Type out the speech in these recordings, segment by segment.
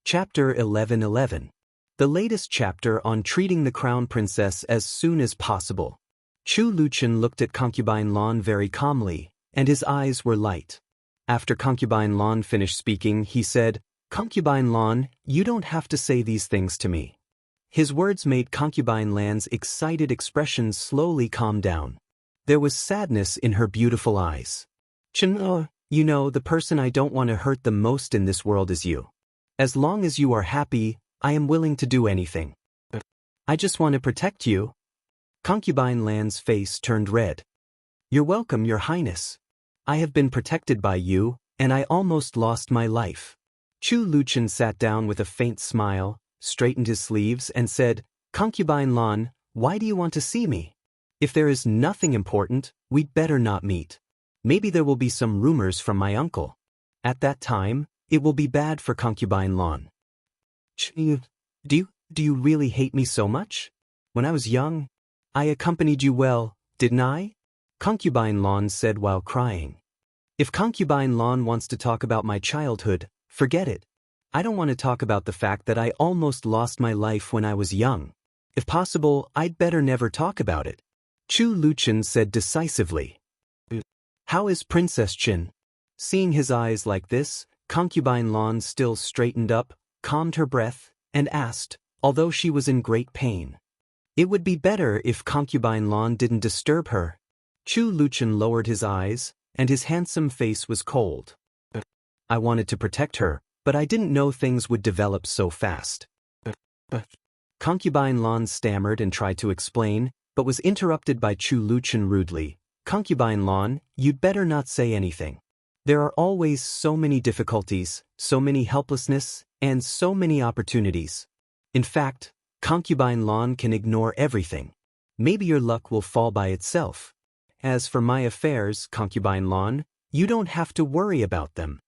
Chapter 1111. The latest chapter on treating the crown princess as soon as possible. Chu Luchen looked at Concubine Lan very calmly, and his eyes were light. After Concubine Lan finished speaking, he said, "Concubine Lan, you don't have to say these things to me." His words made Concubine Lan's excited expression slowly calm down. There was sadness in her beautiful eyes. "Chen, you know, the person I don't want to hurt the most in this world is you. As long as you are happy, I am willing to do anything. I just want to protect you." Concubine Lan's face turned red. "You're welcome, Your Highness. I have been protected by you, and I almost lost my life." Chu Luchen sat down with a faint smile, straightened his sleeves, and said, "Concubine Lan, why do you want to see me? If there is nothing important, we'd better not meet. Maybe there will be some rumors from my uncle. At that time, it will be bad for Concubine Lan." Do you really hate me so much? When I was young, I accompanied you well, didn't I?" Concubine Lan said while crying. "If Concubine Lan wants to talk about my childhood, forget it. I don't want to talk about the fact that I almost lost my life when I was young. If possible, I'd better never talk about it." Chu Luchen said decisively. "How is Princess Chin?" Seeing his eyes like this, Concubine Lan still straightened up, calmed her breath, and asked, although she was in great pain. It would be better if Concubine Lan didn't disturb her. Chu Luchen lowered his eyes, and his handsome face was cold. "I wanted to protect her, but I didn't know things would develop so fast." Concubine Lan stammered and tried to explain, but was interrupted by Chu Luchen rudely. "Concubine Lan, you'd better not say anything. There are always so many difficulties, so many helplessness, and so many opportunities. In fact, Concubine Lan can ignore everything. Maybe your luck will fall by itself. As for my affairs, Concubine Lan, you don't have to worry about them.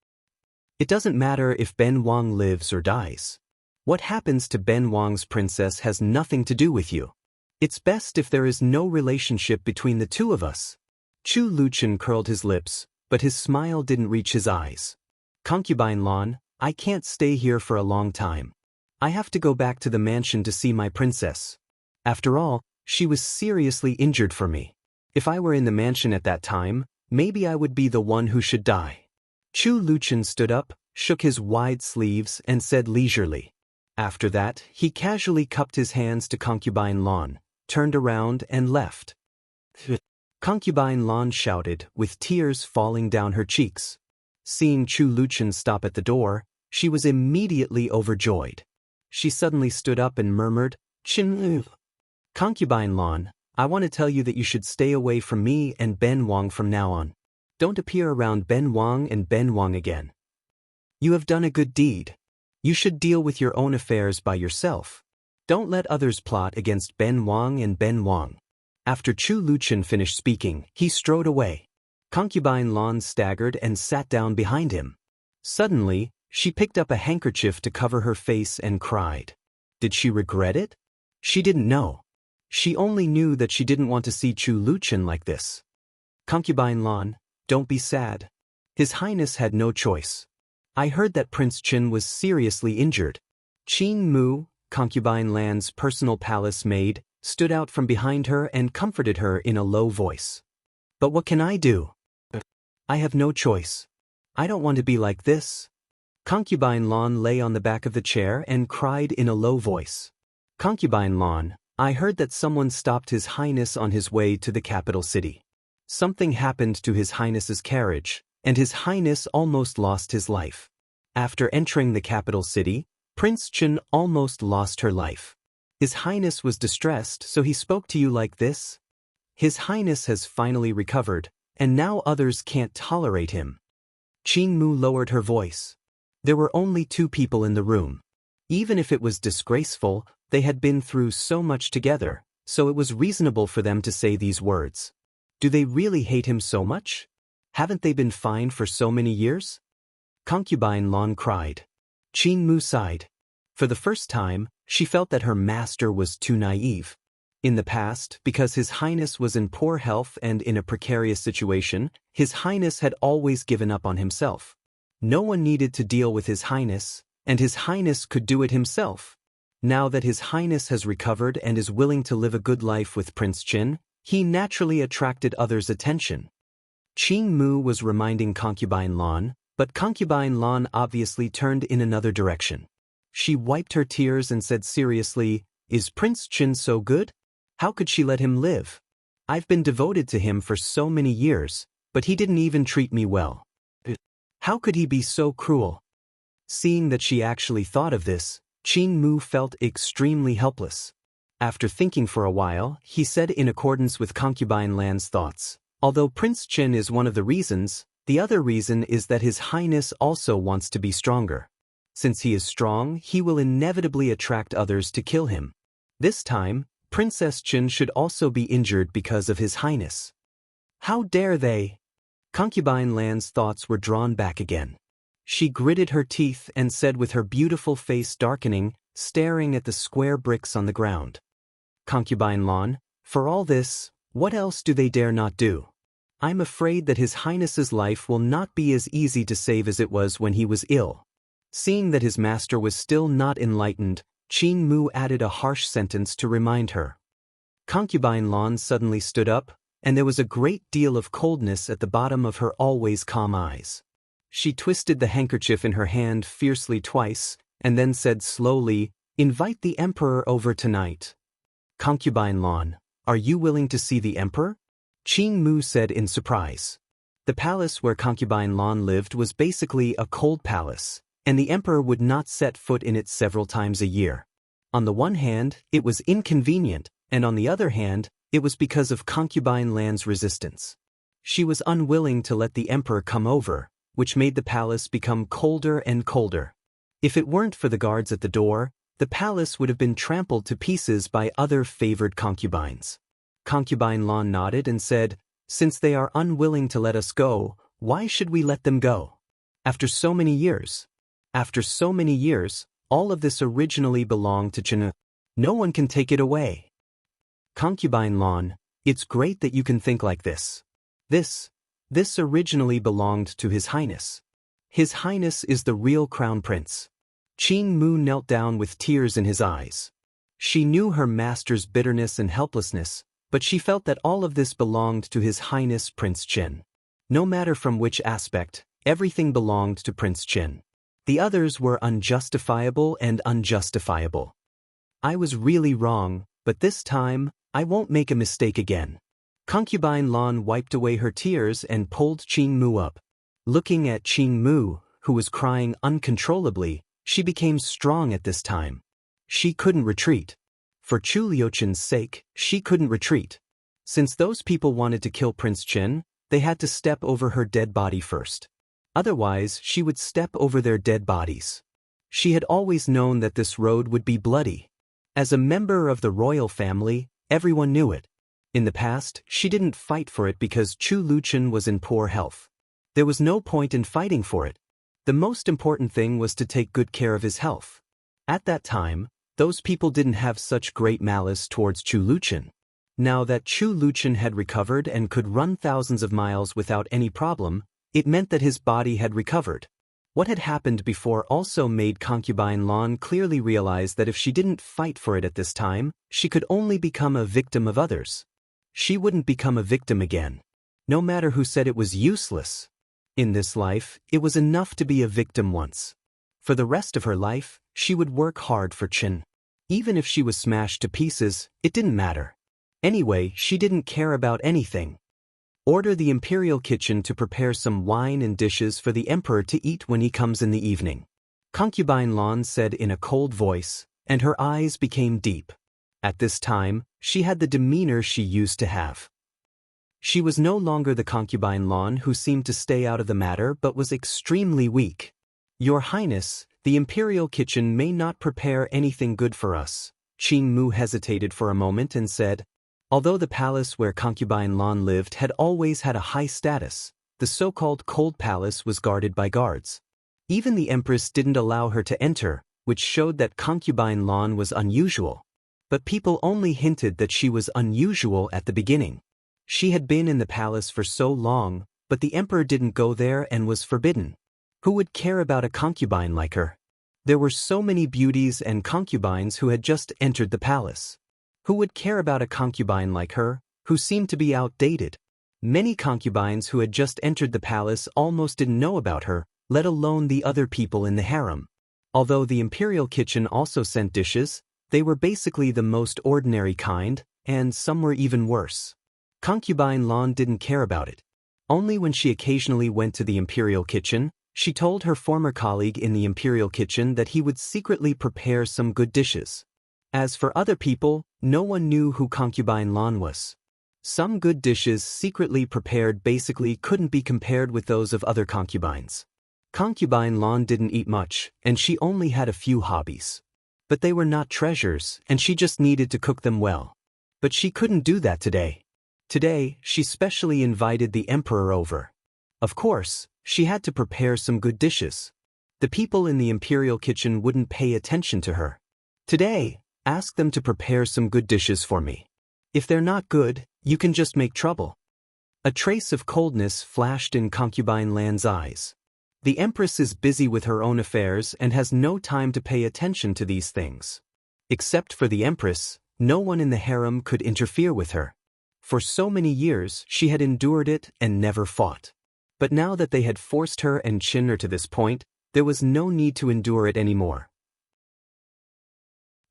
It doesn't matter if Ben Wang lives or dies. What happens to Ben Wang's princess has nothing to do with you. It's best if there is no relationship between the two of us." Chu Luchen curled his lips, but his smile didn't reach his eyes. "Concubine Lan, I can't stay here for a long time. I have to go back to the mansion to see my princess. After all, she was seriously injured for me. If I were in the mansion at that time, maybe I would be the one who should die." Chu Luchen stood up, shook his wide sleeves, and said leisurely. After that, he casually cupped his hands to Concubine Lan, turned around, and left. Concubine Lan shouted, with tears falling down her cheeks. Seeing Chu Luchen stop at the door, she was immediately overjoyed. She suddenly stood up and murmured, "Chin." "Concubine Lan, I want to tell you that you should stay away from me and Ben Wang from now on. Don't appear around Ben Wang and Ben Wang again. You have done a good deed. You should deal with your own affairs by yourself. Don't let others plot against Ben Wang and Ben Wang." After Chu Luchen finished speaking, he strode away. Concubine Lan staggered and sat down behind him. Suddenly, she picked up a handkerchief to cover her face and cried. Did she regret it? She didn't know. She only knew that she didn't want to see Chu Luchen like this. "Concubine Lan, don't be sad. His Highness had no choice. I heard that Prince Chin was seriously injured." Qing Mu, Concubine Lan's personal palace maid, stood out from behind her and comforted her in a low voice. "But what can I do? I have no choice. I don't want to be like this." Concubine Lan lay on the back of the chair and cried in a low voice. "Concubine Lan, I heard that someone stopped His Highness on his way to the capital city. Something happened to His Highness's carriage, and His Highness almost lost his life. After entering the capital city, Prince Chin almost lost her life. His Highness was distressed, so he spoke to you like this? His Highness has finally recovered, and now others can't tolerate him." Qing Mu lowered her voice. There were only two people in the room. Even if it was disgraceful, they had been through so much together, so it was reasonable for them to say these words. Do they really hate him so much? Haven't they been fine for so many years? Concubine Lan cried. Qing Mu sighed. For the first time, she felt that her master was too naive. In the past, because His Highness was in poor health and in a precarious situation, His Highness had always given up on himself. No one needed to deal with His Highness, and His Highness could do it himself. Now that His Highness has recovered and is willing to live a good life with Prince Qin, he naturally attracted others' attention. Qing Mu was reminding Concubine Lan, but Concubine Lan obviously turned in another direction. She wiped her tears and said seriously, "Is Prince Qin so good? How could she let him live? I've been devoted to him for so many years, but he didn't even treat me well. How could he be so cruel?" Seeing that she actually thought of this, Qing Mu felt extremely helpless. After thinking for a while, he said in accordance with Concubine Lan's thoughts, "Although Prince Qin is one of the reasons, the other reason is that His Highness also wants to be stronger. Since he is strong, he will inevitably attract others to kill him. This time, Princess Qin should also be injured because of His Highness. How dare they?" Concubine Lan's thoughts were drawn back again. She gritted her teeth and said with her beautiful face darkening, staring at the square bricks on the ground, "Concubine Lan, for all this, what else do they dare not do? I'm afraid that His Highness's life will not be as easy to save as it was when he was ill." Seeing that his master was still not enlightened, Qing Mu added a harsh sentence to remind her. Concubine Lan suddenly stood up, and there was a great deal of coldness at the bottom of her always calm eyes. She twisted the handkerchief in her hand fiercely twice, and then said slowly, "Invite the Emperor over tonight." "Concubine Lan, are you willing to see the Emperor?" Qing Mu said in surprise. The palace where Concubine Lan lived was basically a cold palace, and the Emperor would not set foot in it several times a year. On the one hand, it was inconvenient, and on the other hand, it was because of Concubine Lan's resistance. She was unwilling to let the Emperor come over, which made the palace become colder and colder. If it weren't for the guards at the door, the palace would have been trampled to pieces by other favored concubines. Concubine Lan nodded and said, "Since they are unwilling to let us go, why should we let them go? After so many years, all of this originally belonged to Qin. No one can take it away." "Concubine Lan, it's great that you can think like this. This originally belonged to His Highness. His Highness is the real crown prince." Qing Mu knelt down with tears in his eyes. She knew her master's bitterness and helplessness, but she felt that all of this belonged to His Highness Prince Qin. No matter from which aspect, everything belonged to Prince Qin. The others were unjustifiable and unjustifiable. "I was really wrong, but this time, I won't make a mistake again." Concubine Lan wiped away her tears and pulled Qing Mu up. Looking at Qing Mu, who was crying uncontrollably, she became strong at this time. She couldn't retreat. For Chu Liuqin's sake, she couldn't retreat. Since those people wanted to kill Prince Qin, they had to step over her dead body first. Otherwise, she would step over their dead bodies. She had always known that this road would be bloody. As a member of the royal family, everyone knew it. In the past, she didn't fight for it because Chu Liuqin was in poor health. There was no point in fighting for it. The most important thing was to take good care of his health. At that time, those people didn't have such great malice towards Chu Liuqin. Now that Chu Liuqin had recovered and could run thousands of miles without any problem, it meant that his body had recovered. What had happened before also made Concubine Lan clearly realize that if she didn't fight for it at this time, she could only become a victim of others. She wouldn't become a victim again. No matter who said it was useless. In this life, it was enough to be a victim once. For the rest of her life, she would work hard for Qin. Even if she was smashed to pieces, it didn't matter. Anyway, she didn't care about anything. "Order the Imperial kitchen to prepare some wine and dishes for the Emperor to eat when he comes in the evening," Concubine Lan said in a cold voice, and her eyes became deep. At this time, she had the demeanor she used to have. She was no longer the Concubine Lan who seemed to stay out of the matter but was extremely weak. "Your Highness, the Imperial kitchen may not prepare anything good for us." Qing Mu hesitated for a moment and said, although the palace where Concubine Lan lived had always had a high status, the so-called Cold Palace was guarded by guards. Even the Empress didn't allow her to enter, which showed that Concubine Lan was unusual. But people only hinted that she was unusual at the beginning. She had been in the palace for so long, but the Emperor didn't go there and was forbidden. Who would care about a concubine like her? There were so many beauties and concubines who had just entered the palace. Who would care about a concubine like her, who seemed to be outdated? Many concubines who had just entered the palace almost didn't know about her, let alone the other people in the harem. Although the imperial kitchen also sent dishes, they were basically the most ordinary kind, and some were even worse. Concubine Lan didn't care about it. Only when she occasionally went to the imperial kitchen, she told her former colleague in the imperial kitchen that he would secretly prepare some good dishes. As for other people, no one knew who Concubine Lan was. Some good dishes secretly prepared basically couldn't be compared with those of other concubines. Concubine Lan didn't eat much, and she only had a few hobbies. But they were not treasures, and she just needed to cook them well. But she couldn't do that today. Today, she specially invited the emperor over. Of course, she had to prepare some good dishes. The people in the imperial kitchen wouldn't pay attention to her. Today, ask them to prepare some good dishes for me. If they're not good, you can just make trouble. A trace of coldness flashed in Concubine Lan's eyes. The empress is busy with her own affairs and has no time to pay attention to these things. Except for the empress, no one in the harem could interfere with her. For so many years, she had endured it and never fought. But now that they had forced her and Chin her to this point, there was no need to endure it anymore.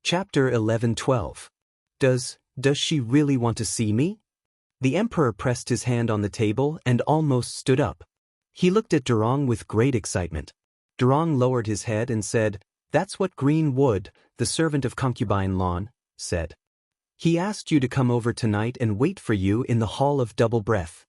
Chapter 11-12. Does she really want to see me? The emperor pressed his hand on the table and almost stood up. He looked at Durong with great excitement. Durong lowered his head and said, "That's what Green Wood, the servant of Concubine Lan, said. He asked you to come over tonight and wait for you in the Hall of Double Breath."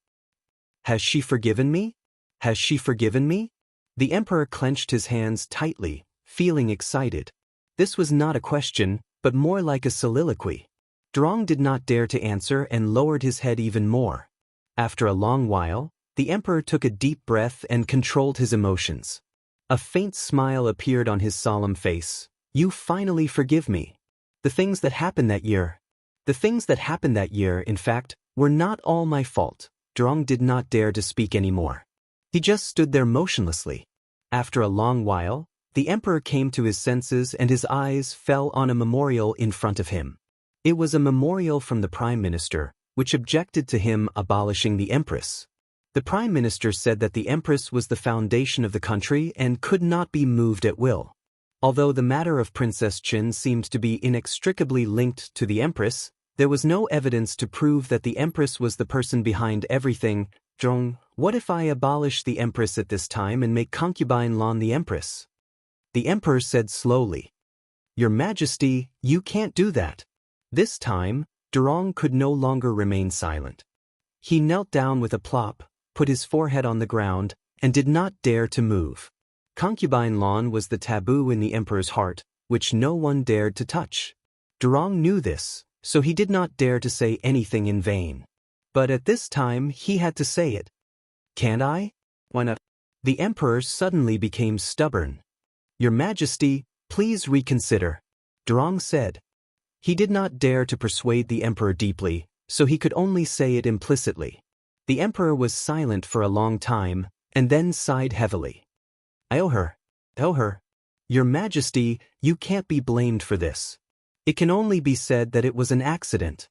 Has she forgiven me? Has she forgiven me? The emperor clenched his hands tightly, feeling excited. This was not a question, but more like a soliloquy. Durong did not dare to answer and lowered his head even more. After a long while, the emperor took a deep breath and controlled his emotions. A faint smile appeared on his solemn face. "You finally forgive me. The things that happened that year. The things that happened that year, in fact, were not all my fault." Durong did not dare to speak anymore. He just stood there motionlessly. After a long while, the emperor came to his senses and his eyes fell on a memorial in front of him. It was a memorial from the prime minister, which objected to him abolishing the empress. The prime minister said that the empress was the foundation of the country and could not be moved at will. Although the matter of Princess Chin seemed to be inextricably linked to the empress, there was no evidence to prove that the empress was the person behind everything. Durong, what if I abolish the empress at this time and make Concubine Lan the empress? The emperor said slowly. Your Majesty, you can't do that. This time, Durong could no longer remain silent. He knelt down with a plop, put his forehead on the ground, and did not dare to move. Concubine Lan was the taboo in the emperor's heart, which no one dared to touch. Durong knew this, so he did not dare to say anything in vain. But at this time he had to say it. Can't I? Why not? The emperor suddenly became stubborn. Your Majesty, please reconsider, Durong said. He did not dare to persuade the emperor deeply, so he could only say it implicitly. The emperor was silent for a long time, and then sighed heavily. I owe her. Your Majesty, you can't be blamed for this. It can only be said that it was an accident,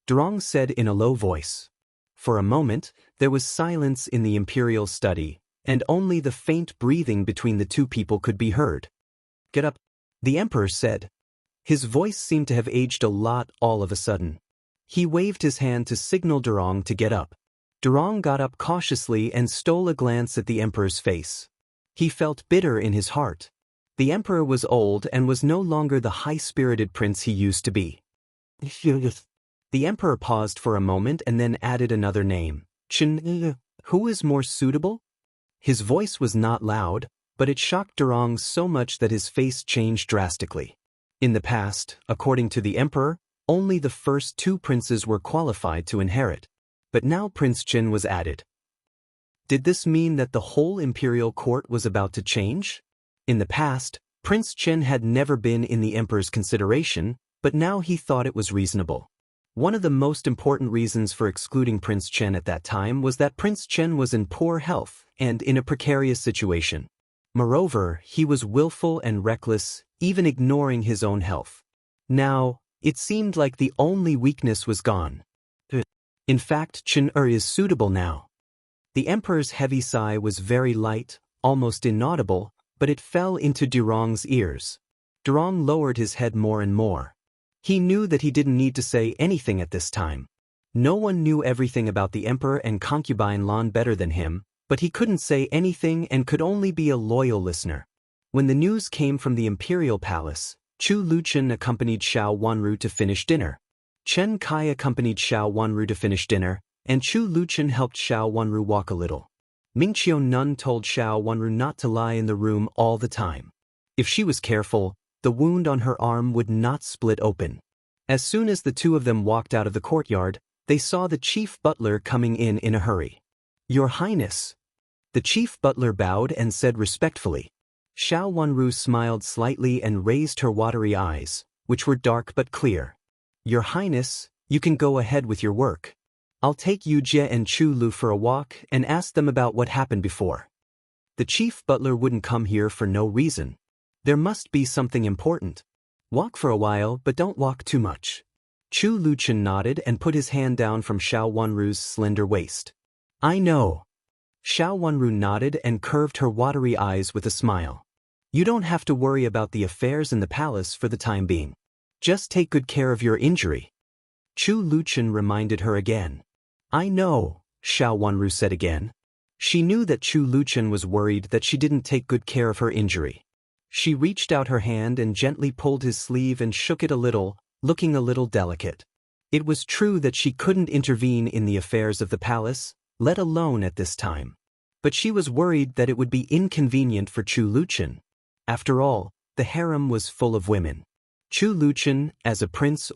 Durong said in a low voice. For a moment, there was silence in the imperial study, and only the faint breathing between the two people could be heard. Get up, the emperor said. His voice seemed to have aged a lot all of a sudden. He waved his hand to signal Durong to get up. Durong got up cautiously and stole a glance at the emperor's face. He felt bitter in his heart. The emperor was old and was no longer the high-spirited prince he used to be. The emperor paused for a moment and then added another name. Chin, who is more suitable? His voice was not loud, but it shocked Durong so much that his face changed drastically. In the past, according to the emperor, only the first two princes were qualified to inherit. But now Prince Chin was added. Did this mean that the whole imperial court was about to change? In the past, Prince Chin had never been in the emperor's consideration, but now he thought it was reasonable. One of the most important reasons for excluding Prince Chen at that time was that Prince Chen was in poor health and in a precarious situation. Moreover, he was willful and reckless, even ignoring his own health. Now, it seemed like the only weakness was gone. In fact, Chen-er is suitable now. The emperor's heavy sigh was very light, almost inaudible, but it fell into Durong's ears. Durong lowered his head more and more. He knew that he didn't need to say anything at this time. No one knew everything about the emperor and concubine Lan better than him, but he couldn't say anything and could only be a loyal listener. When the news came from the Imperial Palace, Chu Luchen accompanied Xiao Wanru to finish dinner. Chen Kai accompanied Xiao Wanru to finish dinner, and Chu Luchen helped Xiao Wanru walk a little. Mingqiu Nun told Xiao Wanru not to lie in the room all the time. If she was careful, the wound on her arm would not split open. As soon as the two of them walked out of the courtyard, they saw the chief butler coming in a hurry. "Your Highness." The chief butler bowed and said respectfully. Xiao Wanru smiled slightly and raised her watery eyes, which were dark but clear. "Your Highness, you can go ahead with your work. I'll take Yu Jie and Chu Lu for a walk and ask them about what happened before." The chief butler wouldn't come here for no reason. There must be something important. "Walk for a while, but don't walk too much." Chu Luchen nodded and put his hand down from Xiao Wanru's slender waist. "I know." Xiao Wanru nodded and curved her watery eyes with a smile. "You don't have to worry about the affairs in the palace for the time being. Just take good care of your injury." Chu Luchen reminded her again. "I know," Xiao Wanru said again. She knew that Chu Luchen was worried that she didn't take good care of her injury. She reached out her hand and gently pulled his sleeve and shook it a little, looking a little delicate. It was true that she couldn't intervene in the affairs of the palace, let alone at this time. But she was worried that it would be inconvenient for Chu Luchen. After all, the harem was full of women. Chu Luchen, as a prince,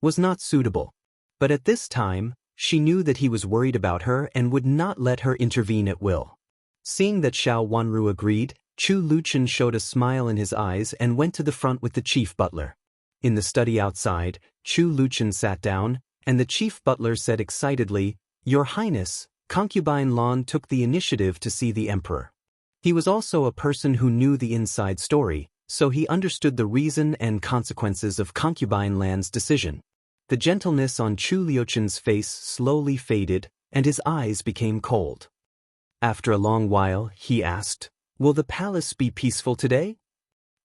was not suitable. But at this time, she knew that he was worried about her and would not let her intervene at will. Seeing that Xiao Wanru agreed, Chu Luchen showed a smile in his eyes and went to the front with the chief butler. In the study outside, Chu Luchen sat down, and the chief butler said excitedly, "Your Highness, concubine Lan took the initiative to see the emperor." He was also a person who knew the inside story, so he understood the reason and consequences of concubine Lan's decision. The gentleness on Chu Liuchen's face slowly faded, and his eyes became cold. After a long while, he asked, "Will the palace be peaceful today?"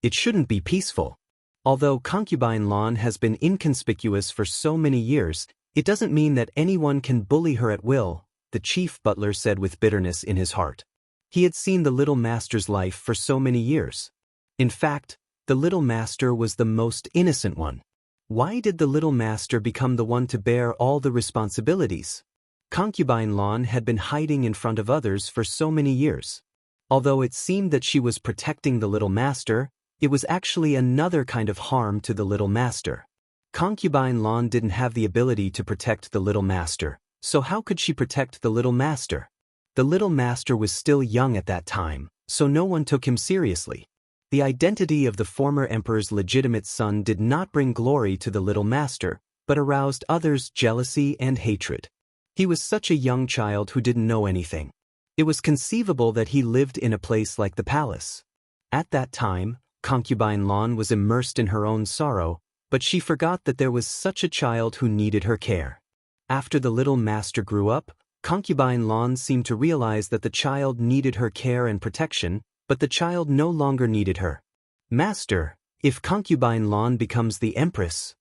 "It shouldn't be peaceful. Although concubine Lan has been inconspicuous for so many years, it doesn't mean that anyone can bully her at will," the chief butler said with bitterness in his heart. He had seen the little master's life for so many years. In fact, the little master was the most innocent one. Why did the little master become the one to bear all the responsibilities? Concubine Lan had been hiding in front of others for so many years. Although it seemed that she was protecting the little master, it was actually another kind of harm to the little master. Concubine Lan didn't have the ability to protect the little master, so how could she protect the little master? The little master was still young at that time, so no one took him seriously. The identity of the former emperor's legitimate son did not bring glory to the little master, but aroused others' jealousy and hatred. He was such a young child who didn't know anything. It was conceivable that he lived in a place like the palace. At that time, concubine Lan was immersed in her own sorrow, but she forgot that there was such a child who needed her care. After the little master grew up, concubine Lan seemed to realize that the child needed her care and protection, but the child no longer needed her. "Master, if concubine Lan becomes the empress,"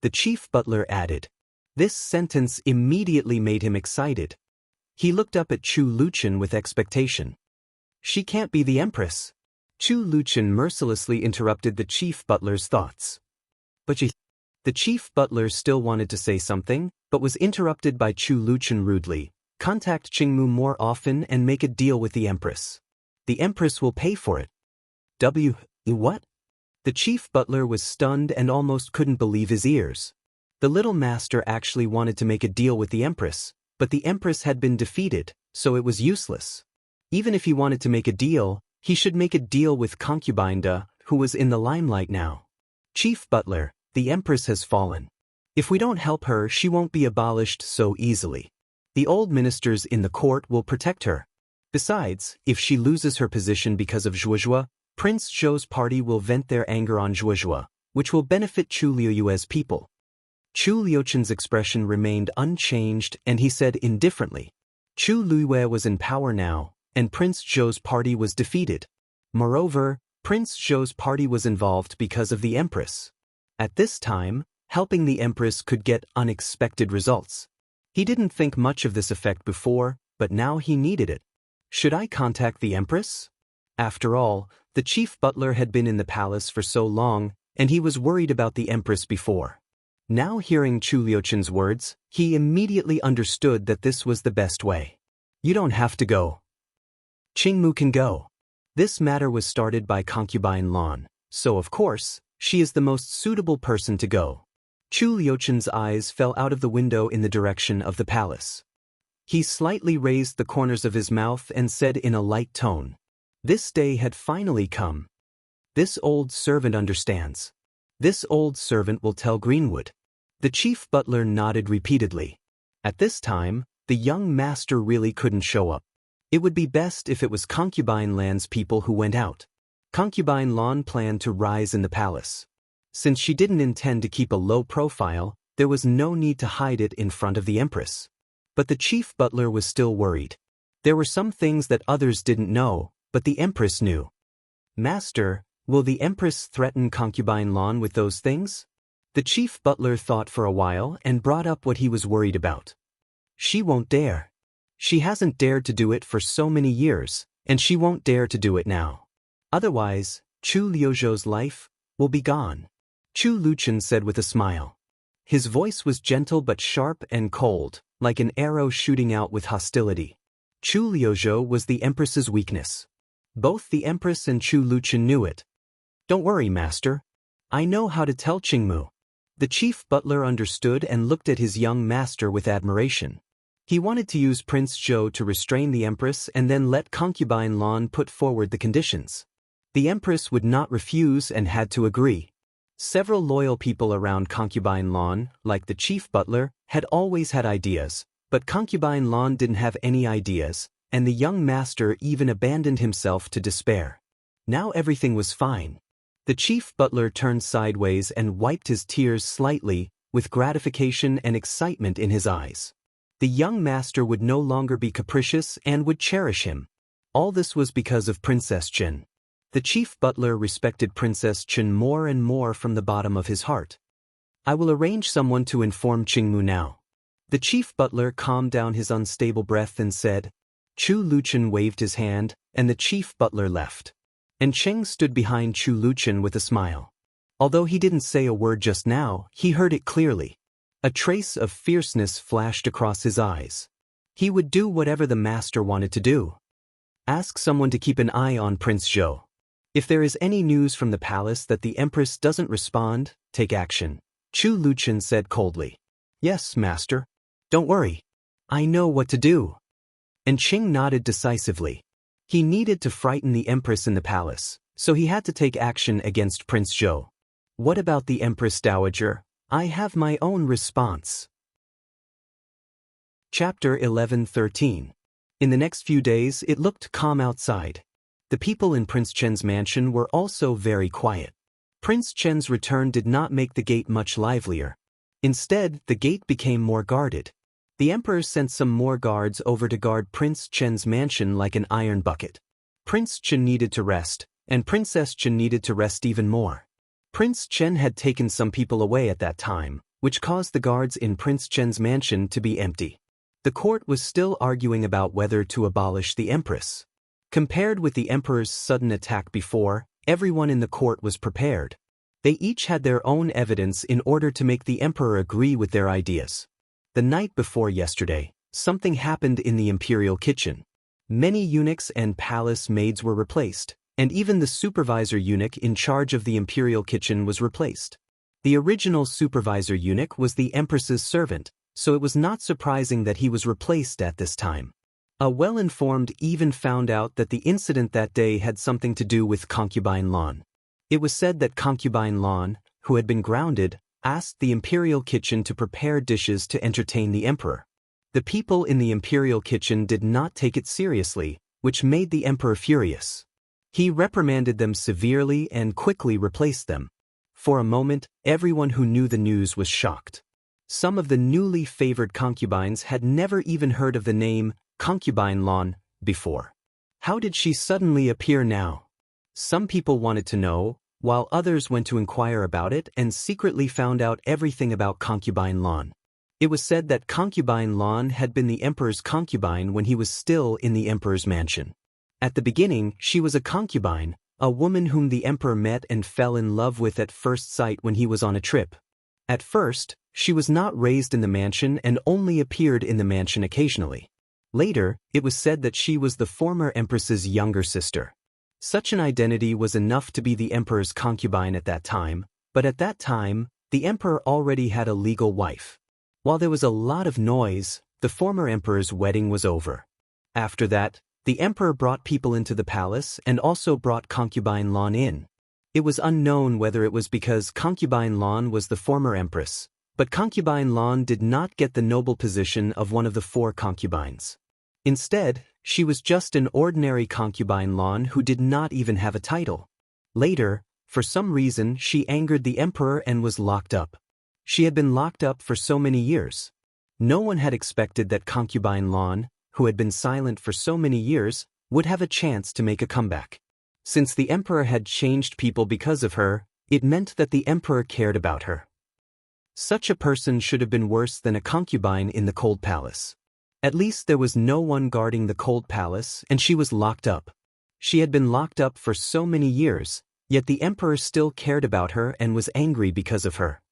the chief butler added. This sentence immediately made him excited. He looked up at Chu Luchen with expectation. "She can't be the empress." Chu Luchen mercilessly interrupted the chief butler's thoughts. "But she..." The chief butler still wanted to say something, but was interrupted by Chu Luchen rudely. "Contact Qingmu more often and make a deal with the empress. The empress will pay for it." What? The chief butler was stunned and almost couldn't believe his ears. The little master actually wanted to make a deal with the empress, but the empress had been defeated, so it was useless. Even if he wanted to make a deal, he should make a deal with concubine Da, who was in the limelight now. "Chief butler, the empress has fallen. If we don't help her, she won't be abolished so easily. The old ministers in the court will protect her." Besides, if she loses her position because of Zhuozhua, Prince Zhou's party will vent their anger on Zhuozhua, which will benefit Chu Liuyue's people. Chu Liuchen's expression remained unchanged and he said indifferently, Chu Liyue was in power now, and Prince Zhou's party was defeated. Moreover, Prince Zhou's party was involved because of the Empress. At this time, helping the Empress could get unexpected results. He didn't think much of this effect before, but now he needed it. Should I contact the Empress? After all, the chief butler had been in the palace for so long, and he was worried about the Empress before. Now hearing Chu Liuchen's words, he immediately understood that this was the best way. You don't have to go. Qingmu can go. This matter was started by concubine Lan, so of course, she is the most suitable person to go. Chu Liuchen's eyes fell out of the window in the direction of the palace. He slightly raised the corners of his mouth and said in a light tone, This day had finally come. This old servant understands. This old servant will tell Greenwood. The chief butler nodded repeatedly. At this time, the young master really couldn't show up. It would be best if it was concubine Lan's people who went out. Concubine Lan planned to rise in the palace. Since she didn't intend to keep a low profile, there was no need to hide it in front of the Empress. But the chief butler was still worried. There were some things that others didn't know, but the Empress knew. Master, will the Empress threaten concubine Lan with those things? The chief butler thought for a while and brought up what he was worried about. She won't dare. She hasn't dared to do it for so many years, and she won't dare to do it now. Otherwise, Chu Liuzhou's life will be gone. Chu Liuchen said with a smile. His voice was gentle but sharp and cold, like an arrow shooting out with hostility. Chu Liuzhou was the Empress's weakness. Both the Empress and Chu Liuchen knew it. Don't worry, master. I know how to tell Qingmu. The chief butler understood and looked at his young master with admiration. He wanted to use Prince Zhou to restrain the Empress and then let concubine Lan put forward the conditions. The Empress would not refuse and had to agree. Several loyal people around concubine Lan, like the chief butler, had always had ideas, but concubine Lan didn't have any ideas, and the young master even abandoned himself to despair. Now everything was fine. The chief butler turned sideways and wiped his tears slightly, with gratification and excitement in his eyes. The young master would no longer be capricious and would cherish him. All this was because of Princess Chen. The chief butler respected Princess Chen more and more from the bottom of his heart. I will arrange someone to inform Qingmu now. The chief butler calmed down his unstable breath and said. Chu Liuchen waved his hand, and the chief butler left. And Cheng stood behind Chu Liuchen with a smile. Although he didn't say a word just now, he heard it clearly. A trace of fierceness flashed across his eyes. He would do whatever the master wanted to do. Ask someone to keep an eye on Prince Zhou. If there is any news from the palace that the Empress doesn't respond, take action, Chu Liuchen said coldly. Yes, master. Don't worry. I know what to do. And Qing nodded decisively. He needed to frighten the Empress in the palace, so he had to take action against Prince Zhou. What about the Empress Dowager? I have my own response. Chapter 11:13. In the next few days it looked calm outside. The people in Prince Chen's mansion were also very quiet. Prince Chen's return did not make the gate much livelier. Instead, the gate became more guarded. The emperor sent some more guards over to guard Prince Chen's mansion like an iron bucket. Prince Chen needed to rest, and Princess Chen needed to rest even more. Prince Chen had taken some people away at that time, which caused the guards in Prince Chen's mansion to be empty. The court was still arguing about whether to abolish the empress. Compared with the emperor's sudden attack before, everyone in the court was prepared. They each had their own evidence in order to make the emperor agree with their ideas. The night before yesterday, something happened in the imperial kitchen. Many eunuchs and palace maids were replaced, and even the supervisor eunuch in charge of the imperial kitchen was replaced. The original supervisor eunuch was the empress's servant, so it was not surprising that he was replaced at this time. A well-informed even found out that the incident that day had something to do with concubine Lan. It was said that concubine Lan, who had been grounded, asked the imperial kitchen to prepare dishes to entertain the emperor. The people in the imperial kitchen did not take it seriously, which made the emperor furious. He reprimanded them severely and quickly replaced them. For a moment, everyone who knew the news was shocked. Some of the newly favored concubines had never even heard of the name concubine Lan before. How did she suddenly appear now? Some people wanted to know, while others went to inquire about it and secretly found out everything about concubine Lan. It was said that concubine Lan had been the emperor's concubine when he was still in the emperor's mansion. At the beginning, she was a concubine, a woman whom the emperor met and fell in love with at first sight when he was on a trip. At first, she was not raised in the mansion and only appeared in the mansion occasionally. Later, it was said that she was the former empress's younger sister. Such an identity was enough to be the emperor's concubine at that time, but at that time, the emperor already had a legal wife. While there was a lot of noise, the former emperor's wedding was over. After that, the emperor brought people into the palace and also brought concubine Lan in. It was unknown whether it was because concubine Lan was the former empress, but concubine Lan did not get the noble position of one of the 4 concubines. Instead, she was just an ordinary concubine Lan who did not even have a title. Later, for some reason, she angered the emperor and was locked up. She had been locked up for so many years. No one had expected that concubine Lan, who had been silent for so many years, would have a chance to make a comeback. Since the emperor had changed people because of her, it meant that the emperor cared about her. Such a person should have been worse than a concubine in the cold palace. At least there was no one guarding the cold palace and she was locked up. She had been locked up for so many years, yet the emperor still cared about her and was angry because of her.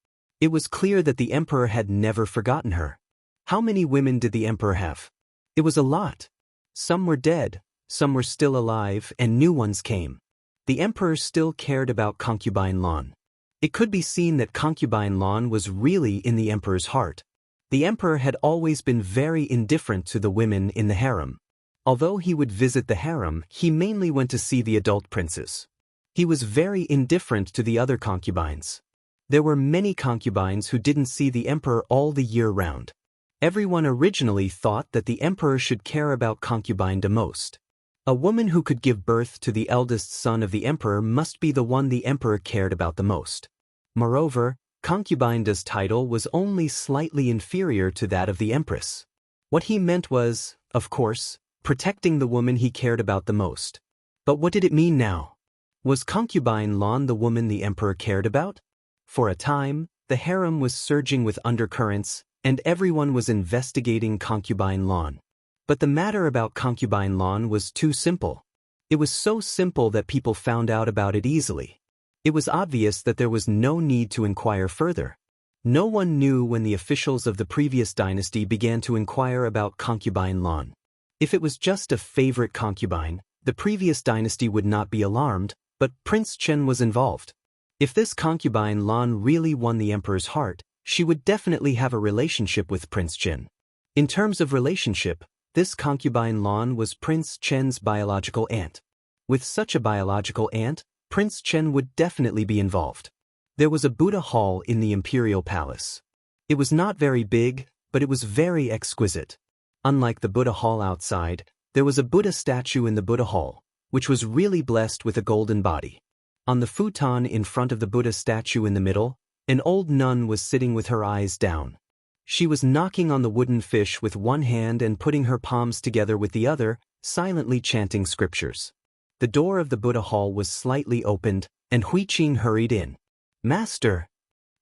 It was clear that the emperor had never forgotten her. How many women did the emperor have? It was a lot. Some were dead, some were still alive, and new ones came. The emperor still cared about concubine Lan. It could be seen that concubine Lan was really in the emperor's heart. The emperor had always been very indifferent to the women in the harem. Although he would visit the harem, he mainly went to see the adult princes. He was very indifferent to the other concubines. There were many concubines who didn't see the emperor all the year round. Everyone originally thought that the emperor should care about concubine the most. A woman who could give birth to the eldest son of the emperor must be the one the emperor cared about the most. Moreover, concubine's title was only slightly inferior to that of the empress. What he meant was, of course, protecting the woman he cared about the most. But what did it mean now? Was concubine Lan the woman the emperor cared about? For a time, the harem was surging with undercurrents, and everyone was investigating concubine Lan. But the matter about concubine Lan was too simple. It was so simple that people found out about it easily. It was obvious that there was no need to inquire further. No one knew when the officials of the previous dynasty began to inquire about concubine Lan. If it was just a favorite concubine, the previous dynasty would not be alarmed, but Prince Chen was involved. If this concubine Lan really won the emperor's heart, she would definitely have a relationship with Prince Chen. In terms of relationship, this concubine Lan was Prince Chen's biological aunt. With such a biological aunt, Prince Chen would definitely be involved. There was a Buddha hall in the Imperial Palace. It was not very big, but it was very exquisite. Unlike the Buddha hall outside, there was a Buddha statue in the Buddha hall, which was really blessed with a golden body. On the futon in front of the Buddha statue in the middle, an old nun was sitting with her eyes down. She was knocking on the wooden fish with one hand and putting her palms together with the other, silently chanting scriptures. The door of the Buddha hall was slightly opened, and Huiqing hurried in. "Master!"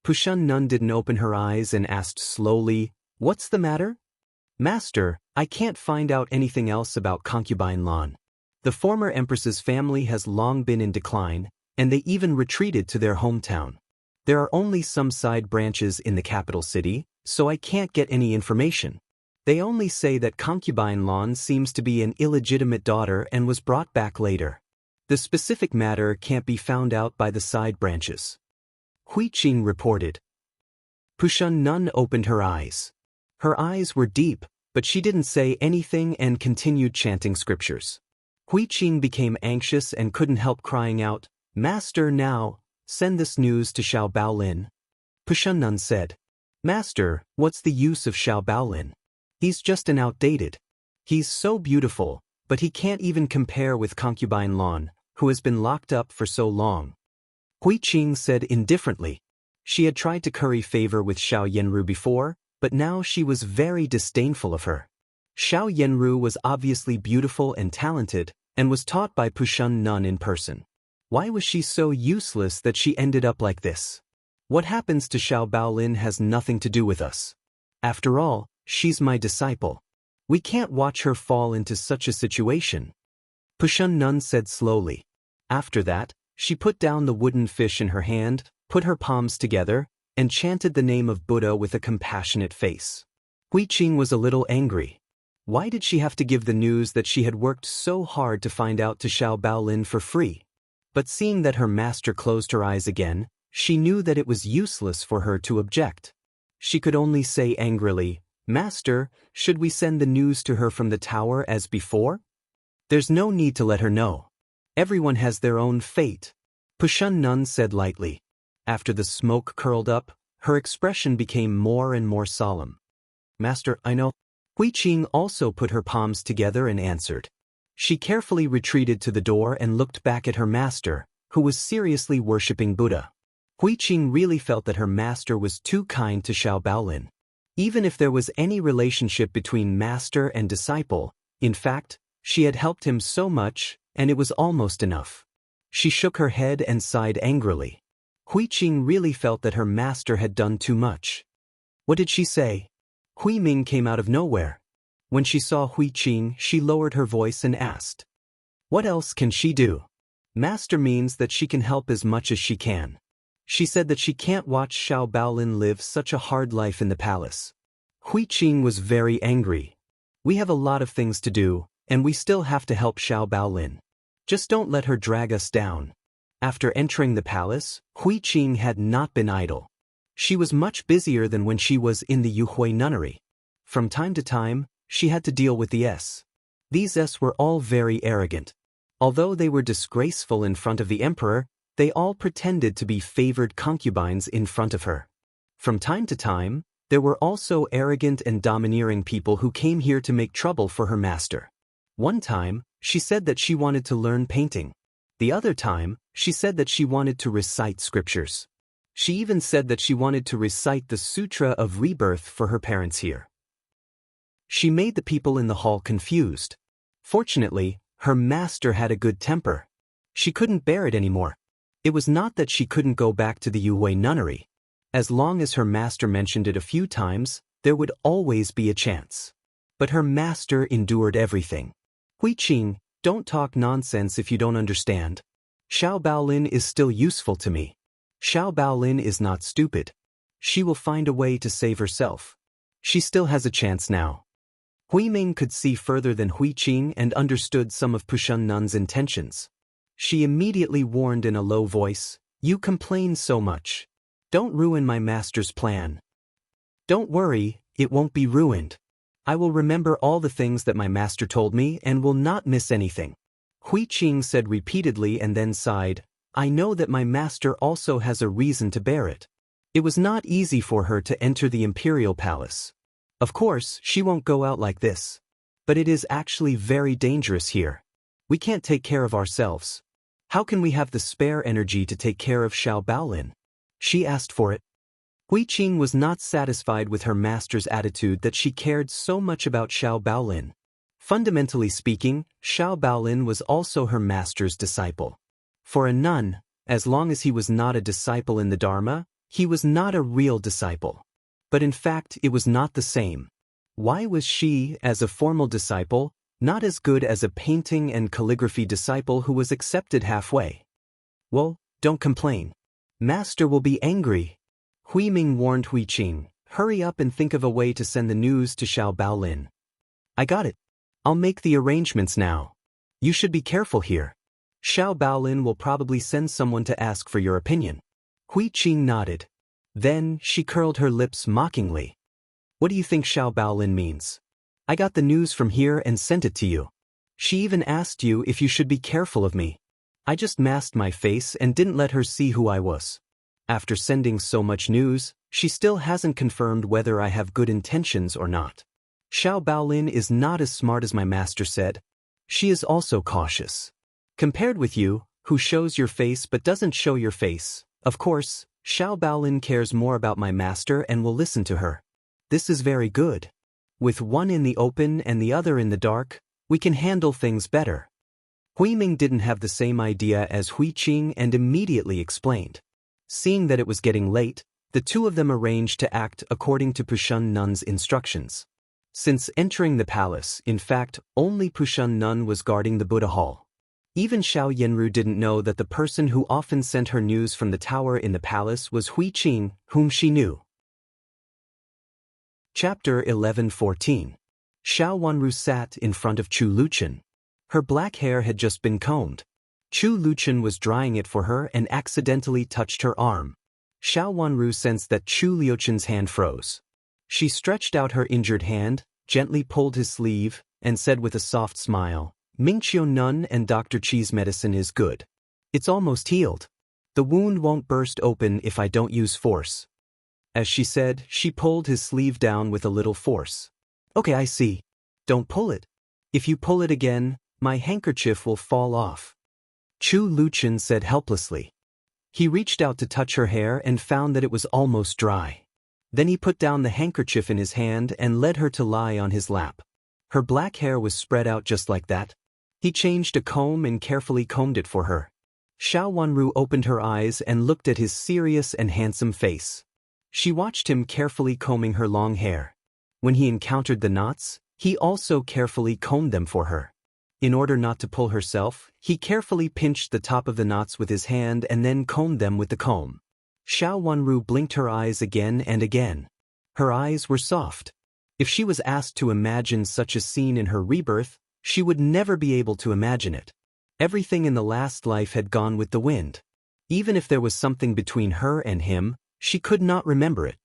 Pushun Nun didn't open her eyes and asked slowly, "What's the matter?" "Master, I can't find out anything else about concubine Lan. The former empress's family has long been in decline, and they even retreated to their hometown. There are only some side branches in the capital city, so I can't get any information. They only say that concubine Lan seems to be an illegitimate daughter and was brought back later. The specific matter can't be found out by the side branches." Huiqing reported. Pushun Nun opened her eyes. Her eyes were deep, but she didn't say anything and continued chanting scriptures. Huiqing became anxious and couldn't help crying out, "Master, now, send this news to Xiao Baolin." Pushun Nun said, "Master, what's the use of Xiao Baolin? He's just an outdated. He's so beautiful, but he can't even compare with concubine Lan, who has been locked up for so long. Hui Qing said indifferently. She had tried to curry favor with Xiao Yanru before, but now she was very disdainful of her. Xiao Yanru was obviously beautiful and talented, and was taught by Pushun Nun in person. Why was she so useless that she ended up like this? What happens to Xiao Baolin has nothing to do with us. After all, she's my disciple. We can't watch her fall into such a situation. Pushun Nun said slowly. After that, she put down the wooden fish in her hand, put her palms together, and chanted the name of Buddha with a compassionate face. Hui Qing was a little angry. Why did she have to give the news that she had worked so hard to find out to Xiao Baolin for free? But seeing that her master closed her eyes again, she knew that it was useless for her to object. She could only say angrily, "Master, should we send the news to her from the tower as before?" "There's no need to let her know. Everyone has their own fate," Pushun Nun said lightly. After the smoke curled up, her expression became more and more solemn. "Master, I know." Hui Qing also put her palms together and answered. She carefully retreated to the door and looked back at her master, who was seriously worshipping Buddha. Hui Qing really felt that her master was too kind to Xiao Baolin. Even if there was any relationship between master and disciple, in fact, she had helped him so much, and it was almost enough. She shook her head and sighed angrily. Hui Qing really felt that her master had done too much. What did she say? Hui Ming came out of nowhere. When she saw Hui Qing, she lowered her voice and asked, "What else can she do?" Master means that she can help as much as she can. She said that she can't watch Xiao Baolin live such a hard life in the palace. Hui Qing was very angry. "We have a lot of things to do, and we still have to help Xiao Baolin. Just don't let her drag us down." After entering the palace, Hui Qing had not been idle. She was much busier than when she was in the Yuhui nunnery. From time to time, she had to deal with the S. These S were all very arrogant. Although they were disgraceful in front of the emperor, they all pretended to be favored concubines in front of her. From time to time, there were also arrogant and domineering people who came here to make trouble for her master. One time, she said that she wanted to learn painting. The other time, she said that she wanted to recite scriptures. She even said that she wanted to recite the Sutra of Rebirth for her parents here. She made the people in the hall confused. Fortunately, her master had a good temper. She couldn't bear it anymore. It was not that she couldn't go back to the Yuhui nunnery. As long as her master mentioned it a few times, there would always be a chance. But her master endured everything. "Hui Qing, don't talk nonsense if you don't understand. Xiao Baolin is still useful to me. Xiao Baolin is not stupid. She will find a way to save herself. She still has a chance now." Hui Ming could see further than Hui Qing and understood some of Pushun Nun's intentions. She immediately warned in a low voice, "You complain so much. Don't ruin my master's plan." "Don't worry, it won't be ruined. I will remember all the things that my master told me and will not miss anything." Hui Qing said repeatedly and then sighed, "I know that my master also has a reason to bear it." It was not easy for her to enter the Imperial Palace. Of course, she won't go out like this. But it is actually very dangerous here. We can't take care of ourselves. How can we have the spare energy to take care of Xiao Baolin? She asked for it. Hui Qing was not satisfied with her master's attitude that she cared so much about Xiao Baolin. Fundamentally speaking, Xiao Baolin was also her master's disciple. For a nun, as long as he was not a disciple in the Dharma, he was not a real disciple. But in fact, it was not the same. Why was she, as a formal disciple, not as good as a painting and calligraphy disciple who was accepted halfway? "Well, don't complain. Master will be angry." Hui Ming warned Hui Qing, "Hurry up and think of a way to send the news to Xiao Baolin." "I got it. I'll make the arrangements now. You should be careful here. Xiao Baolin will probably send someone to ask for your opinion." Hui Qing nodded. Then she curled her lips mockingly. "What do you think Xiao Baolin means? I got the news from here and sent it to you. She even asked you if you should be careful of me. I just masked my face and didn't let her see who I was. After sending so much news, she still hasn't confirmed whether I have good intentions or not. Xiao Baolin is not as smart as my master said. She is also cautious. Compared with you, who shows your face but doesn't show your face, of course, Xiao Baolin cares more about my master and will listen to her. This is very good. With one in the open and the other in the dark, we can handle things better. Hui Ming didn't have the same idea as Hui Qing and immediately explained. Seeing that it was getting late, the two of them arranged to act according to Pushun Nun's instructions. Since entering the palace, in fact, only Pushun Nun was guarding the Buddha Hall. Even Xiao Yanru didn't know that the person who often sent her news from the tower in the palace was Hui Qing, whom she knew. Chapter 11:14. Xiao Wanru sat in front of Chu Luchen. Her black hair had just been combed. Chu Luchen was drying it for her and accidentally touched her arm. Xiao Wanru sensed that Chu Luchen's hand froze. She stretched out her injured hand, gently pulled his sleeve, and said with a soft smile, "Mingqiu Nun and Dr. Chi's medicine is good. It's almost healed. The wound won't burst open if I don't use force." As she said, she pulled his sleeve down with a little force. "Okay, I see. Don't pull it. If you pull it again, my handkerchief will fall off." Chu Luchen said helplessly. He reached out to touch her hair and found that it was almost dry. Then he put down the handkerchief in his hand and led her to lie on his lap. Her black hair was spread out just like that. He changed a comb and carefully combed it for her. Xiao Wanru opened her eyes and looked at his serious and handsome face. She watched him carefully combing her long hair. When he encountered the knots, he also carefully combed them for her. In order not to pull herself, he carefully pinched the top of the knots with his hand and then combed them with the comb. Xiao Wanru blinked her eyes again and again. Her eyes were soft. If she was asked to imagine such a scene in her rebirth, she would never be able to imagine it. Everything in the last life had gone with the wind. Even if there was something between her and him, she could not remember it.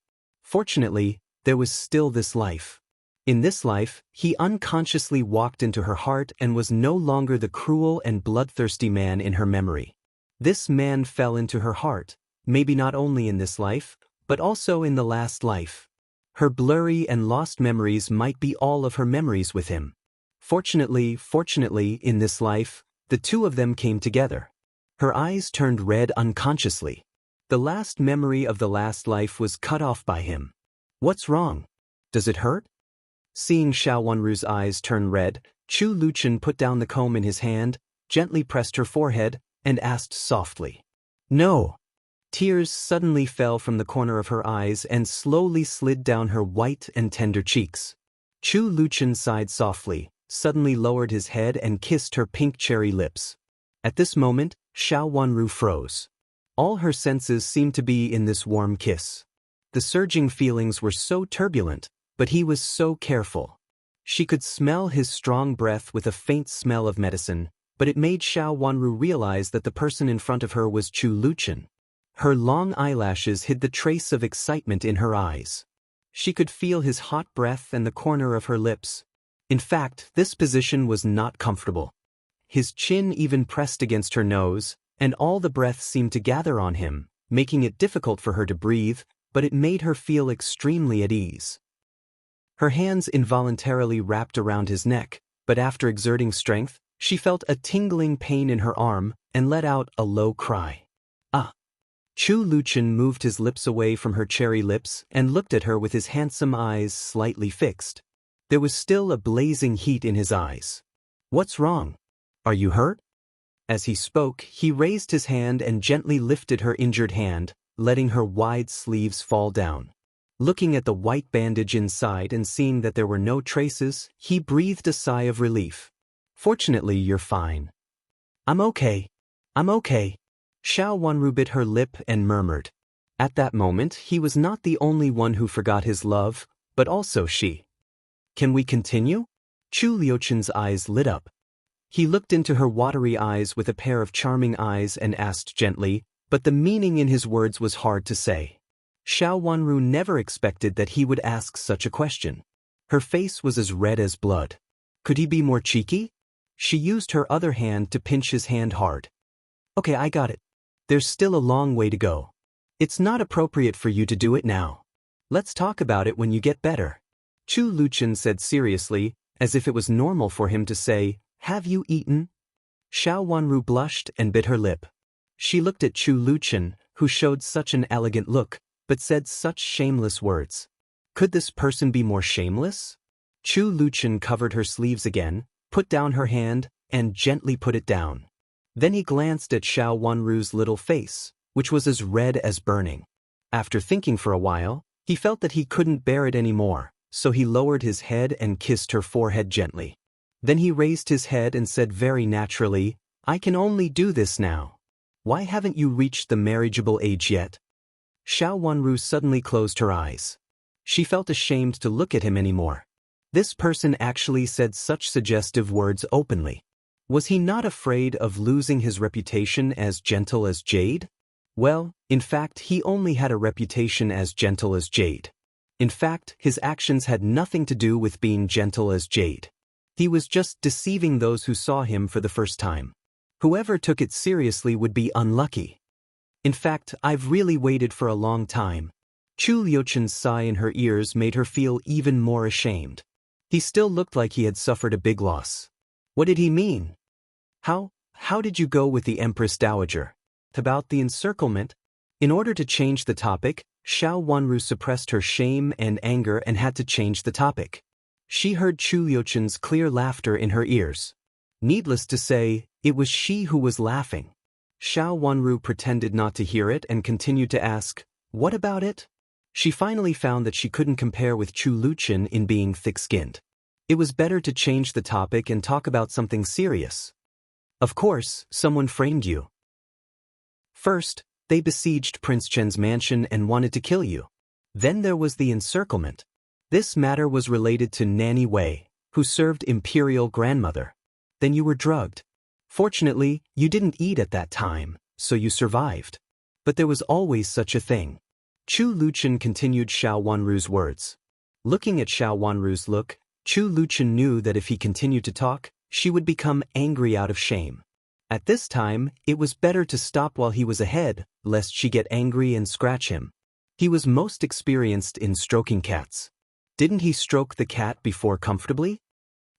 Fortunately, there was still this life. In this life, he unconsciously walked into her heart and was no longer the cruel and bloodthirsty man in her memory. This man fell into her heart, maybe not only in this life, but also in the last life. Her blurry and lost memories might be all of her memories with him. Fortunately, in this life, the two of them came together. Her eyes turned red unconsciously. The last memory of the last life was cut off by him. "What's wrong? Does it hurt?" Seeing Xiao Wanru's eyes turn red, Chu Luchen put down the comb in his hand, gently pressed her forehead, and asked softly. "No." Tears suddenly fell from the corner of her eyes and slowly slid down her white and tender cheeks. Chu Luchen sighed softly, suddenly lowered his head and kissed her pink cherry lips. At this moment, Xiao Wanru froze. All her senses seemed to be in this warm kiss. The surging feelings were so turbulent, but he was so careful. She could smell his strong breath with a faint smell of medicine, but it made Xiao Wanru realize that the person in front of her was Chu Luchen. Her long eyelashes hid the trace of excitement in her eyes. She could feel his hot breath and the corner of her lips. In fact, this position was not comfortable. His chin even pressed against her nose, and all the breath seemed to gather on him, making it difficult for her to breathe, but it made her feel extremely at ease. Her hands involuntarily wrapped around his neck, but after exerting strength, she felt a tingling pain in her arm and let out a low cry. "Ah!" Chu Luchen moved his lips away from her cherry lips and looked at her with his handsome eyes slightly fixed. There was still a blazing heat in his eyes. "What's wrong? Are you hurt?" As he spoke, he raised his hand and gently lifted her injured hand, letting her wide sleeves fall down. Looking at the white bandage inside and seeing that there were no traces, he breathed a sigh of relief. "Fortunately, you're fine." I'm okay. Xiao Wanru bit her lip and murmured. At that moment, he was not the only one who forgot his love, but also she. "Can we continue?" Chu Liuchen's eyes lit up. He looked into her watery eyes with a pair of charming eyes and asked gently, but the meaning in his words was hard to say. Xiao Wanru never expected that he would ask such a question. Her face was as red as blood. Could he be more cheeky? She used her other hand to pinch his hand hard. "Okay, I got it. There's still a long way to go. It's not appropriate for you to do it now. Let's talk about it when you get better." Chu Luchen said seriously, as if it was normal for him to say, Have you eaten? Xiao Wanru blushed and bit her lip. She looked at Chu Luchen, who showed such an elegant look, but said such shameless words. Could this person be more shameless? Chu Luchen covered her sleeves again, put down her hand, and gently put it down. Then he glanced at Xiao Wanru's little face, which was as red as burning. After thinking for a while, he felt that he couldn't bear it anymore, so he lowered his head and kissed her forehead gently. Then he raised his head and said very naturally, "I can only do this now. Why haven't you reached the marriageable age yet?" Xiao Wanru suddenly closed her eyes. She felt ashamed to look at him anymore. This person actually said such suggestive words openly. Was he not afraid of losing his reputation as gentle as jade? Well, in fact, he only had a reputation as gentle as jade. In fact, his actions had nothing to do with being gentle as jade. He was just deceiving those who saw him for the first time. Whoever took it seriously would be unlucky. In fact, I've really waited for a long time. Chu Liuchen's sigh in her ears made her feel even more ashamed. He still looked like he had suffered a big loss. What did he mean? How did you go with the Empress Dowager? About the encirclement? In order to change the topic, Xiao Wanru suppressed her shame and anger and had to change the topic. She heard Chu Liuchen's clear laughter in her ears. Needless to say, it was she who was laughing. Xiao Wanru pretended not to hear it and continued to ask, "What about it?" She finally found that she couldn't compare with Chu Luchen in being thick-skinned. It was better to change the topic and talk about something serious. Of course, someone framed you. First, they besieged Prince Chen's mansion and wanted to kill you. Then there was the encirclement. This matter was related to Nanny Wei, who served Imperial grandmother. Then you were drugged. Fortunately, you didn't eat at that time, so you survived. But there was always such a thing. Chu Luchen continued Xiao Wanru's words. Looking at Xiao Wanru's look, Chu Luchen knew that if he continued to talk, she would become angry out of shame. At this time, it was better to stop while he was ahead, lest she get angry and scratch him. He was most experienced in stroking cats. Didn't he stroke the cat before comfortably?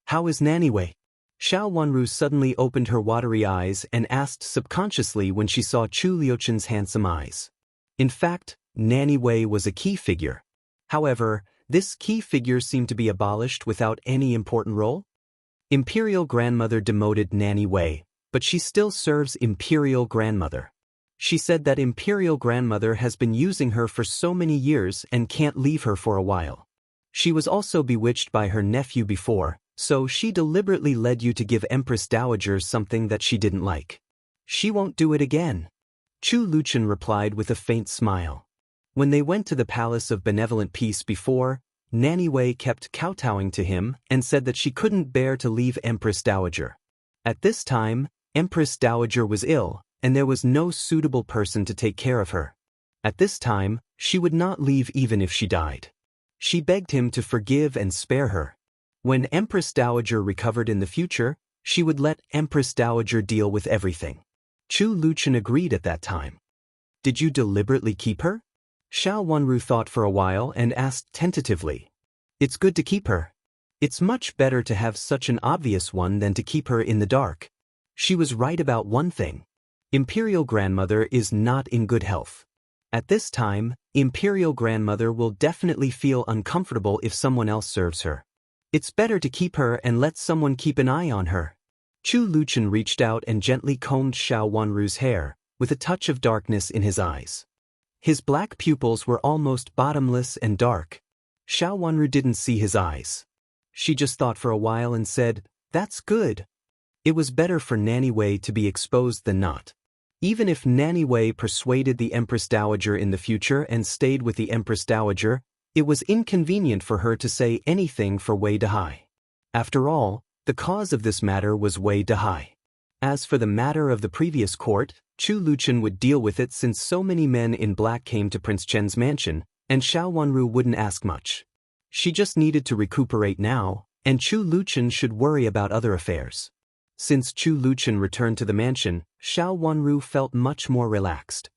How is Nanny Wei? Xiao Wanru suddenly opened her watery eyes and asked subconsciously when she saw Chu Liuchen's handsome eyes. In fact, Nanny Wei was a key figure. However, this key figure seemed to be abolished without any important role. Imperial grandmother demoted Nanny Wei, but she still serves Imperial grandmother. She said that Imperial grandmother has been using her for so many years and can't leave her for a while. She was also bewitched by her nephew before, so she deliberately led you to give Empress Dowager something that she didn't like. She won't do it again. Chu Luchen replied with a faint smile. When they went to the Palace of Benevolent Peace before, Nanny Wei kept kowtowing to him and said that she couldn't bear to leave Empress Dowager. At this time, Empress Dowager was ill, and there was no suitable person to take care of her. At this time, she would not leave even if she died. She begged him to forgive and spare her. When Empress Dowager recovered in the future, she would let Empress Dowager deal with everything. Chu Luchen agreed at that time. Did you deliberately keep her? Xiao Wanru thought for a while and asked tentatively. It's good to keep her. It's much better to have such an obvious one than to keep her in the dark. She was right about one thing. Imperial grandmother is not in good health. At this time, Imperial grandmother will definitely feel uncomfortable if someone else serves her. It's better to keep her and let someone keep an eye on her. Chu Luchen reached out and gently combed Xiao Wanru's hair, with a touch of darkness in his eyes. His black pupils were almost bottomless and dark. Xiao Wanru didn't see his eyes. She just thought for a while and said, "That's good." It was better for Nanny Wei to be exposed than not. Even if Nanny Wei persuaded the Empress Dowager in the future and stayed with the Empress Dowager, it was inconvenient for her to say anything for Wei Dahai. After all, the cause of this matter was Wei Dahai. As for the matter of the previous court, Chu Luchen would deal with it since so many men in black came to Prince Chen's mansion, and Xiao Wanru wouldn't ask much. She just needed to recuperate now, and Chu Luchen should worry about other affairs. Since Chu Luchen returned to the mansion, Xiao Wanru felt much more relaxed.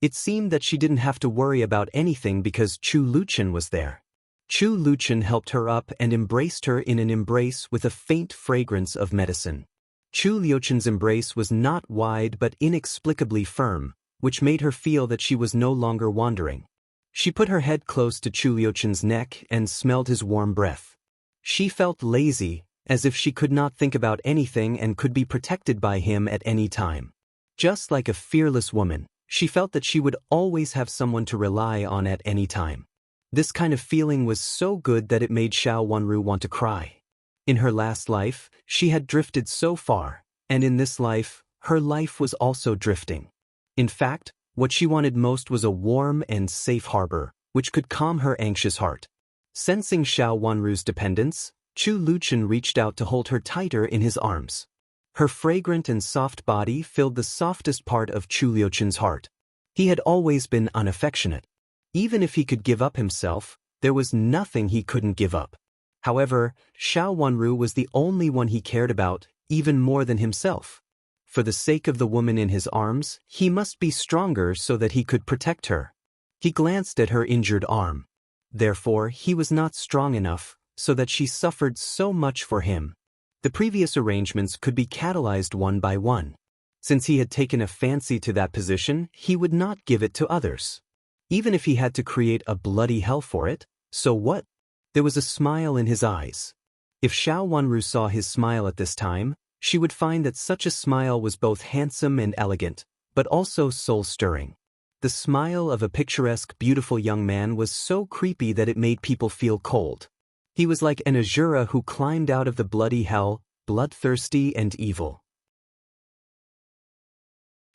It seemed that she didn't have to worry about anything because Chu Luchen was there. Chu Luchen helped her up and embraced her in an embrace with a faint fragrance of medicine. Chu Luchen's embrace was not wide but inexplicably firm, which made her feel that she was no longer wandering. She put her head close to Chu Luchen's neck and smelled his warm breath. She felt lazy, as if she could not think about anything and could be protected by him at any time. Just like a fearless woman, she felt that she would always have someone to rely on at any time. This kind of feeling was so good that it made Xiao Wenru want to cry. In her last life, she had drifted so far, and in this life, her life was also drifting. In fact, what she wanted most was a warm and safe harbor, which could calm her anxious heart. Sensing Xiao Wenru's dependence, Chu Luchen reached out to hold her tighter in his arms. Her fragrant and soft body filled the softest part of Chu Luchen's heart. He had always been unaffectionate. Even if he could give up himself, there was nothing he couldn't give up. However, Xiao Wenru was the only one he cared about, even more than himself. For the sake of the woman in his arms, he must be stronger so that he could protect her. He glanced at her injured arm. Therefore, he was not strong enough, so that she suffered so much for him. The previous arrangements could be catalyzed one by one. Since he had taken a fancy to that position, he would not give it to others. Even if he had to create a bloody hell for it, so what? There was a smile in his eyes. If Xiao Wenru saw his smile at this time, she would find that such a smile was both handsome and elegant, but also soul-stirring. The smile of a picturesque, beautiful young man was so creepy that it made people feel cold. He was like an Azura who climbed out of the bloody hell, bloodthirsty and evil.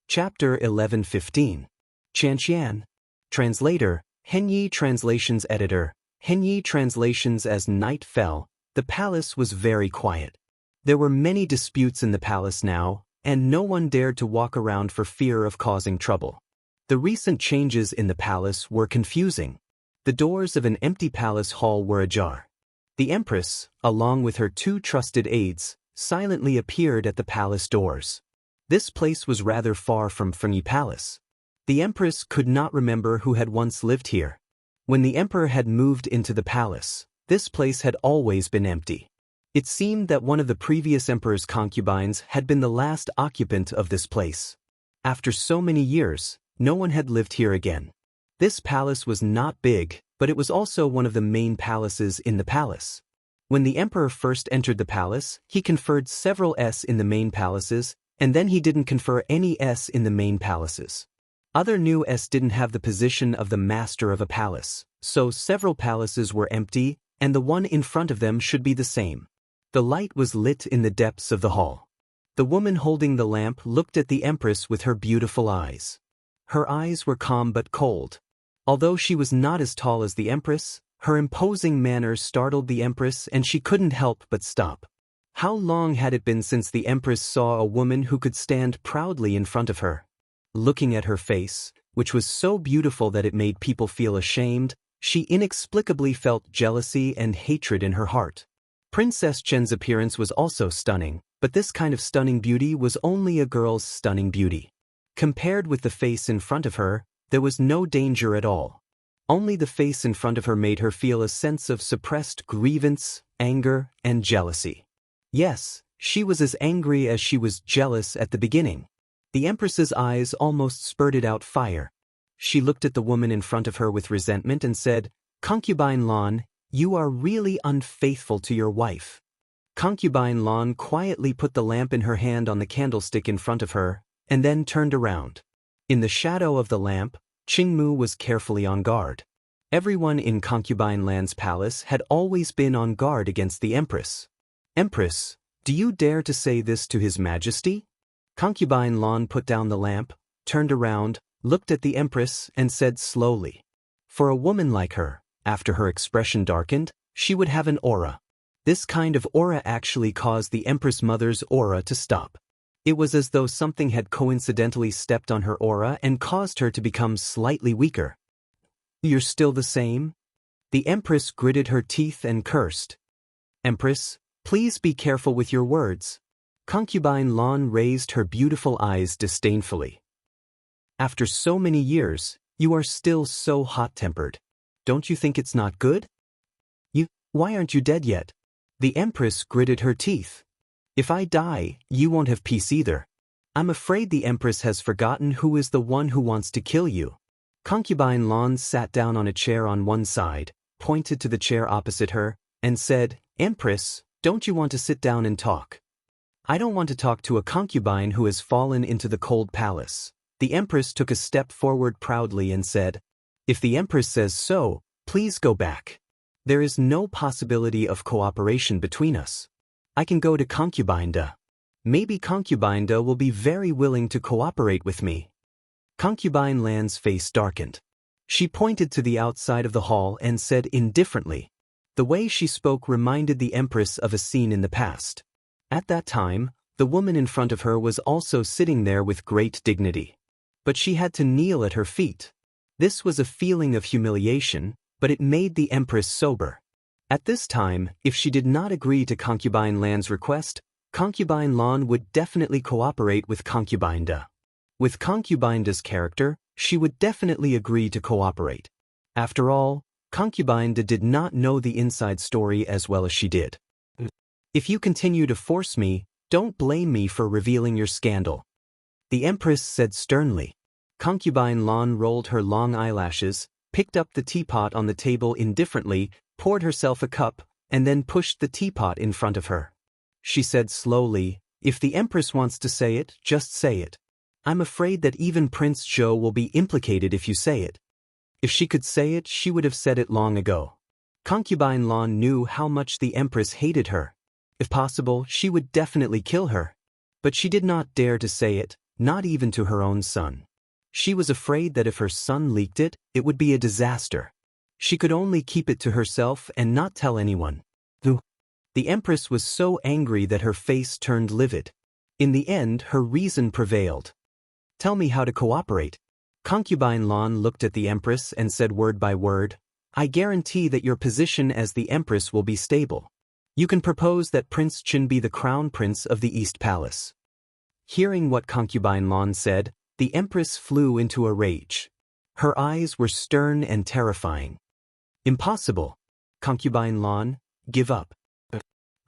Chapter 11:15. Chanxian. Translator, Henyi Translations Editor, Henyi Translations. As night fell, the palace was very quiet. There were many disputes in the palace now, and no one dared to walk around for fear of causing trouble. The recent changes in the palace were confusing. The doors of an empty palace hall were ajar. The Empress, along with her 2 trusted aides, silently appeared at the palace doors. This place was rather far from Fengyi Palace. The Empress could not remember who had once lived here. When the Emperor had moved into the palace, this place had always been empty. It seemed that one of the previous emperor's concubines had been the last occupant of this place. After so many years, no one had lived here again. This palace was not big, but it was also one of the main palaces in the palace. When the emperor first entered the palace, he conferred several S in the main palaces, and then he didn't confer any S in the main palaces. Other new S didn't have the position of the master of a palace, so several palaces were empty, and the one in front of them should be the same. The light was lit in the depths of the hall. The woman holding the lamp looked at the Empress with her beautiful eyes. Her eyes were calm but cold. Although she was not as tall as the Empress, her imposing manners startled the Empress and she couldn't help but stop. How long had it been since the Empress saw a woman who could stand proudly in front of her? Looking at her face, which was so beautiful that it made people feel ashamed, she inexplicably felt jealousy and hatred in her heart. Princess Chen's appearance was also stunning, but this kind of stunning beauty was only a girl's stunning beauty. Compared with the face in front of her, there was no danger at all. Only the face in front of her made her feel a sense of suppressed grievance, anger, and jealousy. Yes, she was as angry as she was jealous at the beginning. The Empress's eyes almost spurted out fire. She looked at the woman in front of her with resentment and said, "Concubine Lan, you are really unfaithful to your wife." Concubine Lan quietly put the lamp in her hand on the candlestick in front of her, and then turned around. In the shadow of the lamp, Qingmu was carefully on guard. Everyone in Concubine Lan's palace had always been on guard against the Empress. "Empress, do you dare to say this to His Majesty?" Concubine Lan put down the lamp, turned around, looked at the Empress, and said slowly. For a woman like her, after her expression darkened, she would have an aura. This kind of aura actually caused the Empress Mother's aura to stop. It was as though something had coincidentally stepped on her aura and caused her to become slightly weaker. "You're still the same?" The Empress gritted her teeth and cursed. "Empress, please be careful with your words." Concubine Lan raised her beautiful eyes disdainfully. "After so many years, you are still so hot-tempered. Don't you think it's not good?" Why aren't you dead yet? The Empress gritted her teeth. If I die, you won't have peace either. I'm afraid the Empress has forgotten who is the one who wants to kill you. Concubine Lan sat down on a chair on one side, pointed to the chair opposite her, and said, Empress, don't you want to sit down and talk? I don't want to talk to a concubine who has fallen into the cold palace. The Empress took a step forward proudly and said, If the Empress says so, please go back. There is no possibility of cooperation between us. I can go to Concubine Da. Maybe Concubine Da will be very willing to cooperate with me. Concubine Lan's face darkened. She pointed to the outside of the hall and said indifferently. The way she spoke reminded the Empress of a scene in the past. At that time, the woman in front of her was also sitting there with great dignity. But she had to kneel at her feet. This was a feeling of humiliation, but it made the Empress sober. At this time, if she did not agree to Concubine Lan's request, Concubine Lan would definitely cooperate with Concubine Da. With Concubine Da's character, she would definitely agree to cooperate. After all, Concubine Da did not know the inside story as well as she did. If you continue to force me, don't blame me for revealing your scandal. The Empress said sternly. Concubine Lan rolled her long eyelashes, picked up the teapot on the table indifferently, poured herself a cup, and then pushed the teapot in front of her. She said slowly, If the Empress wants to say it, just say it. I'm afraid that even Prince Zhou will be implicated if you say it. If she could say it, she would have said it long ago. Concubine Lan knew how much the Empress hated her. If possible, she would definitely kill her. But she did not dare to say it, not even to her own son. She was afraid that if her son leaked it, it would be a disaster. She could only keep it to herself and not tell anyone. The Empress was so angry that her face turned livid. In the end, her reason prevailed. Tell me how to cooperate. Concubine Lan looked at the Empress and said word by word, I guarantee that your position as the Empress will be stable. You can propose that Prince Chen be the crown prince of the East Palace. Hearing what Concubine Lan said, the Empress flew into a rage. Her eyes were stern and terrifying. Impossible. Concubine Lan, give up.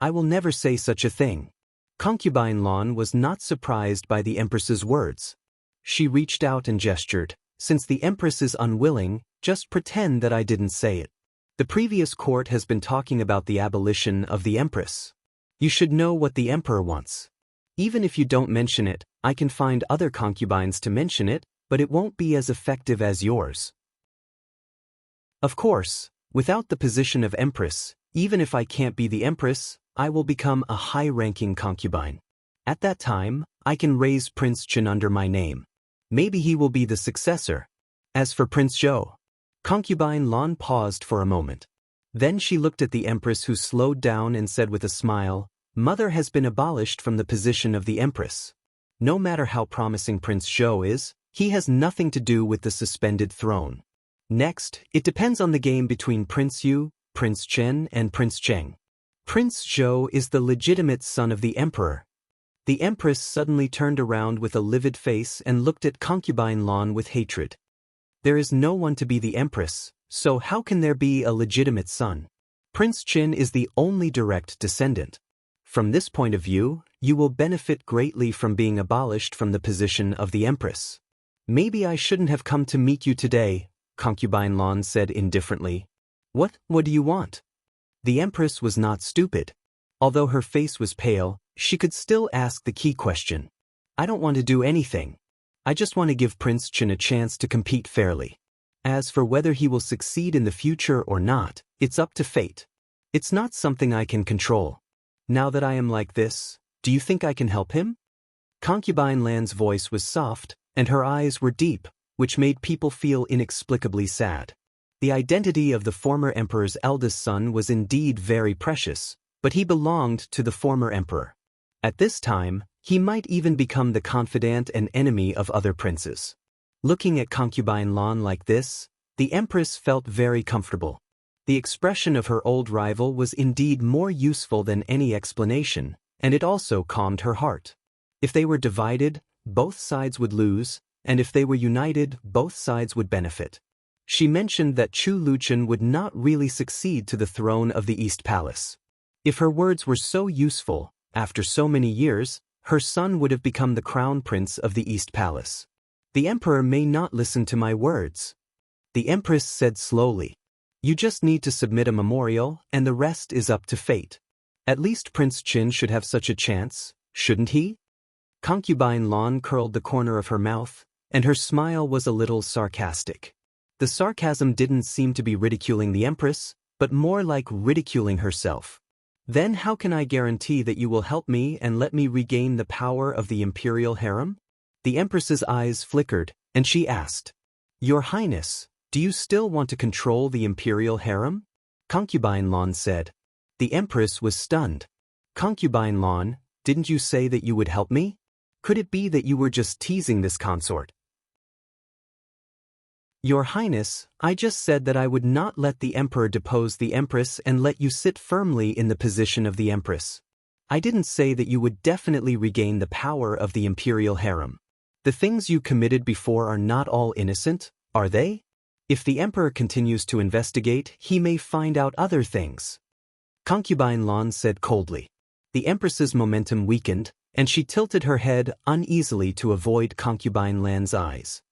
I will never say such a thing. Concubine Lan was not surprised by the Empress's words. She reached out and gestured, Since the Empress is unwilling, just pretend that I didn't say it. The previous court has been talking about the abolition of the Empress. You should know what the Emperor wants. Even if you don't mention it, I can find other concubines to mention it, but it won't be as effective as yours. Of course, without the position of Empress, even if I can't be the Empress, I will become a high-ranking concubine. At that time, I can raise Prince Chen under my name. Maybe he will be the successor. As for Prince Zhou, Concubine Lan paused for a moment. Then she looked at the Empress, who slowed down and said with a smile, Mother has been abolished from the position of the Empress. No matter how promising Prince Zhou is, he has nothing to do with the suspended throne. Next, it depends on the game between Prince Yu, Prince Chen, and Prince Cheng. Prince Zhou is the legitimate son of the Emperor. The Empress suddenly turned around with a livid face and looked at Concubine Lan with hatred. There is no one to be the Empress, so how can there be a legitimate son? Prince Chen is the only direct descendant. From this point of view, you will benefit greatly from being abolished from the position of the Empress. Maybe I shouldn't have come to meet you today, Concubine Lan said indifferently. What do you want? The Empress was not stupid. Although her face was pale, she could still ask the key question. I don't want to do anything. I just want to give Prince Chen a chance to compete fairly. As for whether he will succeed in the future or not, it's up to fate. It's not something I can control. Now that I am like this, do you think I can help him? Concubine Lan's voice was soft, and her eyes were deep, which made people feel inexplicably sad. The identity of the former emperor's eldest son was indeed very precious, but he belonged to the former emperor. At this time, he might even become the confidant and enemy of other princes. Looking at Concubine Lan like this, the Empress felt very comfortable. The expression of her old rival was indeed more useful than any explanation, and it also calmed her heart. If they were divided, both sides would lose, and if they were united, both sides would benefit. She mentioned that Chu Luchun would not really succeed to the throne of the East Palace. If her words were so useful, after so many years, her son would have become the crown prince of the East Palace. The emperor may not listen to my words. The empress said slowly. You just need to submit a memorial, and the rest is up to fate. At least Prince Qin should have such a chance, shouldn't he? Concubine Lan curled the corner of her mouth, and her smile was a little sarcastic. The sarcasm didn't seem to be ridiculing the empress, but more like ridiculing herself. Then how can I guarantee that you will help me and let me regain the power of the imperial harem? The empress's eyes flickered, and she asked, Your Highness, do you still want to control the imperial harem? Concubine Lan said. The empress was stunned. Concubine Lan, didn't you say that you would help me? Could it be that you were just teasing this consort? Your Highness, I just said that I would not let the emperor depose the empress and let you sit firmly in the position of the empress. I didn't say that you would definitely regain the power of the imperial harem. The things you committed before are not all innocent, are they? If the emperor continues to investigate, he may find out other things. Concubine Lan said coldly. The empress's momentum weakened, and she tilted her head uneasily to avoid Concubine Lan's eyes.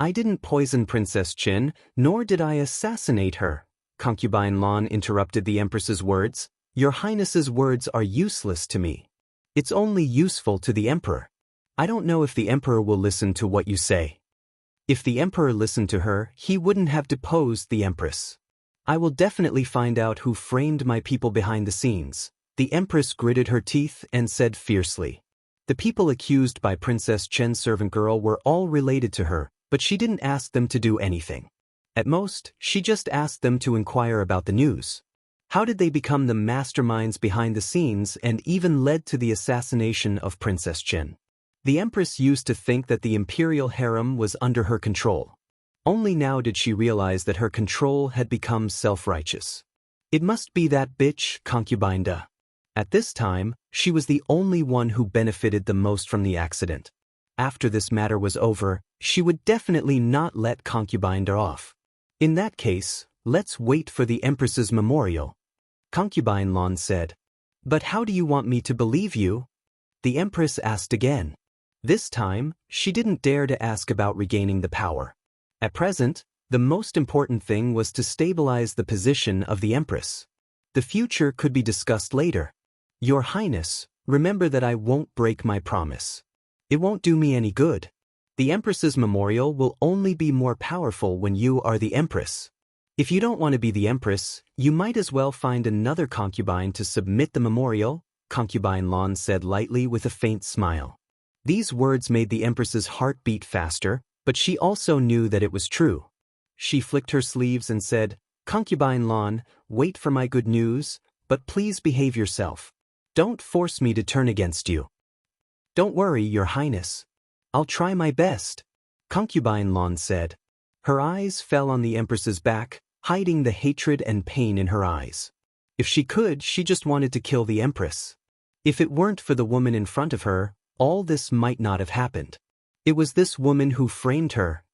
I didn't poison Princess Qin, nor did I assassinate her. Concubine Lan interrupted the empress's words. Your Highness's words are useless to me. It's only useful to the emperor. I don't know if the emperor will listen to what you say. If the emperor listened to her, he wouldn't have deposed the empress. I will definitely find out who framed my people behind the scenes. The empress gritted her teeth and said fiercely. The people accused by Princess Chen's servant girl were all related to her, but she didn't ask them to do anything. At most, she just asked them to inquire about the news. How did they become the masterminds behind the scenes and even led to the assassination of Princess Chen? The empress used to think that the imperial harem was under her control. Only now did she realize that her control had become self-righteous. It must be that bitch, Concubine Da. At this time, she was the only one who benefited the most from the accident. After this matter was over, she would definitely not let Concubine Da off. In that case, let's wait for the empress's memorial. Concubine Lan said. But how do you want me to believe you? The empress asked again. This time, she didn't dare to ask about regaining the power. At present, the most important thing was to stabilize the position of the empress. The future could be discussed later. Your Highness, remember that I won't break my promise. It won't do me any good. The empress's memorial will only be more powerful when you are the empress. If you don't want to be the empress, you might as well find another concubine to submit the memorial, Concubine Lan said lightly with a faint smile. These words made the empress's heart beat faster, but she also knew that it was true. She flicked her sleeves and said, Concubine Lan, wait for my good news, but please behave yourself. Don't force me to turn against you. Don't worry, Your Highness. I'll try my best, Concubine Lan said. Her eyes fell on the empress's back, hiding the hatred and pain in her eyes. If she could, she just wanted to kill the empress. If it weren't for the woman in front of her, all this might not have happened. It was this woman who framed her.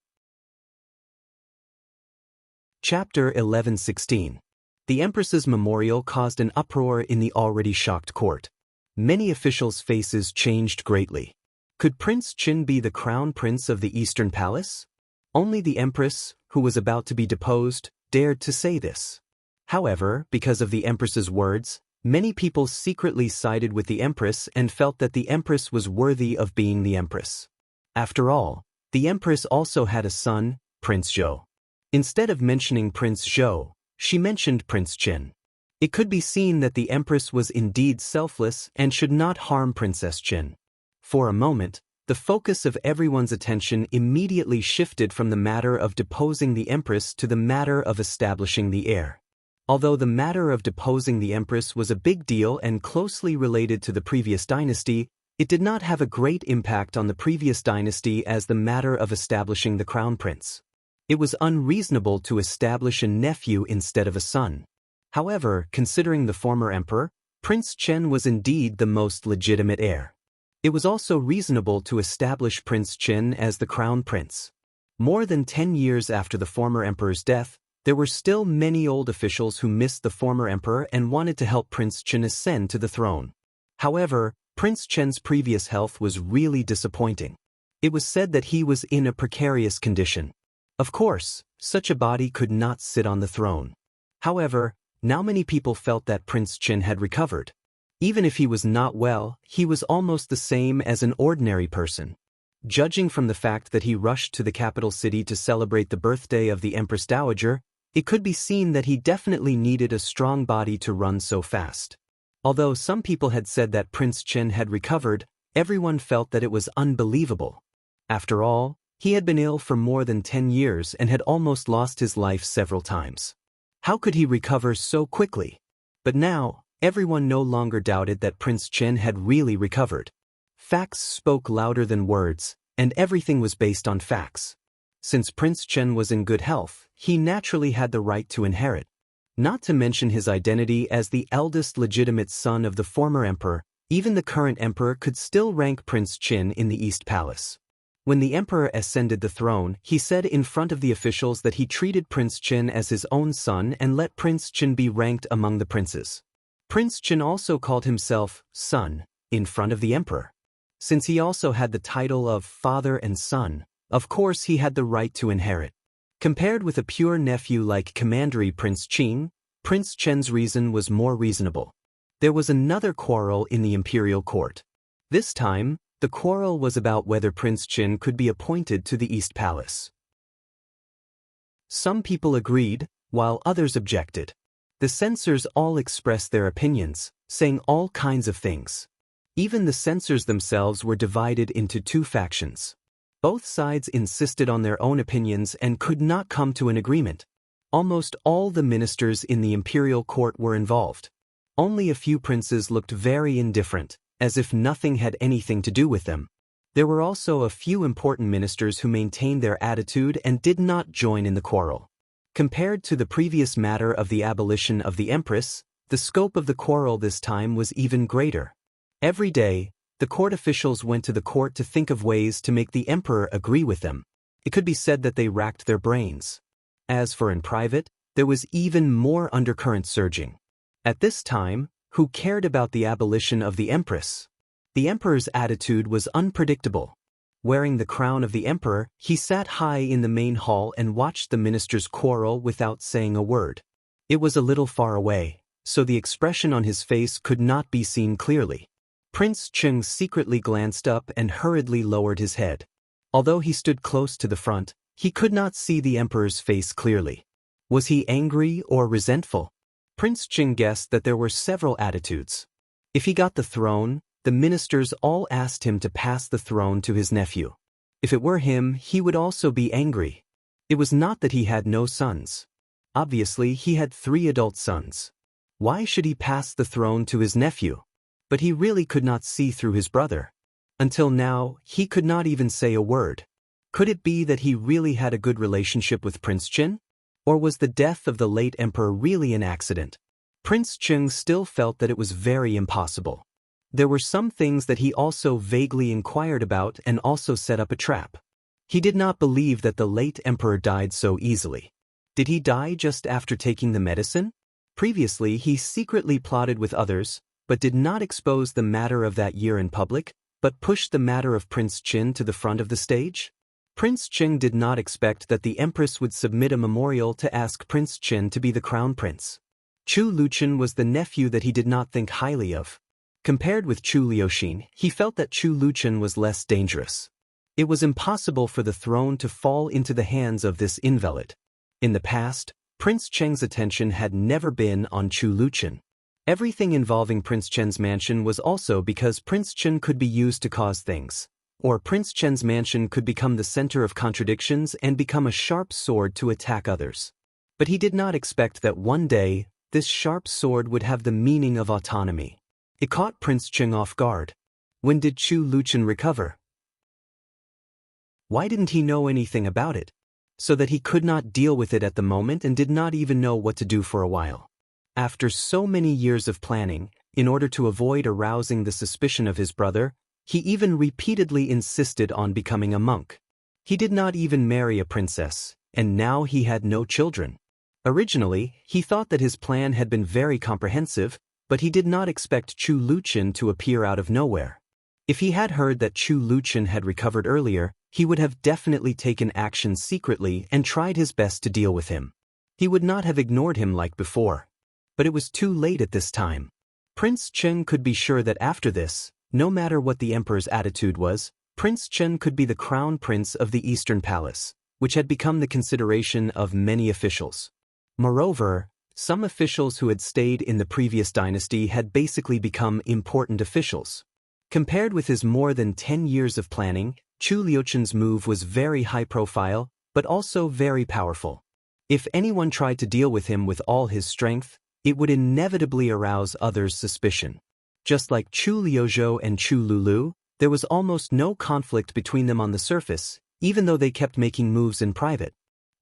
Chapter 11:16. The empress's memorial caused an uproar in the already shocked court. Many officials' faces changed greatly. Could Prince Qin be the crown prince of the Eastern Palace? Only the empress, who was about to be deposed, dared to say this. However, because of the empress's words, many people secretly sided with the empress and felt that the empress was worthy of being the empress. After all, the empress also had a son, Prince Zhou. Instead of mentioning Prince Zhou, she mentioned Prince Qin. It could be seen that the empress was indeed selfless and should not harm Princess Qin. For a moment, the focus of everyone's attention immediately shifted from the matter of deposing the empress to the matter of establishing the heir. Although the matter of deposing the empress was a big deal and closely related to the previous dynasty, it did not have a great impact on the previous dynasty as the matter of establishing the crown prince. It was unreasonable to establish a nephew instead of a son. However, considering the former emperor, Prince Chen was indeed the most legitimate heir. It was also reasonable to establish Prince Qin as the crown prince. More than 10 years after the former emperor's death, there were still many old officials who missed the former emperor and wanted to help Prince Chen ascend to the throne. However, Prince Chen's previous health was really disappointing. It was said that he was in a precarious condition. Of course, such a body could not sit on the throne. However, now many people felt that Prince Chen had recovered. Even if he was not well, he was almost the same as an ordinary person. Judging from the fact that he rushed to the capital city to celebrate the birthday of the Empress Dowager, it could be seen that he definitely needed a strong body to run so fast. Although some people had said that Prince Chen had recovered, everyone felt that it was unbelievable. After all, he had been ill for more than 10 years and had almost lost his life several times. How could he recover so quickly? But now, everyone no longer doubted that Prince Chen had really recovered. Facts spoke louder than words, and everything was based on facts. Since Prince Chen was in good health, he naturally had the right to inherit. Not to mention his identity as the eldest legitimate son of the former emperor, even the current emperor could still rank Prince Chen in the East Palace. When the emperor ascended the throne, he said in front of the officials that he treated Prince Chen as his own son and let Prince Chen be ranked among the princes. Prince Chen also called himself son in front of the emperor. Since he also had the title of father and son, of course he had the right to inherit. Compared with a pure nephew like Commandery Prince Qing, Prince Chen's reason was more reasonable. There was another quarrel in the imperial court. This time, the quarrel was about whether Prince Chen could be appointed to the East Palace. Some people agreed, while others objected. The censors all expressed their opinions, saying all kinds of things. Even the censors themselves were divided into two factions. Both sides insisted on their own opinions and could not come to an agreement. Almost all the ministers in the imperial court were involved. Only a few princes looked very indifferent, as if nothing had anything to do with them. There were also a few important ministers who maintained their attitude and did not join in the quarrel. Compared to the previous matter of the abolition of the empress, the scope of the quarrel this time was even greater. Every day, the court officials went to the court to think of ways to make the emperor agree with them. It could be said that they racked their brains. As for in private, there was even more undercurrent surging. At this time, who cared about the abolition of the empress? The emperor's attitude was unpredictable. Wearing the crown of the emperor, he sat high in the main hall and watched the ministers quarrel without saying a word. It was a little far away, so the expression on his face could not be seen clearly. Prince Cheng secretly glanced up and hurriedly lowered his head. Although he stood close to the front, he could not see the emperor's face clearly. Was he angry or resentful? Prince Cheng guessed that there were several attitudes. If he got the throne, the ministers all asked him to pass the throne to his nephew. If it were him, he would also be angry. It was not that he had no sons. Obviously, he had 3 adult sons. Why should he pass the throne to his nephew? But he really could not see through his brother. Until now, he could not even say a word. Could it be that he really had a good relationship with Prince Chen? Or was the death of the late emperor really an accident? Prince Cheng still felt that it was very impossible. There were some things that he also vaguely inquired about and also set up a trap. He did not believe that the late emperor died so easily. Did he die just after taking the medicine? Previously, he secretly plotted with others, but did not expose the matter of that year in public, but pushed the matter of Prince Qin to the front of the stage? Prince Qing did not expect that the empress would submit a memorial to ask Prince Qin to be the crown prince. Chu Luchun was the nephew that he did not think highly of. Compared with Chu Liuxin, he felt that Chu Luchun was less dangerous. It was impossible for the throne to fall into the hands of this invalid. In the past, Prince Cheng's attention had never been on Chu Luchun. Everything involving Prince Chen's mansion was also because Prince Chen could be used to cause things. Or Prince Chen's mansion could become the center of contradictions and become a sharp sword to attack others. But he did not expect that one day, this sharp sword would have the meaning of autonomy. It caught Prince Cheng off guard. When did Chu Luchun recover? Why didn't he know anything about it? So that he could not deal with it at the moment and did not even know what to do for a while. After so many years of planning, in order to avoid arousing the suspicion of his brother, he even repeatedly insisted on becoming a monk. He did not even marry a princess, and now he had no children. Originally, he thought that his plan had been very comprehensive, but he did not expect Chu Luqian to appear out of nowhere. If he had heard that Chu Luqian had recovered earlier, he would have definitely taken action secretly and tried his best to deal with him. He would not have ignored him like before. But it was too late at this time. Prince Chen could be sure that after this, no matter what the emperor's attitude was, Prince Chen could be the crown prince of the Eastern Palace, which had become the consideration of many officials. Moreover, some officials who had stayed in the previous dynasty had basically become important officials. Compared with his more than 10 years of planning, Chu Luqian's move was very high profile, but also very powerful. If anyone tried to deal with him with all his strength, it would inevitably arouse others' suspicion. Just like Chu Liuzhou and Chu Lulu, there was almost no conflict between them on the surface, even though they kept making moves in private.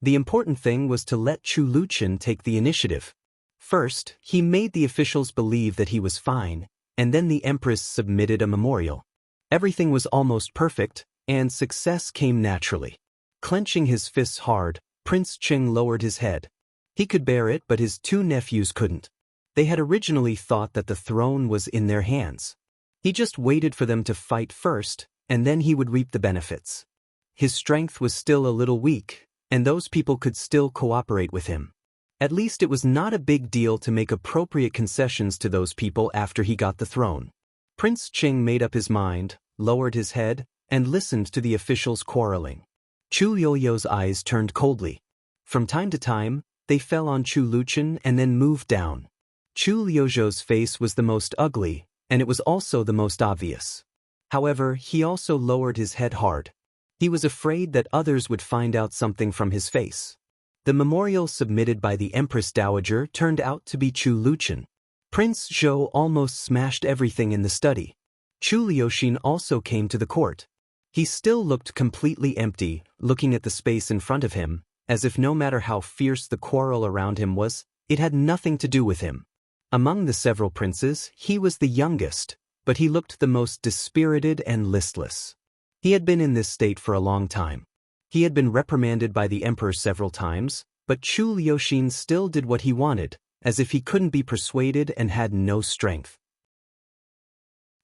The important thing was to let Chu Luqian take the initiative. First, he made the officials believe that he was fine, and then the empress submitted a memorial. Everything was almost perfect, and success came naturally. Clenching his fists hard, Prince Cheng lowered his head. He could bear it, but his two nephews couldn't. They had originally thought that the throne was in their hands. He just waited for them to fight first, and then he would reap the benefits. His strength was still a little weak, and those people could still cooperate with him. At least it was not a big deal to make appropriate concessions to those people after he got the throne. Prince Cheng made up his mind, lowered his head, and listened to the officials quarreling. Chu Liu's eyes turned coldly. From time to time, they fell on Chu Luqian and then moved down. Chu Liu's face was the most ugly, and it was also the most obvious. However, he also lowered his head hard. He was afraid that others would find out something from his face. The memorial submitted by the Empress Dowager turned out to be Chu Luqian. Prince Zhou almost smashed everything in the study. Chu Liuxin also came to the court. He still looked completely empty, looking at the space in front of him, as if no matter how fierce the quarrel around him was, it had nothing to do with him. Among the several princes, he was the youngest, but he looked the most dispirited and listless. He had been in this state for a long time. He had been reprimanded by the emperor several times, but Chu Liuxin still did what he wanted, as if he couldn't be persuaded and had no strength.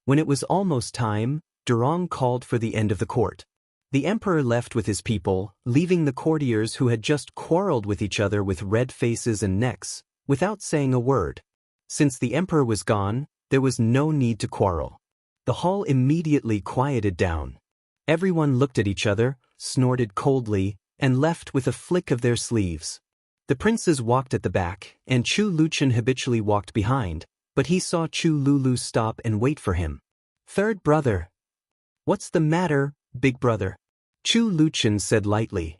When it was almost time, Durong called for the end of the court. The emperor left with his people, leaving the courtiers who had just quarreled with each other with red faces and necks, without saying a word. Since the emperor was gone, there was no need to quarrel. The hall immediately quieted down. Everyone looked at each other, snorted coldly, and left with a flick of their sleeves. The princes walked at the back, and Chu Luqian habitually walked behind, but he saw Chu Lulu stop and wait for him. "Third brother." "What's the matter, big brother?" Chu Luqian said lightly.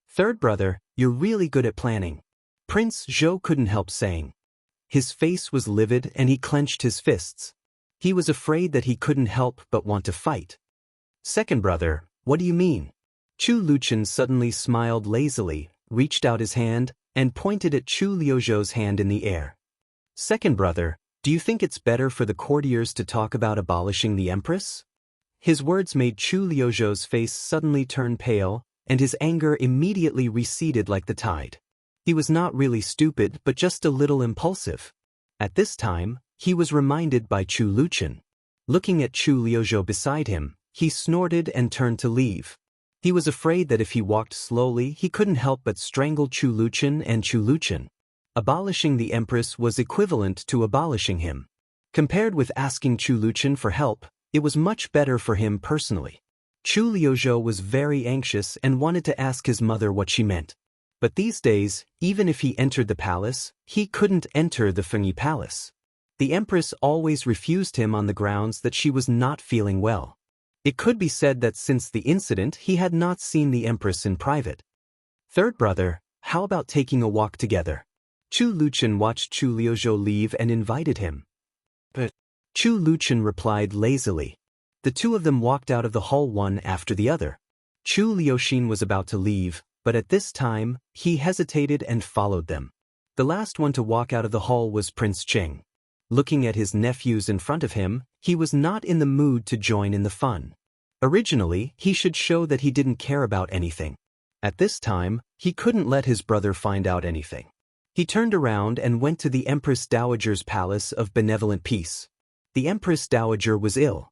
"Third brother, you're really good at planning," Prince Zhou couldn't help saying. His face was livid and he clenched his fists. He was afraid that he couldn't help but want to fight. "Second brother, what do you mean?" Chu Luqian suddenly smiled lazily, reached out his hand, and pointed at Chu Liuzhou's hand in the air. "Second brother, do you think it's better for the courtiers to talk about abolishing the empress?" His words made Chu Liuzhou's face suddenly turn pale, and his anger immediately receded like the tide. He was not really stupid but just a little impulsive. At this time, he was reminded by Chu Luqian. Looking at Chu Liuzhou beside him, he snorted and turned to leave. He was afraid that if he walked slowly he couldn't help but strangle Chu Luqian and Chu Luqian. Abolishing the empress was equivalent to abolishing him. Compared with asking Chu Luqian for help, it was much better for him personally. Chu Liuzhou was very anxious and wanted to ask his mother what she meant. But these days, even if he entered the palace, he couldn't enter the Fengyi Palace. The empress always refused him on the grounds that she was not feeling well. It could be said that since the incident he had not seen the empress in private. "Third brother, how about taking a walk together?" Chu Luqian watched Chu Liuzhou leave and invited him. But Chu Luqian replied lazily. The two of them walked out of the hall one after the other. Chu Liuxin was about to leave, but at this time, he hesitated and followed them. The last one to walk out of the hall was Prince Cheng. Looking at his nephews in front of him, he was not in the mood to join in the fun. Originally, he should show that he didn't care about anything. At this time, he couldn't let his brother find out anything. He turned around and went to the Empress Dowager's palace of benevolent peace. The Empress Dowager was ill.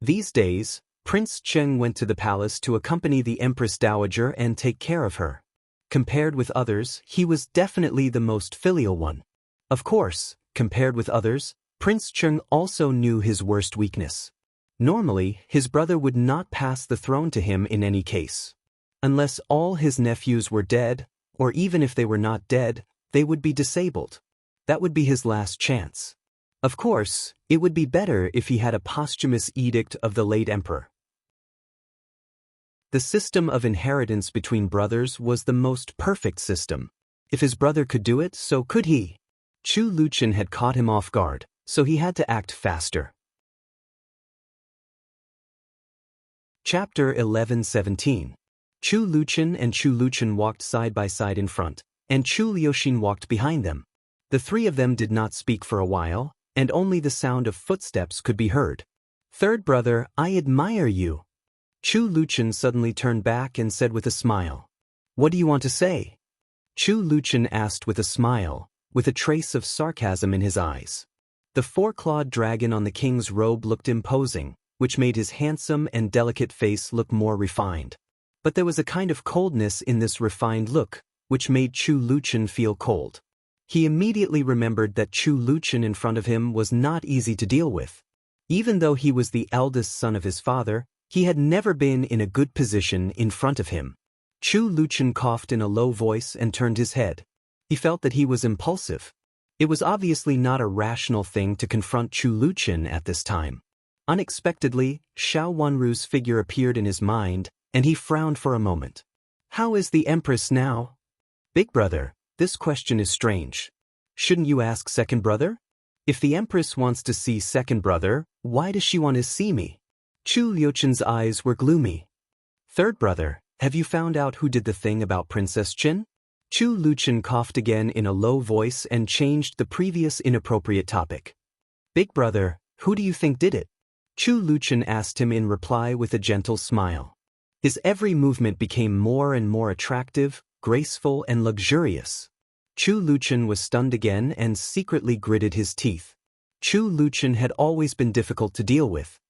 These days, Prince Cheng went to the palace to accompany the Empress Dowager and take care of her. Compared with others, he was definitely the most filial one. Of course, compared with others, Prince Cheng also knew his worst weakness. Normally, his brother would not pass the throne to him in any case. Unless all his nephews were dead, or even if they were not dead, they would be disabled. That would be his last chance. Of course, it would be better if he had a posthumous edict of the late emperor. The system of inheritance between brothers was the most perfect system. If his brother could do it, so could he. Chu Luchun had caught him off guard, so he had to act faster. Chapter 11:17. Chu Luchun and Chu Luchun walked side by side in front, and Chu Liuxin walked behind them. The three of them did not speak for a while, and only the sound of footsteps could be heard. "Third brother, I admire you." Chu Luchun suddenly turned back and said with a smile. "What do you want to say?" Chu Luchun asked with a smile, with a trace of sarcasm in his eyes. The four-clawed dragon on the king's robe looked imposing, which made his handsome and delicate face look more refined. But there was a kind of coldness in this refined look, which made Chu Luchun feel cold. He immediately remembered that Chu Luchun in front of him was not easy to deal with. Even though he was the eldest son of his father, he had never been in a good position in front of him. Chu Luchun coughed in a low voice and turned his head. He felt that he was impulsive. It was obviously not a rational thing to confront Chu Luchun at this time. Unexpectedly, Xiao Wanru's figure appeared in his mind, and he frowned for a moment. "How is the Empress now?" "Big brother, this question is strange. Shouldn't you ask second brother? If the Empress wants to see second brother, why does she want to see me?" Chu Liuchun's eyes were gloomy. "Third brother, have you found out who did the thing about Princess Chen?" Chu Luchun coughed again in a low voice and changed the previous inappropriate topic. "Big brother, who do you think did it?" Chu Luchun asked him in reply with a gentle smile. His every movement became more and more attractive, graceful, and luxurious. Chu Luchun was stunned again and secretly gritted his teeth. Chu Luchun had always been difficult to deal with.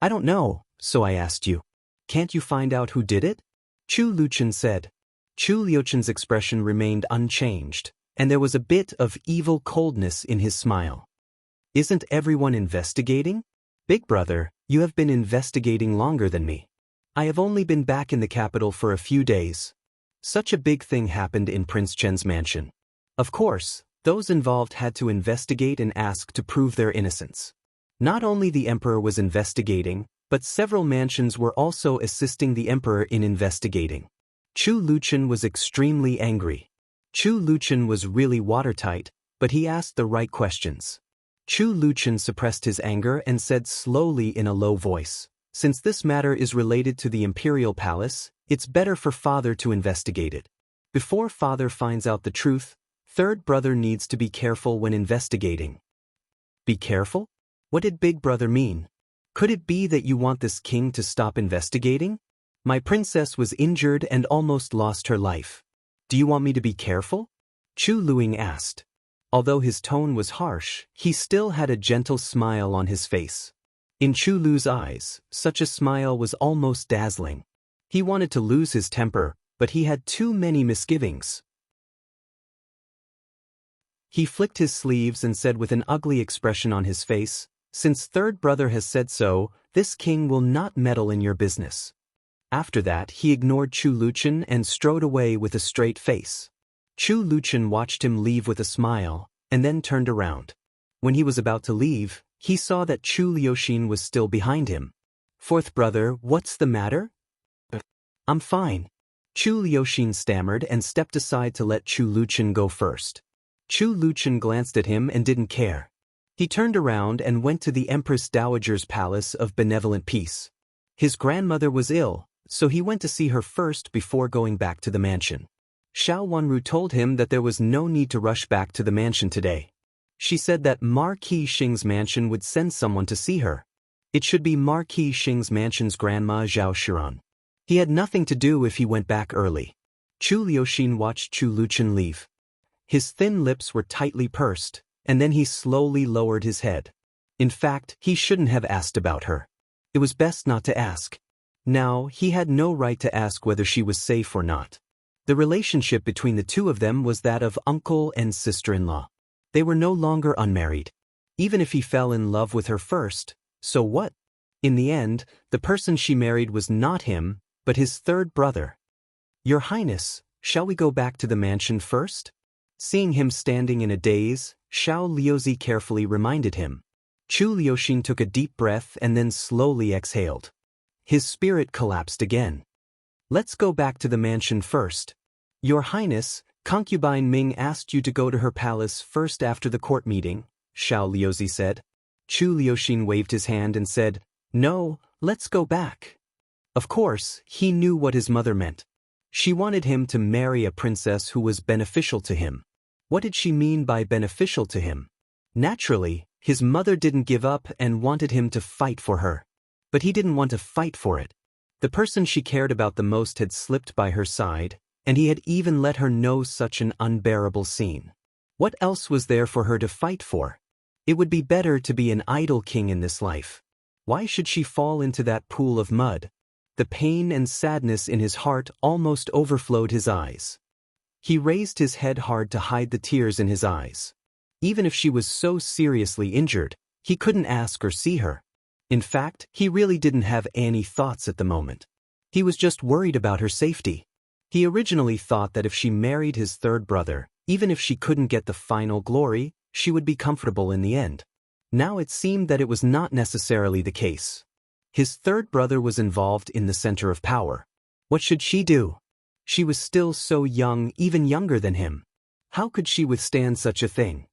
"I don't know, so I asked you. Can't you find out who did it?" Chu Luchun said. Chu Liuchun's expression remained unchanged, and there was a bit of evil coldness in his smile. "Isn't everyone investigating?" "Big brother, you have been investigating longer than me. I have only been back in the capital for a few days. Such a big thing happened in Prince Chen's mansion. Of course, those involved had to investigate and ask to prove their innocence. Not only the emperor was investigating, but several mansions were also assisting the emperor in investigating." Chu Luchun was extremely angry. Chu Luchun was really watertight, but he asked the right questions. Chu Luchun suppressed his anger and said slowly in a low voice, "Since this matter is related to the Imperial Palace, it's better for father to investigate it. Before father finds out the truth, third brother needs to be careful when investigating." "Be careful? What did big brother mean? Could it be that you want this king to stop investigating? My princess was injured and almost lost her life. Do you want me to be careful?" Chu Luing asked. Although his tone was harsh, he still had a gentle smile on his face. In Chu Lu's eyes, such a smile was almost dazzling. He wanted to lose his temper, but he had too many misgivings. He flicked his sleeves and said with an ugly expression on his face, "Since third brother has said so, this king will not meddle in your business." After that, he ignored Chu Luchun and strode away with a straight face. Chu Luchun watched him leave with a smile, and then turned around. When he was about to leave, he saw that Chu Liuxin was still behind him. "Fourth brother, what's the matter?" "I'm fine." Chu Liuxin stammered and stepped aside to let Chu Luchun go first. Chu Luchun glanced at him and didn't care. He turned around and went to the Empress Dowager's palace of benevolent peace. His grandmother was ill, so he went to see her first before going back to the mansion. Xiao Wanru told him that there was no need to rush back to the mansion today. She said that Marquis Xing's mansion would send someone to see her. It should be Marquis Xing's mansion's grandma Zhao Shiran. He had nothing to do if he went back early. Chu Liuxin watched Chu Luchen leave. His thin lips were tightly pursed, and then he slowly lowered his head. In fact, he shouldn't have asked about her. It was best not to ask. Now, he had no right to ask whether she was safe or not. The relationship between the two of them was that of uncle and sister-in-law. They were no longer unmarried. Even if he fell in love with her first, so what? In the end, the person she married was not him, but his third brother. Your Highness, shall we go back to the mansion first? Seeing him standing in a daze, Xiao Liuzi carefully reminded him. Chu Liuxin took a deep breath and then slowly exhaled. His spirit collapsed again. Let's go back to the mansion first. Your Highness, concubine Ming asked you to go to her palace first after the court meeting, Xiao Liuzi said. Chu Liuxin waved his hand and said, No, let's go back. Of course, he knew what his mother meant. She wanted him to marry a princess who was beneficial to him. What did she mean by beneficial to him? Naturally, his mother didn't give up and wanted him to fight for her. But he didn't want to fight for it. The person she cared about the most had slipped by her side, and he had even let her know such an unbearable scene. What else was there for her to fight for? It would be better to be an idle king in this life. Why should she fall into that pool of mud? The pain and sadness in his heart almost overflowed his eyes. He raised his head hard to hide the tears in his eyes. Even if she was so seriously injured, he couldn't ask or see her. In fact, he really didn't have any thoughts at the moment. He was just worried about her safety. He originally thought that if she married his third brother, even if she couldn't get the final glory, she would be comfortable in the end. Now it seemed that it was not necessarily the case. His third brother was involved in the center of power. What should she do? She was still so young, even younger than him. How could she withstand such a thing?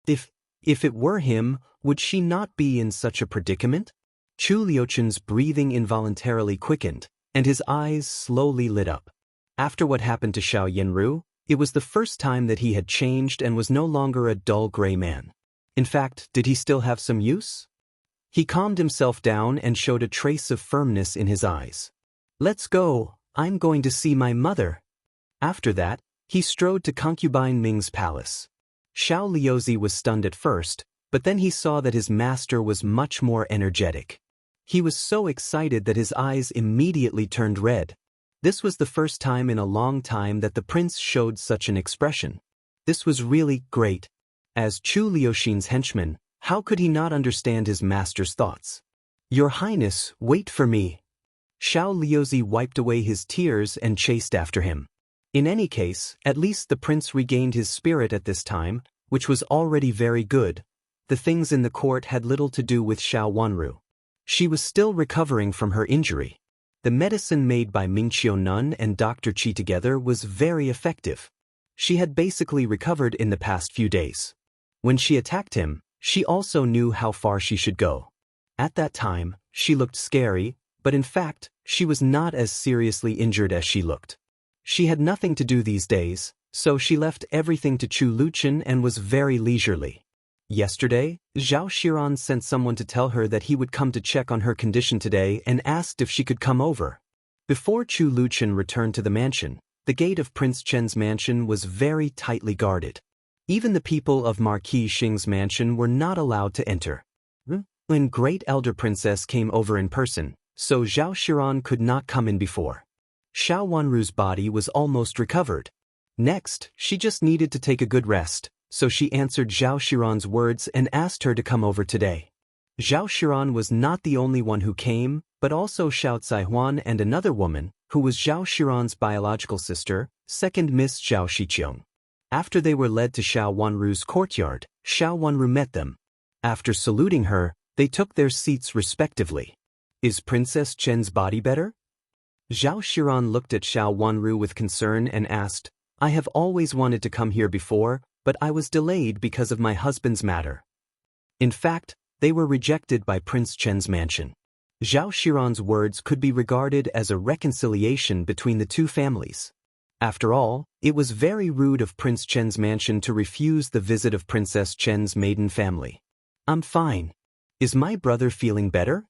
If it were him, would she not be in such a predicament? Chu Liuchen's breathing involuntarily quickened, and his eyes slowly lit up. After what happened to Xiao Yanru, it was the first time that he had changed and was no longer a dull gray man. In fact, did he still have some use? He calmed himself down and showed a trace of firmness in his eyes. Let's go, I'm going to see my mother. After that, he strode to concubine Ming's palace. Xiao Liuzi was stunned at first, but then he saw that his master was much more energetic. He was so excited that his eyes immediately turned red. This was the first time in a long time that the prince showed such an expression. This was really great. As Chu Liuxin's henchman, how could he not understand his master's thoughts? Your Highness, wait for me. Xiao Liuzi wiped away his tears and chased after him. In any case, at least the prince regained his spirit at this time, which was already very good. The things in the court had little to do with Xiao Wanru. She was still recovering from her injury. The medicine made by Mingqiu Nun and Dr. Qi together was very effective. She had basically recovered in the past few days. When she attacked him, she also knew how far she should go. At that time, she looked scary, but in fact, she was not as seriously injured as she looked. She had nothing to do these days, so she left everything to Chu Luchen and was very leisurely. Yesterday, Zhao Shiran sent someone to tell her that he would come to check on her condition today and asked if she could come over. Before Chu Luchen returned to the mansion, the gate of Prince Chen's mansion was very tightly guarded. Even the people of Marquis Xing's mansion were not allowed to enter. When Great Elder Princess came over in person, so Zhao Shiran could not come in before. Xiao Wanru's body was almost recovered. Next, she just needed to take a good rest, so she answered Zhao Shiran's words and asked her to come over today. Zhao Shiran was not the only one who came, but also Xiao Caihuan and another woman, who was Zhao Shiran's biological sister, second Miss Zhao Shiqiang. After they were led to Xiao Wanru's courtyard, Xiao Wanru met them. After saluting her, they took their seats respectively. Is Princess Chen's body better? Zhao Shiran looked at Xiao Wanru with concern and asked, I have always wanted to come here before, but I was delayed because of my husband's matter. In fact, they were rejected by Prince Chen's mansion. Zhao Shiran's words could be regarded as a reconciliation between the two families. After all, it was very rude of Prince Chen's mansion to refuse the visit of Princess Chen's maiden family. I'm fine. Is my brother feeling better?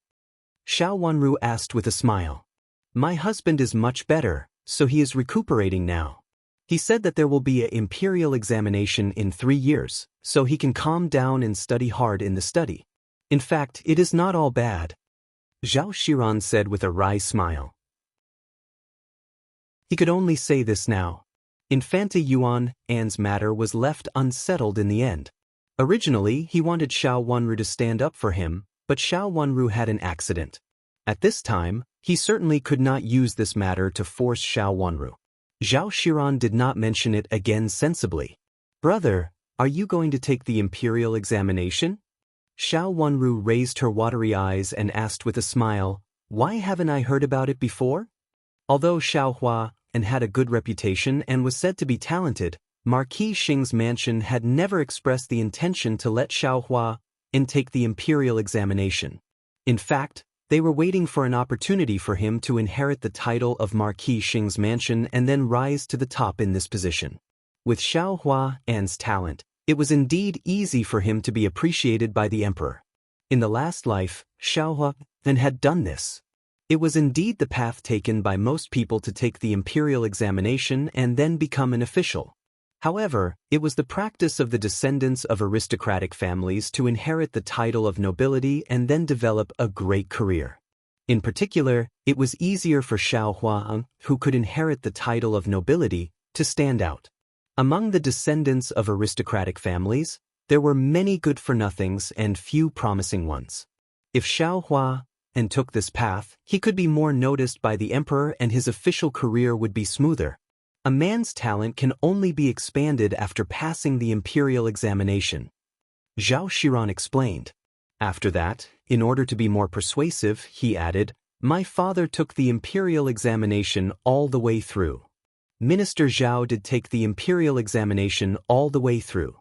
Xiao Wanru asked with a smile. My husband is much better, so he is recuperating now. He said that there will be an imperial examination in 3 years, so he can calm down and study hard in the study. In fact, it is not all bad. Zhao Shiran said with a wry smile. He could only say this now. Infanta Yuan An's matter was left unsettled in the end. Originally, he wanted Xiao Wanru to stand up for him, but Xiao Wanru had an accident. At this time, he certainly could not use this matter to force Xiao Wanru. Zhao Shiran did not mention it again sensibly. Brother, are you going to take the imperial examination? Xiao Wanru raised her watery eyes and asked with a smile, why haven't I heard about it before? Although Xiao Hua and had a good reputation and was said to be talented, Marquis Xing's mansion had never expressed the intention to let Xiao Hua and take the imperial examination. In fact, they were waiting for an opportunity for him to inherit the title of Marquis Xing's mansion and then rise to the top in this position. With Xiao Hua An's talent, it was indeed easy for him to be appreciated by the emperor. In the last life, Xiao Hua An had done this. It was indeed the path taken by most people to take the imperial examination and then become an official. However, it was the practice of the descendants of aristocratic families to inherit the title of nobility and then develop a great career. In particular, it was easier for Xiao Huang, who could inherit the title of nobility, to stand out. Among the descendants of aristocratic families, there were many good-for-nothings and few promising ones. If Xiao Hua and took this path, he could be more noticed by the emperor and his official career would be smoother. A man's talent can only be expanded after passing the imperial examination. Zhao Shiran explained. After that, in order to be more persuasive, he added, my father took the imperial examination all the way through. Minister Zhao did take the imperial examination all the way through.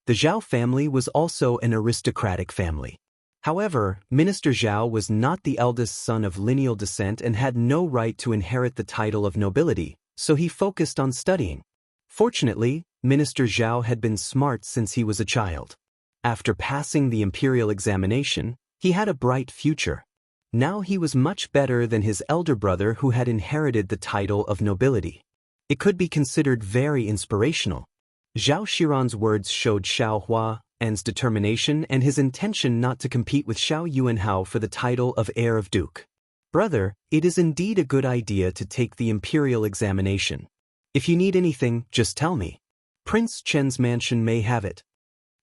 The Zhao family was also an aristocratic family. However, Minister Zhao was not the eldest son of lineal descent and had no right to inherit the title of nobility, so he focused on studying. Fortunately, Minister Zhao had been smart since he was a child. After passing the imperial examination, he had a bright future. Now he was much better than his elder brother who had inherited the title of nobility. It could be considered very inspirational. Zhao Shiran's words showed Xiao Hua An's determination and his intention not to compete with Xiao Yuanhao for the title of heir of duke. Brother, it is indeed a good idea to take the imperial examination. If you need anything, just tell me. Prince Chen's mansion may have it.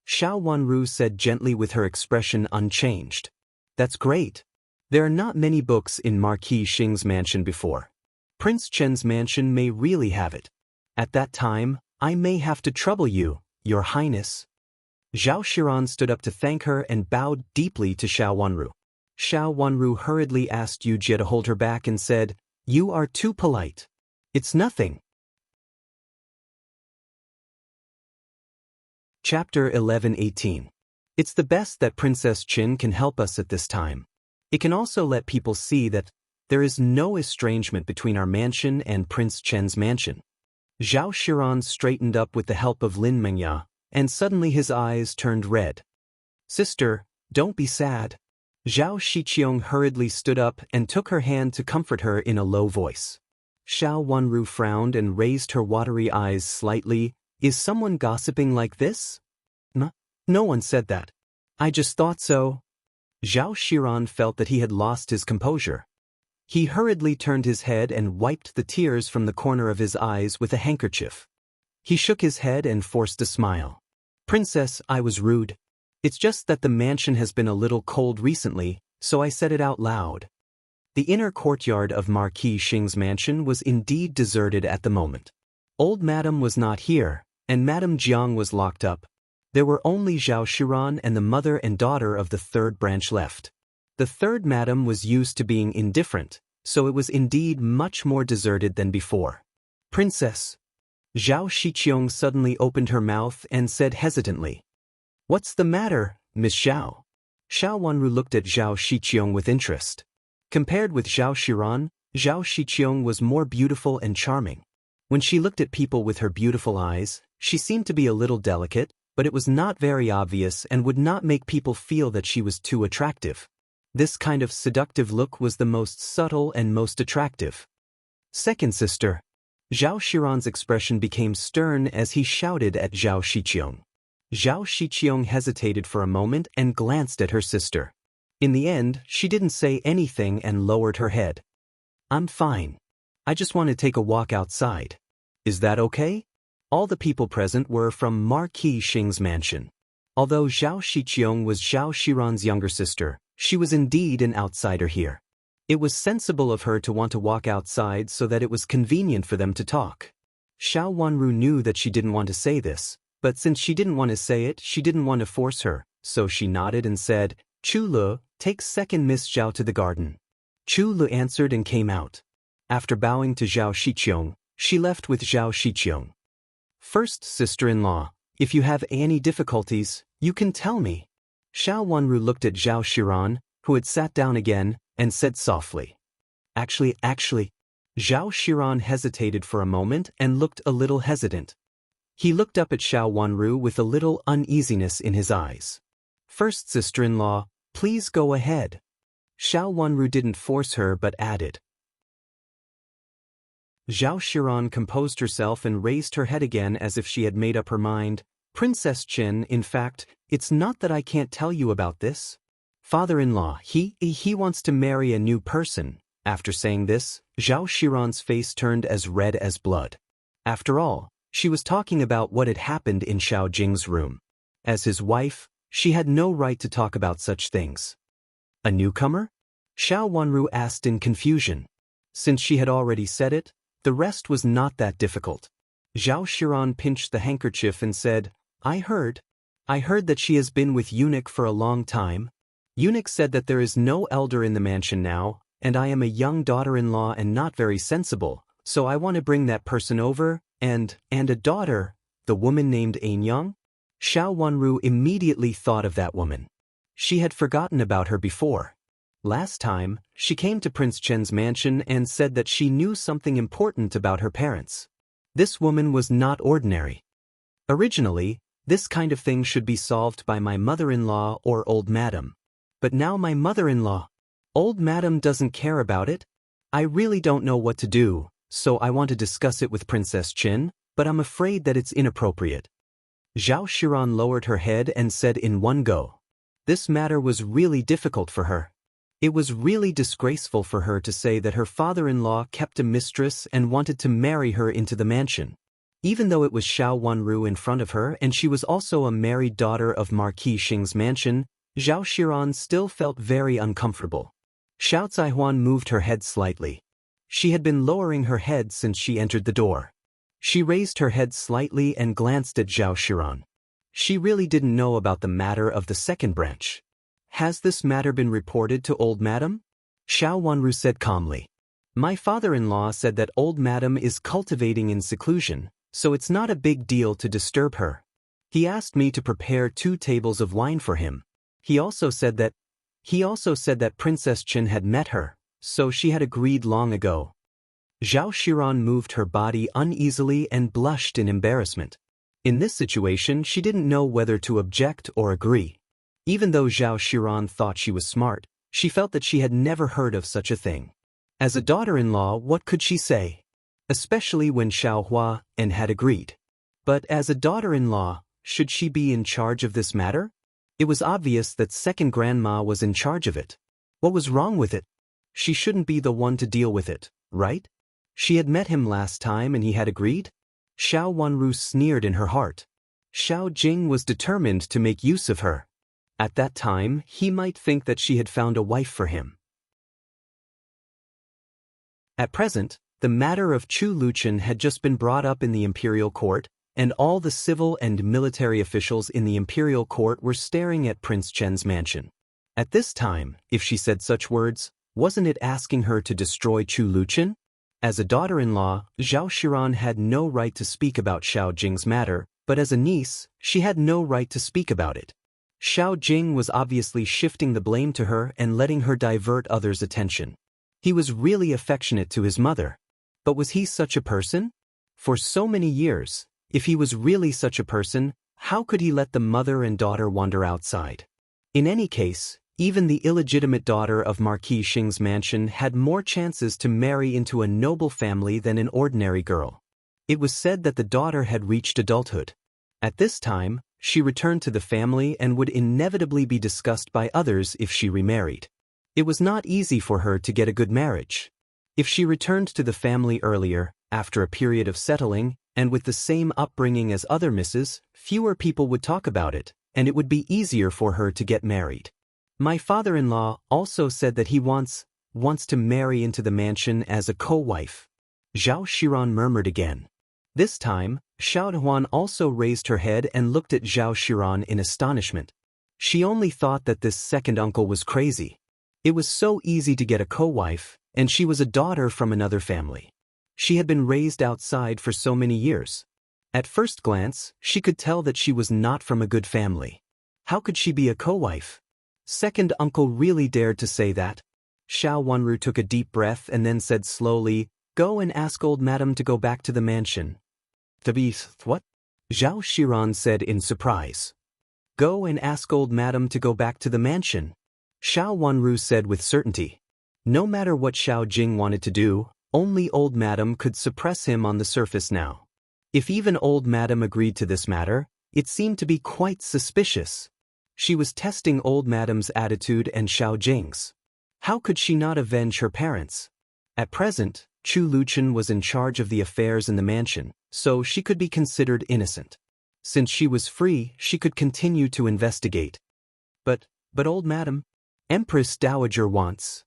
Xiao Wanru said gently with her expression unchanged. That's great. There are not many books in Marquis Xing's mansion before. Prince Chen's mansion may really have it. At that time, I may have to trouble you, Your Highness. Zhao Shiran stood up to thank her and bowed deeply to Xiao Wanru. Xiao Wanru hurriedly asked Yu Jie to hold her back and said, you are too polite. It's nothing. Chapter 11:18. It's the best that Princess Qin can help us at this time. It can also let people see that there is no estrangement between our mansion and Prince Chen's mansion. Zhao Shiran straightened up with the help of Lin Mengya, and suddenly his eyes turned red. Sister, don't be sad. Zhao Shiqiong hurriedly stood up and took her hand to comfort her in a low voice. Xiao Wanru frowned and raised her watery eyes slightly. Is someone gossiping like this? No one said that. I just thought so. Zhao Shiran felt that he had lost his composure. He hurriedly turned his head and wiped the tears from the corner of his eyes with a handkerchief. He shook his head and forced a smile. Princess, I was rude. It's just that the mansion has been a little cold recently, so I said it out loud. The inner courtyard of Marquis Xing's mansion was indeed deserted at the moment. Old Madame was not here, and Madame Jiang was locked up. There were only Zhao Shiran and the mother and daughter of the third branch left. The third madam was used to being indifferent, so it was indeed much more deserted than before. Princess. Zhao Shiqiong suddenly opened her mouth and said hesitantly. What's the matter, Miss Zhao? Xiao Wanru looked at Zhao Shiqiong with interest. Compared with Zhao Shiran, Zhao Shiqiong was more beautiful and charming. When she looked at people with her beautiful eyes, she seemed to be a little delicate, but it was not very obvious and would not make people feel that she was too attractive. This kind of seductive look was the most subtle and most attractive. Second sister. Zhao Xiran's expression became stern as he shouted at Zhao Shiqiong. Zhao Shiqiong hesitated for a moment and glanced at her sister. In the end, she didn't say anything and lowered her head. I'm fine. I just want to take a walk outside. Is that okay? All the people present were from Marquis Xing's mansion. Although Zhao Shiqiong was Zhao Xiran's younger sister, she was indeed an outsider here. It was sensible of her to want to walk outside so that it was convenient for them to talk. Xiao Wanru knew that she didn't want to say this, but since she didn't want to say it, she didn't want to force her, so she nodded and said, Chu Le, take second Miss Zhao to the garden. Chu Le answered and came out. After bowing to Zhao Shiqiong, she left with Zhao Shiqiong. First sister-in-law, if you have any difficulties, you can tell me. Xiao Wanru looked at Zhao Xiran, who had sat down again, and said softly. Actually. Zhao Xiran hesitated for a moment and looked a little hesitant. He looked up at Xiao Wanru with a little uneasiness in his eyes. First sister-in-law, please go ahead. Xiao Wanru didn't force her but added. Zhao Xiran composed herself and raised her head again as if she had made up her mind. Princess Chen, in fact, it's not that I can't tell you about this. Father-in-law, he wants to marry a new person. After saying this, Zhao Xiran's face turned as red as blood. After all, she was talking about what had happened in Xiao Jing's room. As his wife, she had no right to talk about such things. A newcomer? Xiao Wanru asked in confusion. Since she had already said it, the rest was not that difficult. Zhao Xiran pinched the handkerchief and said, I heard that she has been with Eunuch for a long time. Eunuch said that there is no elder in the mansion now, and I am a young daughter-in-law and not very sensible, so I want to bring that person over, and a daughter, the woman named Anyang? Xiao Wanru immediately thought of that woman. She had forgotten about her before. Last time, she came to Prince Chen's mansion and said that she knew something important about her parents. This woman was not ordinary. Originally, this kind of thing should be solved by my mother-in-law or old madam. But now my mother-in-law, old madam doesn't care about it. I really don't know what to do, so I want to discuss it with Princess Chen, but I'm afraid that it's inappropriate. Zhao Xiran lowered her head and said in one go. This matter was really difficult for her. It was really disgraceful for her to say that her father-in-law kept a mistress and wanted to marry her into the mansion. Even though it was Xiao Wanru in front of her and she was also a married daughter of Marquis Xing's mansion, Zhao Xiran still felt very uncomfortable. Xiao Zaihuan moved her head slightly. She had been lowering her head since she entered the door. She raised her head slightly and glanced at Zhao Xiran. She really didn't know about the matter of the second branch. Has this matter been reported to old madam? Xiao Wanru said calmly. My father-in-law said that old madam is cultivating in seclusion, so it's not a big deal to disturb her. He asked me to prepare 2 tables of wine for him. He also said that Princess Chen had met her, so she had agreed long ago. Zhao Xiran moved her body uneasily and blushed in embarrassment. In this situation, she didn't know whether to object or agree. Even though Zhao Xiran thought she was smart, she felt that she had never heard of such a thing. As a daughter-in-law, what could she say? Especially when Xiao Hua had agreed. But as a daughter-in-law, should she be in charge of this matter? It was obvious that second grandma was in charge of it. What was wrong with it? She shouldn't be the one to deal with it, right? She had met him last time and he had agreed? Xiao Wanru sneered in her heart. Xiao Jing was determined to make use of her. At that time, he might think that she had found a wife for him. At present, the matter of Chu Luchen had just been brought up in the Imperial Court, and all the civil and military officials in the Imperial Court were staring at Prince Chen's mansion. At this time, if she said such words, wasn't it asking her to destroy Chu Luchen? As a daughter-in-law, Zhao Xiran had no right to speak about Xiao Jing's matter, but as a niece, she had no right to speak about it. Xiao Jing was obviously shifting the blame to her and letting her divert others' attention. He was really affectionate to his mother. But was he such a person? For so many years, if he was really such a person, How could he let the mother and daughter wander outside? In any case, even the illegitimate daughter of Marquis Xing's mansion had more chances to marry into a noble family than an ordinary girl. It was said that the daughter had reached adulthood. At this time, she returned to the family and would inevitably be discussed by others if she remarried. It was not easy for her to get a good marriage. If she returned to the family earlier, after a period of settling, and with the same upbringing as other misses, fewer people would talk about it, and it would be easier for her to get married. My father-in-law also said that he wants to marry into the mansion as a co-wife. Zhao Shiran murmured again. This time, Xiao Huan also raised her head and looked at Zhao Shiran in astonishment. She only thought that this second uncle was crazy. It was so easy to get a co-wife, and she was a daughter from another family. She had been raised outside for so many years. At first glance, she could tell that she was not from a good family. How could she be a co-wife? Second uncle really dared to say that? Xiao Wanru took a deep breath and then said slowly, "Go and ask old madam to go back to the mansion." What? Zhao Shiran said in surprise. Go and ask old madam to go back to the mansion. Xiao Wanru said with certainty. No matter what Xiao Jing wanted to do, only old madam could suppress him on the surface now. If even old madam agreed to this matter, it seemed to be quite suspicious. She was testing old madam's attitude and Xiao Jing's. How could she not avenge her parents? At present, Chu Luchen was in charge of the affairs in the mansion, so she could be considered innocent. Since she was free, she could continue to investigate. But old madam, Empress Dowager wants.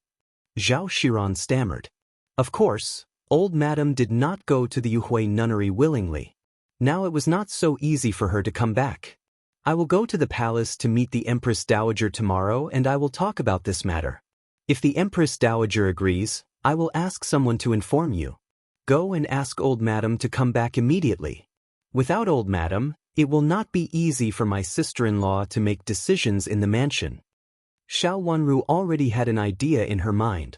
Zhao Shiran stammered. Of course, old madam did not go to the Yuhui nunnery willingly. Now it was not so easy for her to come back. I will go to the palace to meet the Empress Dowager tomorrow and I will talk about this matter. If the Empress Dowager agrees, I will ask someone to inform you. Go and ask old madam to come back immediately. Without old madam, it will not be easy for my sister-in-law to make decisions in the mansion. Xiao Wanru already had an idea in her mind.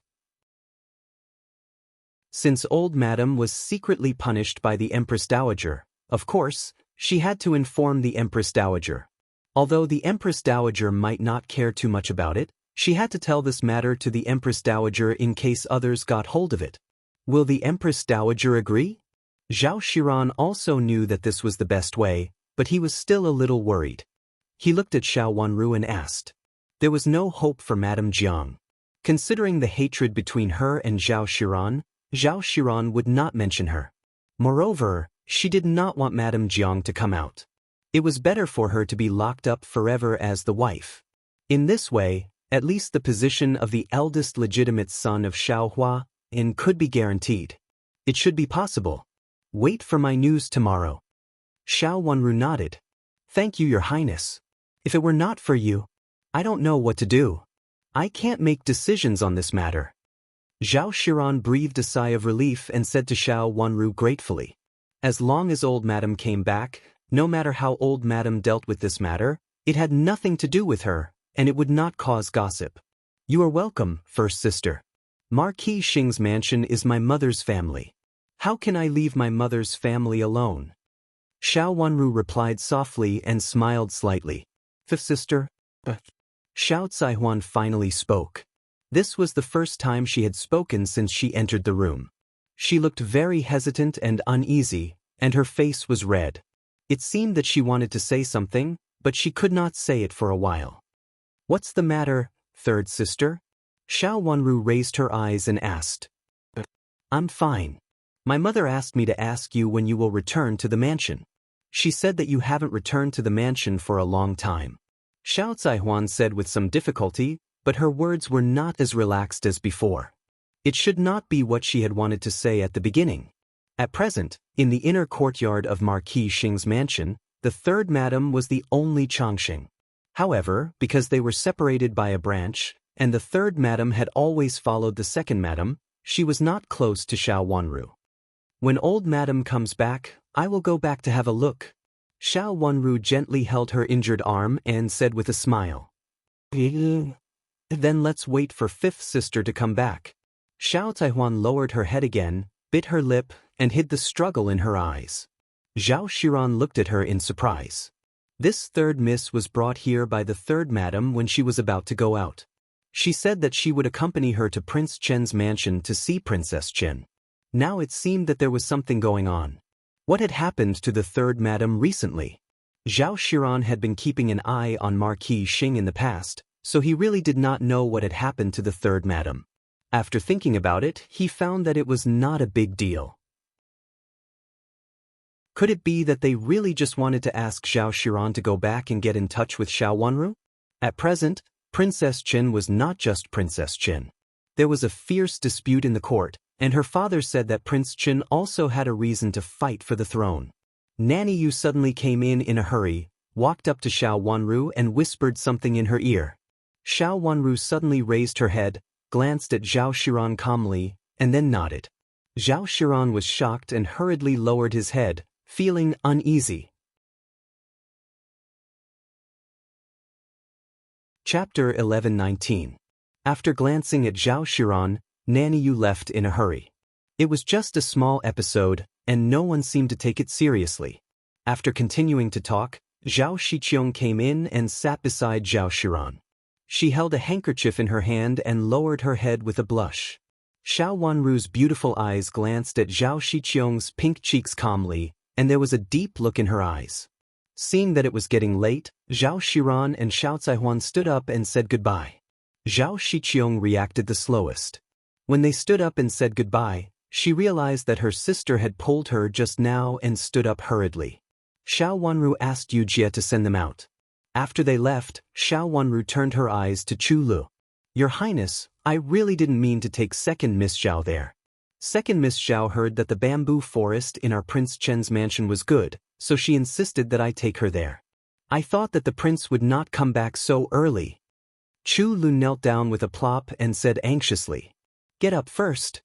Since old madam was secretly punished by the Empress Dowager, of course, she had to inform the Empress Dowager. Although the Empress Dowager might not care too much about it, she had to tell this matter to the Empress Dowager in case others got hold of it. Will the Empress Dowager agree? Zhao Shiran also knew that this was the best way, but he was still a little worried. He looked at Xiao Wanru and asked. There was no hope for Madame Jiang. Considering the hatred between her and Zhao Shiran would not mention her. Moreover, she did not want Madame Jiang to come out. It was better for her to be locked up forever as the wife. In this way, at least the position of the eldest legitimate son of Xiao Hua could be guaranteed. It should be possible. Wait for my news tomorrow. Xiao Wanru nodded. Thank you, Your Highness. If it were not for you, I don't know what to do. I can't make decisions on this matter. Zhao Shiran breathed a sigh of relief and said to Xiao Wanru gratefully. As long as old madam came back, no matter how old madam dealt with this matter, it had nothing to do with her, and it would not cause gossip. You are welcome, first sister. Marquis Xing's mansion is my mother's family. How can I leave my mother's family alone? Xiao Wanru replied softly and smiled slightly. Fifth sister? Xiao Caihuan finally spoke. This was the first time she had spoken since she entered the room. She looked very hesitant and uneasy, and her face was red. It seemed that she wanted to say something, but she could not say it for a while. What's the matter, third sister? Xiao Wanru raised her eyes and asked. I'm fine. My mother asked me to ask you when you will return to the mansion. She said that you haven't returned to the mansion for a long time. Xiao Caihuan said with some difficulty, but her words were not as relaxed as before. It should not be what she had wanted to say at the beginning. At present, in the inner courtyard of Marquis Xing's mansion, the third madam was the only Changxing. However, because they were separated by a branch, and the third madam had always followed the second madam, she was not close to Xiao Wanru. When old madam comes back, I will go back to have a look. Xiao Wanru gently held her injured arm and said with a smile. Then let's wait for fifth sister to come back. Xiao Caihuan lowered her head again, bit her lip, and hid the struggle in her eyes. Zhao Shiran looked at her in surprise. This third miss was brought here by the third madam when she was about to go out. She said that she would accompany her to Prince Chen's mansion to see Princess Chen. Now it seemed that there was something going on. What had happened to the third madam recently? Zhao Xiran had been keeping an eye on Marquis Xing in the past, so he really did not know what had happened to the third madam. After thinking about it, he found that it was not a big deal. Could it be that they really just wanted to ask Zhao Xiran to go back and get in touch with Xiao Wanru? At present, Princess Chen was not just Princess Chen. There was a fierce dispute in the court, and her father said that Prince Chen also had a reason to fight for the throne. Nanny Yu suddenly came in a hurry, walked up to Xiao Wanru and whispered something in her ear. Xiao Wanru suddenly raised her head, glanced at Zhao Xiran calmly, and then nodded. Zhao Xiran was shocked and hurriedly lowered his head, feeling uneasy. Chapter 11:19. After glancing at Zhao Xiran, Nanny Yu left in a hurry. It was just a small episode, and no one seemed to take it seriously. After continuing to talk, Zhao Shiqiong came in and sat beside Zhao Xiran. She held a handkerchief in her hand and lowered her head with a blush. Xiao Wanru's beautiful eyes glanced at Zhao Shiqiong's pink cheeks calmly, and there was a deep look in her eyes. Seeing that it was getting late, Zhao Xiran and Xiao Caihuan stood up and said goodbye. Zhao Shiqiong reacted the slowest. When they stood up and said goodbye, she realized that her sister had pulled her just now and stood up hurriedly. Xiao Wanru asked Yu Jie to send them out. After they left, Xiao Wanru turned her eyes to Chu Lu. Your Highness, I really didn't mean to take second Miss Zhao there. Second Miss Zhao heard that the bamboo forest in our Prince Chen's mansion was good, so she insisted that I take her there. I thought that the prince would not come back so early. Chu Lu knelt down with a plop and said anxiously, "Get up first."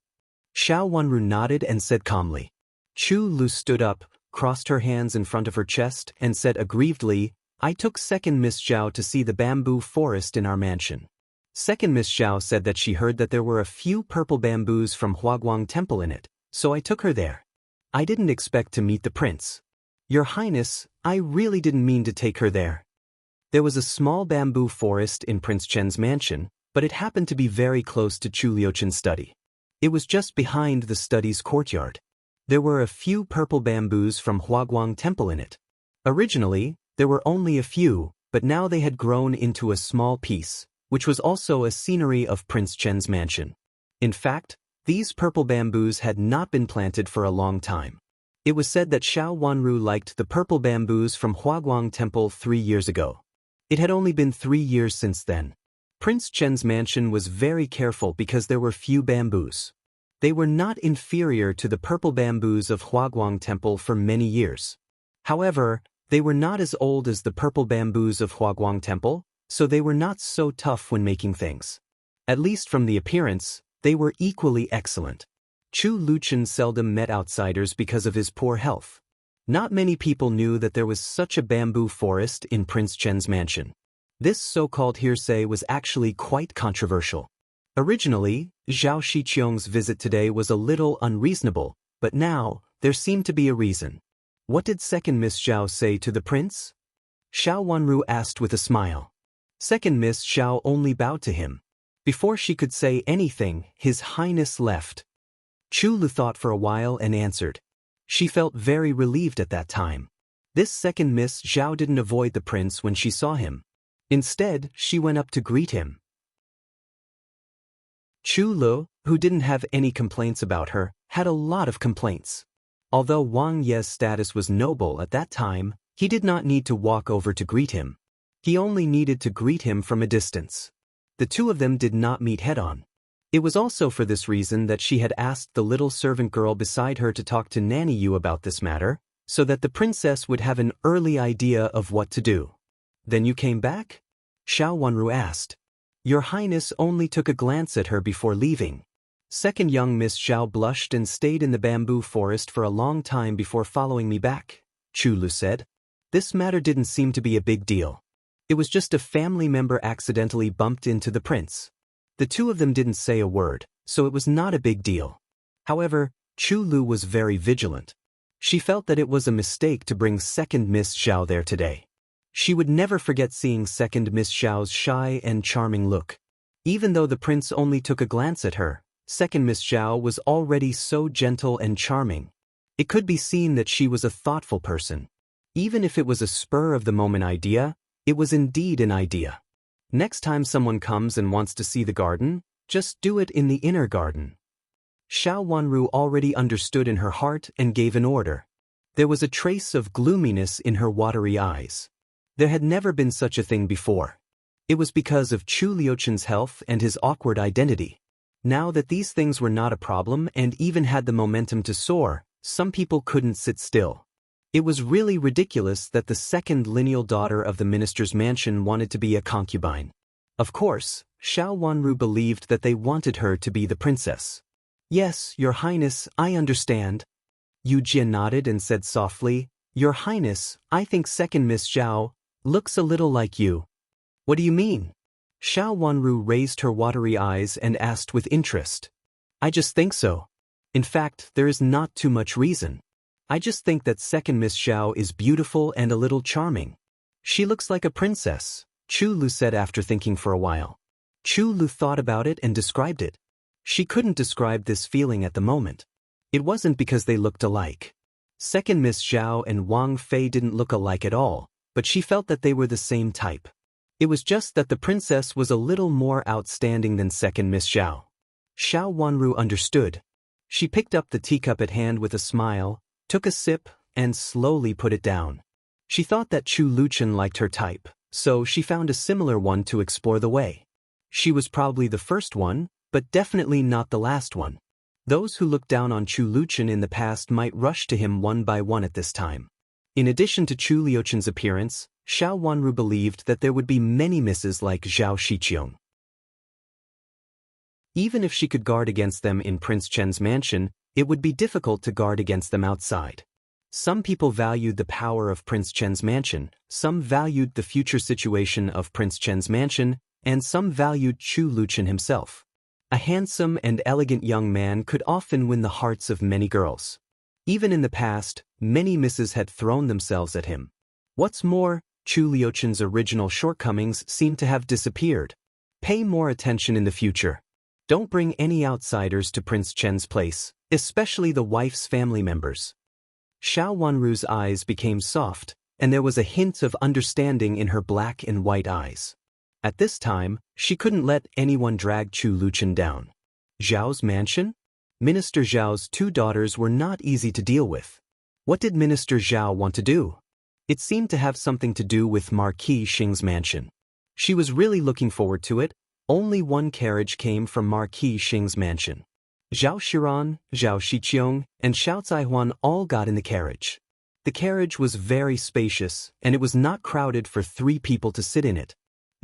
Xiao Wanru nodded and said calmly. Chu Lu stood up, crossed her hands in front of her chest, and said aggrievedly, I took second Miss Zhao to see the bamboo forest in our mansion. Second Miss Zhao said that she heard that there were a few purple bamboos from Huaguang Temple in it, so I took her there. I didn't expect to meet the prince. Your Highness, I really didn't mean to take her there. There was a small bamboo forest in Prince Chen's mansion, but it happened to be very close to Chu Liuchen's study. It was just behind the study's courtyard. There were a few purple bamboos from Huaguang Temple in it. Originally, there were only a few, but now they had grown into a small piece, which was also a scenery of Prince Chen's mansion. In fact, these purple bamboos had not been planted for a long time. It was said that Xiao Wanru liked the purple bamboos from Huaguang Temple 3 years ago. It had only been 3 years since then. Prince Chen's mansion was very careful because there were few bamboos. They were not inferior to the purple bamboos of Huaguang Temple for many years. However, they were not as old as the purple bamboos of Huaguang Temple, so they were not so tough when making things. At least from the appearance, they were equally excellent. Chu Liuchen seldom met outsiders because of his poor health. Not many people knew that there was such a bamboo forest in Prince Chen's mansion. This so-called hearsay was actually quite controversial. Originally, Zhao Shiqiong's visit today was a little unreasonable, but now, there seemed to be a reason. What did second Miss Zhao say to the prince? Xiao Wanru asked with a smile. Second Miss Zhao only bowed to him. Before she could say anything, His Highness left. Chu Lu thought for a while and answered. She felt very relieved at that time. This second Miss Zhao didn't avoid the prince when she saw him. Instead, she went up to greet him. Chu Lu, who didn't have any complaints about her, had a lot of complaints. Although Wang Ye's status was noble at that time, he did not need to walk over to greet him. He only needed to greet him from a distance. The two of them did not meet head-on. It was also for this reason that she had asked the little servant girl beside her to talk to Nanny Yu about this matter, so that the princess would have an early idea of what to do. Then you came back? Xiao Wanru asked. Your Highness only took a glance at her before leaving. Second young Miss Zhao blushed and stayed in the bamboo forest for a long time before following me back, Chu Lu said. This matter didn't seem to be a big deal. It was just a family member accidentally bumped into the prince. The two of them didn't say a word, so it was not a big deal. However, Chu Lu was very vigilant. She felt that it was a mistake to bring second Miss Zhao there today. She would never forget seeing second Miss Zhao's shy and charming look. Even though the prince only took a glance at her, second Miss Zhao was already so gentle and charming. It could be seen that she was a thoughtful person. Even if it was a spur-of-the-moment idea, it was indeed an idea. Next time someone comes and wants to see the garden, just do it in the inner garden. Xiao Wanru already understood in her heart and gave an order. There was a trace of gloominess in her watery eyes. There had never been such a thing before. It was because of Chu Liuchen's health and his awkward identity. Now that these things were not a problem and even had the momentum to soar, some people couldn't sit still. It was really ridiculous that the second lineal daughter of the minister's mansion wanted to be a concubine. Of course, Xiao Wanru believed that they wanted her to be the princess. Yes, Your Highness, I understand. Yu Jie nodded and said softly, Your Highness, I think second Miss Zhao looks a little like you. What do you mean? Xiao Wanru raised her watery eyes and asked with interest. I just think so. In fact, there is not too much reason. I just think that second Miss Zhao is beautiful and a little charming. She looks like a princess, Chu Lu said after thinking for a while. Chu Lu thought about it and described it. She couldn't describe this feeling at the moment. It wasn't because they looked alike. Second Miss Zhao and Wang Fei didn't look alike at all, but she felt that they were the same type. It was just that the princess was a little more outstanding than second Miss Zhao. Xiao Wanru understood. She picked up the teacup at hand with a smile, took a sip, and slowly put it down. She thought that Chu Luchen liked her type, so she found a similar one to explore the way. She was probably the first one, but definitely not the last one. Those who looked down on Chu Luchen in the past might rush to him one by one at this time. In addition to Chu Liuchen's appearance, Xiao Wanru believed that there would be many misses like Zhao Shiqiong. Even if she could guard against them in Prince Chen's mansion, it would be difficult to guard against them outside. Some people valued the power of Prince Chen's mansion, some valued the future situation of Prince Chen's mansion, and some valued Chu Luchen himself. A handsome and elegant young man could often win the hearts of many girls. Even in the past, many misses had thrown themselves at him. What's more, Chu Liuchen's original shortcomings seemed to have disappeared. Pay more attention in the future. Don't bring any outsiders to Prince Chen's place, especially the wife's family members. Xiao Wanru's eyes became soft, and there was a hint of understanding in her black and white eyes. At this time, she couldn't let anyone drag Chu Luchen down. Zhao's mansion? Minister Zhao's two daughters were not easy to deal with. What did Minister Zhao want to do? It seemed to have something to do with Marquis Xing's mansion. She was really looking forward to it. Only one carriage came from Marquis Xing's mansion. Zhao Shiran, Zhao Shiqiong, and Xiao Caihuan all got in the carriage. The carriage was very spacious, and it was not crowded for 3 people to sit in it.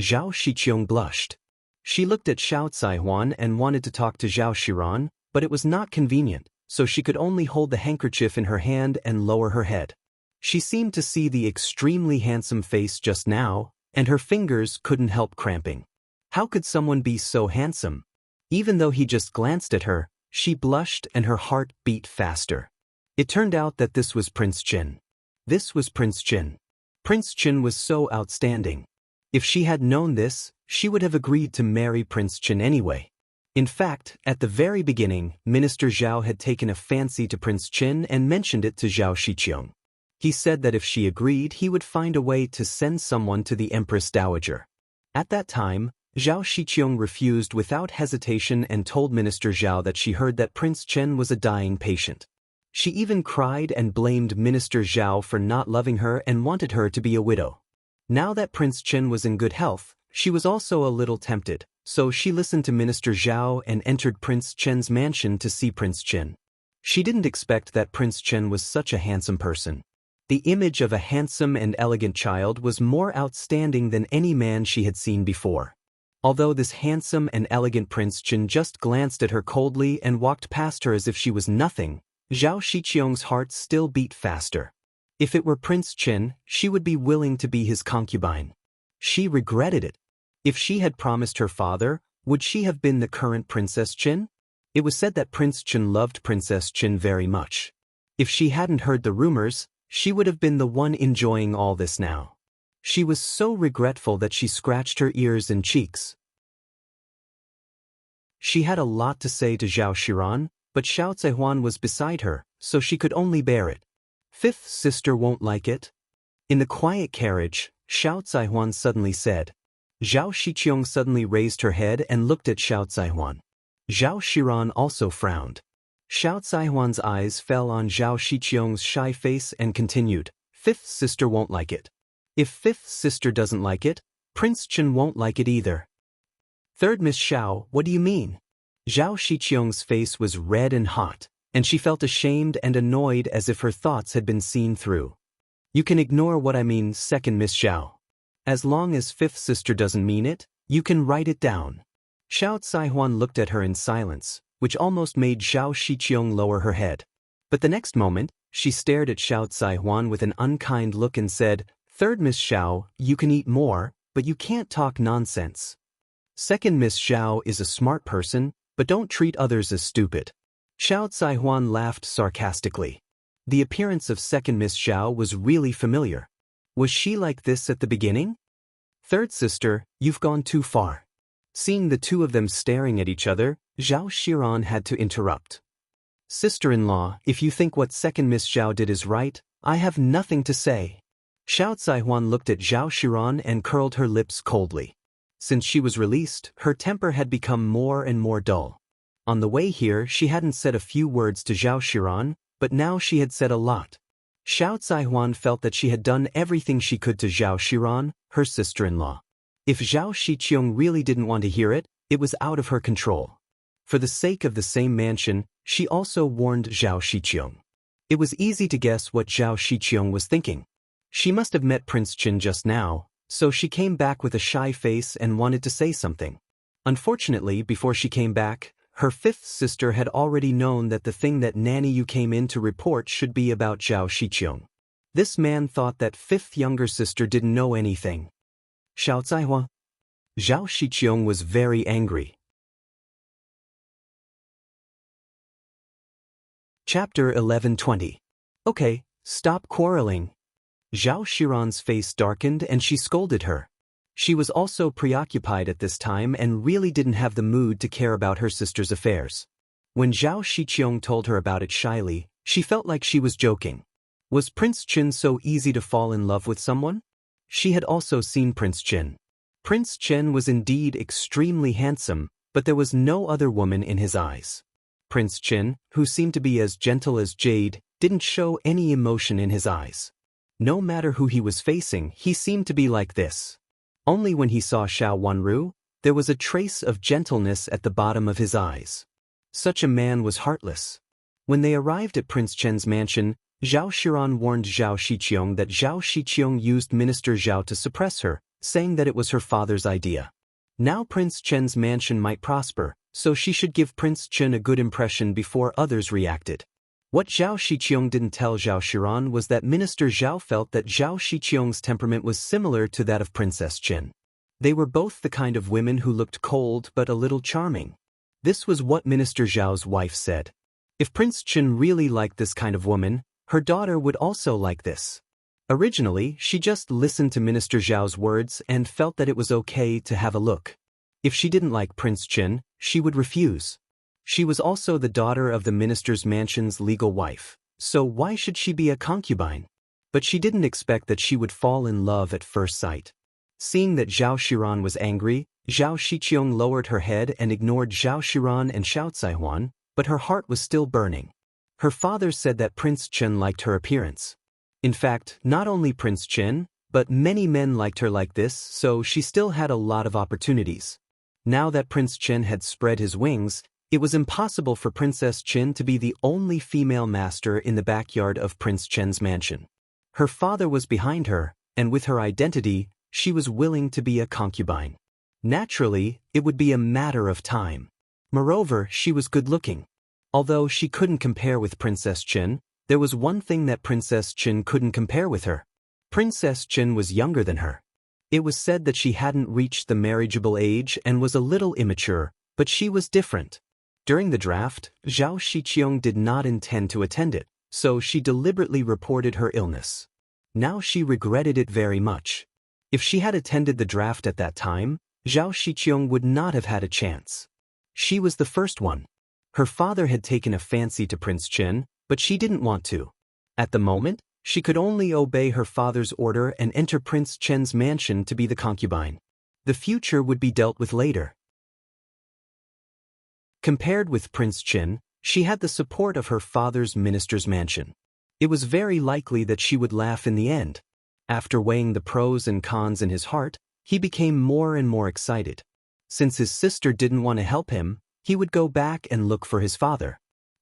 Zhao Shiqiong blushed. She looked at Xiao Caihuan and wanted to talk to Zhao Shiran, but it was not convenient, so she could only hold the handkerchief in her hand and lower her head. She seemed to see the extremely handsome face just now, and her fingers couldn't help cramping. How could someone be so handsome? Even though he just glanced at her, she blushed and her heart beat faster. It turned out that this was Prince Chen. This was Prince Chen. Prince Chen was so outstanding. If she had known this, she would have agreed to marry Prince Chen anyway. In fact, at the very beginning, Minister Zhao had taken a fancy to Prince Chen and mentioned it to Zhao Shiqiong. He said that if she agreed, he would find a way to send someone to the Empress Dowager. At that time, Zhao Shiqiong refused without hesitation and told Minister Zhao that she heard that Prince Chen was a dying patient. She even cried and blamed Minister Zhao for not loving her and wanted her to be a widow. Now that Prince Chen was in good health, she was also a little tempted, so she listened to Minister Zhao and entered Prince Chen's mansion to see Prince Chen. She didn't expect that Prince Chen was such a handsome person. The image of a handsome and elegant child was more outstanding than any man she had seen before. Although this handsome and elegant Prince Chen just glanced at her coldly and walked past her as if she was nothing, Zhao Shiqiong's heart still beat faster. If it were Prince Chen, she would be willing to be his concubine. She regretted it. If she had promised her father, would she have been the current Princess Chen? It was said that Prince Chen loved Princess Chen very much. If she hadn't heard the rumors, she would have been the one enjoying all this now. She was so regretful that she scratched her ears and cheeks. She had a lot to say to Zhao Shiran, but Xiao Zaihuan was beside her, so she could only bear it. Fifth sister won't like it? In the quiet carriage, Xiao Zaihuan suddenly said. Zhao Shiqiong suddenly raised her head and looked at Xiao Zaihuan. Zhao Shiran also frowned. Xiao Zaihuan's eyes fell on Zhao Shiqiong's shy face and continued, Fifth sister won't like it. If fifth sister doesn't like it, Prince Chen won't like it either. Third Miss Xiao, what do you mean? Zhao Shiqiong's face was red and hot, and she felt ashamed and annoyed as if her thoughts had been seen through. You can ignore what I mean, second Miss Xiao. As long as fifth sister doesn't mean it, you can write it down. Xiao Zaihuan looked at her in silence, which almost made Zhao Shiqiong lower her head. But the next moment, she stared at Xiao Zaihuan with an unkind look and said, Third Miss Xiao, you can eat more, but you can't talk nonsense. Second Miss Xiao is a smart person, but don't treat others as stupid. Xiao Zaihuan laughed sarcastically. The appearance of second Miss Xiao was really familiar. Was she like this at the beginning? Third sister, you've gone too far. Seeing the two of them staring at each other, Zhao Shiran had to interrupt. Sister-in-law, if you think what second Miss Xiao did is right, I have nothing to say. Xiao Zaihuan looked at Zhao Shiran and curled her lips coldly. Since she was released, her temper had become more and more dull. On the way here, she hadn't said a few words to Zhao Shiran, but now she had said a lot. Xiao Zaihuan felt that she had done everything she could to Zhao Shiran, her sister-in-law. If Zhao Shiqiong really didn't want to hear it, it was out of her control. For the sake of the same mansion, she also warned Zhao Shiqiong. It was easy to guess what Zhao Shiqiong was thinking. She must have met Prince Qin just now, so she came back with a shy face and wanted to say something. Unfortunately, before she came back, her fifth sister had already known that the thing that Nanny Yu came in to report should be about Zhao Shiqiong. This man thought that fifth younger sister didn't know anything. Xiao Zaihua? Zhao Shiqiong was very angry. Chapter 11:20. Okay, stop quarreling. Zhao Shiran's face darkened and she scolded her. She was also preoccupied at this time and really didn't have the mood to care about her sister's affairs. When Zhao Shiqiong told her about it shyly, she felt like she was joking. Was Prince Qin so easy to fall in love with someone? She had also seen Prince Qin. Prince Qin was indeed extremely handsome, but there was no other woman in his eyes. Prince Qin, who seemed to be as gentle as jade, didn't show any emotion in his eyes. No matter who he was facing, he seemed to be like this. Only when he saw Xiao Wanru, there was a trace of gentleness at the bottom of his eyes. Such a man was heartless. When they arrived at Prince Chen's mansion, Zhao Shiran warned Zhao Shiqiong that Zhao Shiqiong used Minister Zhao to suppress her, saying that it was her father's idea. Now Prince Chen's mansion might prosper, so she should give Prince Chen a good impression before others reacted. What Zhao Shiqiong didn't tell Zhao Shiran was that Minister Zhao felt that Zhao Shiqiong's temperament was similar to that of Princess Chen. They were both the kind of women who looked cold but a little charming. This was what Minister Zhao's wife said. If Prince Chen really liked this kind of woman, her daughter would also like this. Originally, she just listened to Minister Zhao's words and felt that it was okay to have a look. If she didn't like Prince Chen, she would refuse. She was also the daughter of the minister's mansion's legal wife, so why should she be a concubine? But she didn't expect that she would fall in love at first sight. Seeing that Zhao Shiran was angry, Zhao Shiqiong lowered her head and ignored Zhao Shiran and Xiao Zaihuan, but her heart was still burning. Her father said that Prince Chen liked her appearance. In fact, not only Prince Chen, but many men liked her like this, so she still had a lot of opportunities. Now that Prince Chen had spread his wings, it was impossible for Princess Chen to be the only female master in the backyard of Prince Chen's mansion. Her father was behind her, and with her identity, she was willing to be a concubine. Naturally, it would be a matter of time. Moreover, she was good-looking. Although she couldn't compare with Princess Chen, there was one thing that Princess Chen couldn't compare with her. Princess Chen was younger than her. It was said that she hadn't reached the marriageable age and was a little immature, but she was different. During the draft, Zhao Shiqiong did not intend to attend it, so she deliberately reported her illness. Now she regretted it very much. If she had attended the draft at that time, Zhao Shiqiong would not have had a chance. She was the first one. Her father had taken a fancy to Prince Chen, but she didn't want to. At the moment, she could only obey her father's order and enter Prince Chen's mansion to be the concubine. The future would be dealt with later. Compared with Prince Chen, she had the support of her father's minister's mansion. It was very likely that she would laugh in the end. After weighing the pros and cons in his heart, he became more and more excited. Since his sister didn't want to help him, he would go back and look for his father.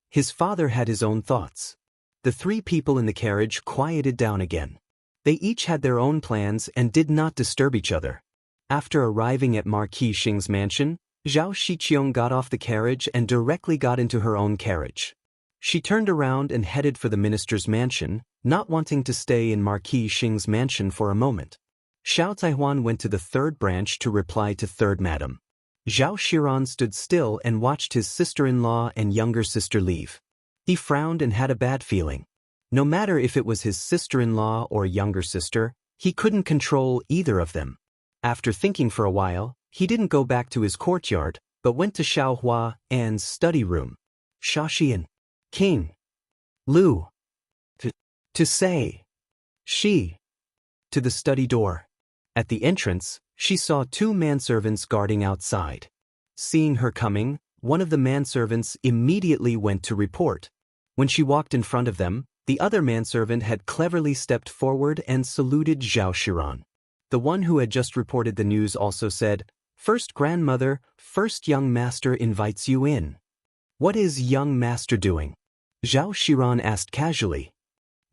His father had his own thoughts. The three people in the carriage quieted down again. They each had their own plans and did not disturb each other. After arriving at Marquis Xing's mansion, Zhao Shiqiong got off the carriage and directly got into her own carriage. She turned around and headed for the minister's mansion, not wanting to stay in Marquis Xing's mansion for a moment. Xiao Taihuan went to the third branch to reply to third madam. Zhao Shiran stood still and watched his sister-in-law and younger sister leave. He frowned and had a bad feeling. No matter if it was his sister-in-law or younger sister, he couldn't control either of them. After thinking for a while, he didn't go back to his courtyard, but went to Xiao Hua An's study room. Shaxian. King. Lu. To say. She. To the study door. At the entrance, she saw two manservants guarding outside. Seeing her coming, one of the manservants immediately went to report. When she walked in front of them, the other manservant had cleverly stepped forward and saluted Zhao Shiran. The one who had just reported the news also said, "First grandmother, first young master invites you in." "What is young master doing?" Zhao Shiran asked casually.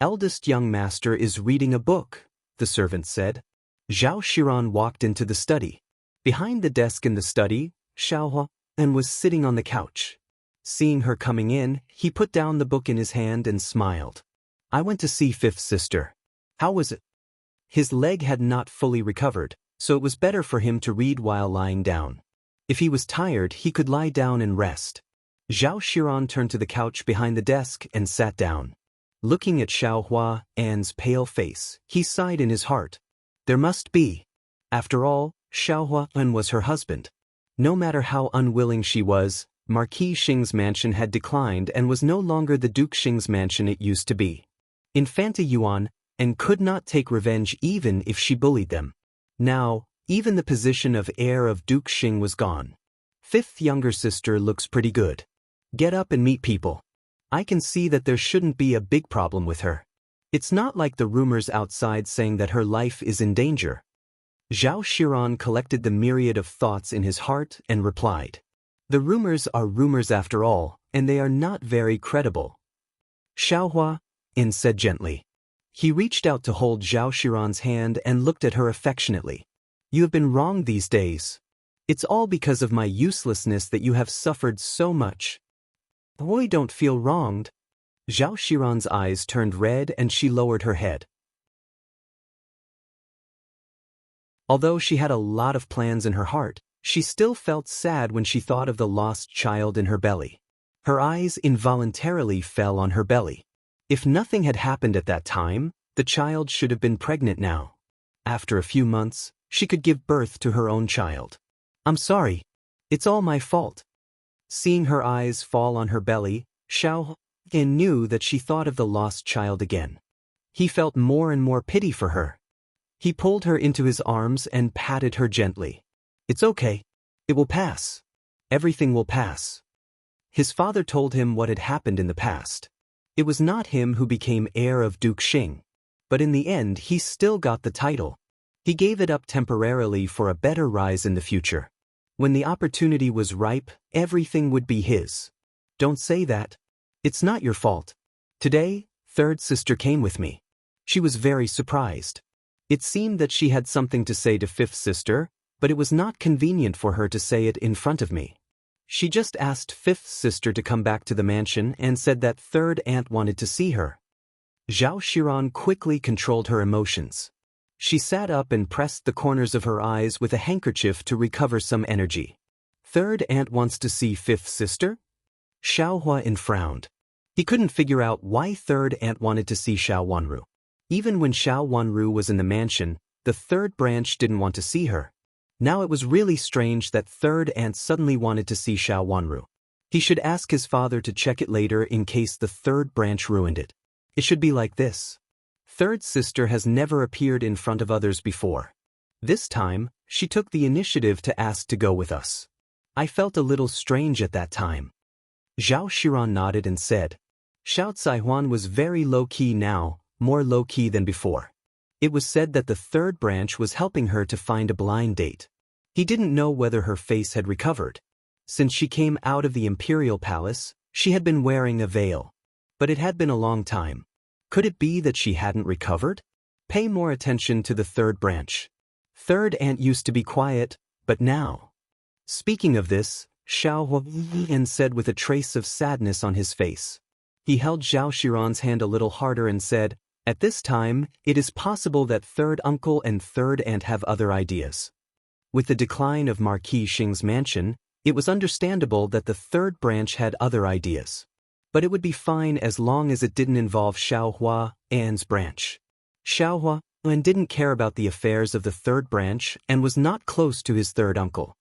"Eldest young master is reading a book," the servant said. Zhao Shiran walked into the study. Behind the desk in the study, Xiao Huan was sitting on the couch. Seeing her coming in, he put down the book in his hand and smiled. "I went to see fifth sister. How was it?" His leg had not fully recovered, so it was better for him to read while lying down. If he was tired, he could lie down and rest. Zhao Shiran turned to the couch behind the desk and sat down. Looking at Xiao Hua An's pale face, he sighed in his heart. There must be. After all, Xiao Hua An was her husband. No matter how unwilling she was, Marquis Xing's mansion had declined and was no longer the Duke Xing's mansion it used to be. Infanta Yuan and could not take revenge even if she bullied them. Now, even the position of heir of Duke Xing was gone. Fifth younger sister looks pretty good. Get up and meet people. I can see that there shouldn't be a big problem with her. It's not like the rumors outside saying that her life is in danger. Zhao Shiran collected the myriad of thoughts in his heart and replied. The rumors are rumors after all, and they are not very credible. Xiao Hua In said gently. He reached out to hold Zhao Shiran's hand and looked at her affectionately. You have been wrong these days. It's all because of my uselessness that you have suffered so much. Boy, don't feel wronged. Zhao Shiran's eyes turned red and she lowered her head. Although she had a lot of plans in her heart, she still felt sad when she thought of the lost child in her belly. Her eyes involuntarily fell on her belly. If nothing had happened at that time, the child should have been pregnant now. After a few months, she could give birth to her own child. I'm sorry. It's all my fault. Seeing her eyes fall on her belly, Xiao Yan knew that she thought of the lost child again. He felt more and more pity for her. He pulled her into his arms and patted her gently. It's okay. It will pass. Everything will pass. His father told him what had happened in the past. It was not him who became heir of Duke Xing. But in the end he still got the title. He gave it up temporarily for a better rise in the future. When the opportunity was ripe, everything would be his. Don't say that. It's not your fault. Today, third sister came with me. She was very surprised. It seemed that she had something to say to fifth sister, but it was not convenient for her to say it in front of me. She just asked fifth sister to come back to the mansion and said that third aunt wanted to see her. Zhao Shiran quickly controlled her emotions. She sat up and pressed the corners of her eyes with a handkerchief to recover some energy. Third aunt wants to see fifth sister? Xiao Huan frowned. He couldn't figure out why third aunt wanted to see Xiao Wanru. Even when Xiao Wanru was in the mansion, the third branch didn't want to see her. Now it was really strange that third aunt suddenly wanted to see Xiao Wanru. He should ask his father to check it later in case the third branch ruined it. It should be like this. Third sister has never appeared in front of others before. This time, she took the initiative to ask to go with us. I felt a little strange at that time. Zhao Shiran nodded and said, Xiao Caihuan was very low-key now, more low-key than before. It was said that the third branch was helping her to find a blind date. He didn't know whether her face had recovered. Since she came out of the Imperial Palace, she had been wearing a veil. But it had been a long time. Could it be that she hadn't recovered? Pay more attention to the third branch. Third aunt used to be quiet, but now. Speaking of this, Xiao Huan said with a trace of sadness on his face. He held Zhao Shiran's hand a little harder and said, At this time, it is possible that third uncle and third aunt have other ideas. With the decline of Marquis Xing's mansion, it was understandable that the third branch had other ideas. But it would be fine as long as it didn't involve Xiao Huan's branch. Xiao Huan didn't care about the affairs of the third branch and was not close to his third uncle.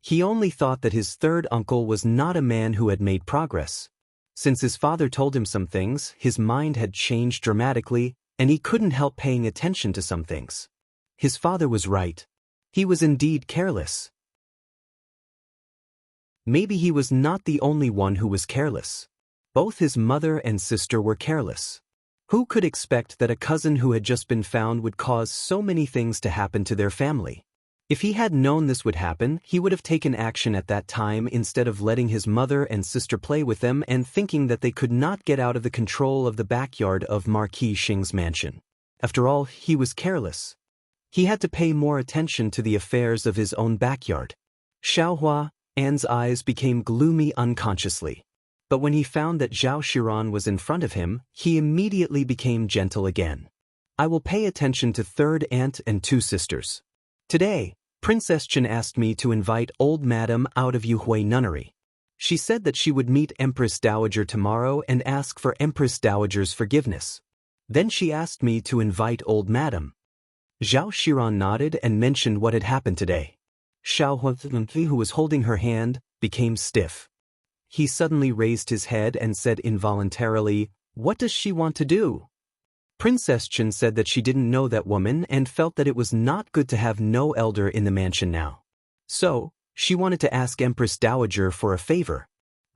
He only thought that his third uncle was not a man who had made progress. Since his father told him some things, his mind had changed dramatically, and he couldn't help paying attention to some things. His father was right. He was indeed careless. Maybe he was not the only one who was careless. Both his mother and sister were careless. Who could expect that a cousin who had just been found would cause so many things to happen to their family? If he had known this would happen, he would have taken action at that time instead of letting his mother and sister play with them and thinking that they could not get out of the control of the backyard of Marquis Xing's mansion. After all, he was careless. He had to pay more attention to the affairs of his own backyard. Xiao Huan's eyes became gloomy unconsciously. But when he found that Zhao Shiran was in front of him, he immediately became gentle again. I will pay attention to third aunt and two sisters. Today, Princess Chen asked me to invite old madam out of Yuhui Nunnery. She said that she would meet Empress Dowager tomorrow and ask for Empress Dowager's forgiveness. Then she asked me to invite old madam. Zhao Shiran nodded and mentioned what had happened today. Xiao Huan, who was holding her hand, became stiff. He suddenly raised his head and said involuntarily, What does she want to do? Princess Chen said that she didn't know that woman and felt that it was not good to have no elder in the mansion now. So, she wanted to ask Empress Dowager for a favor.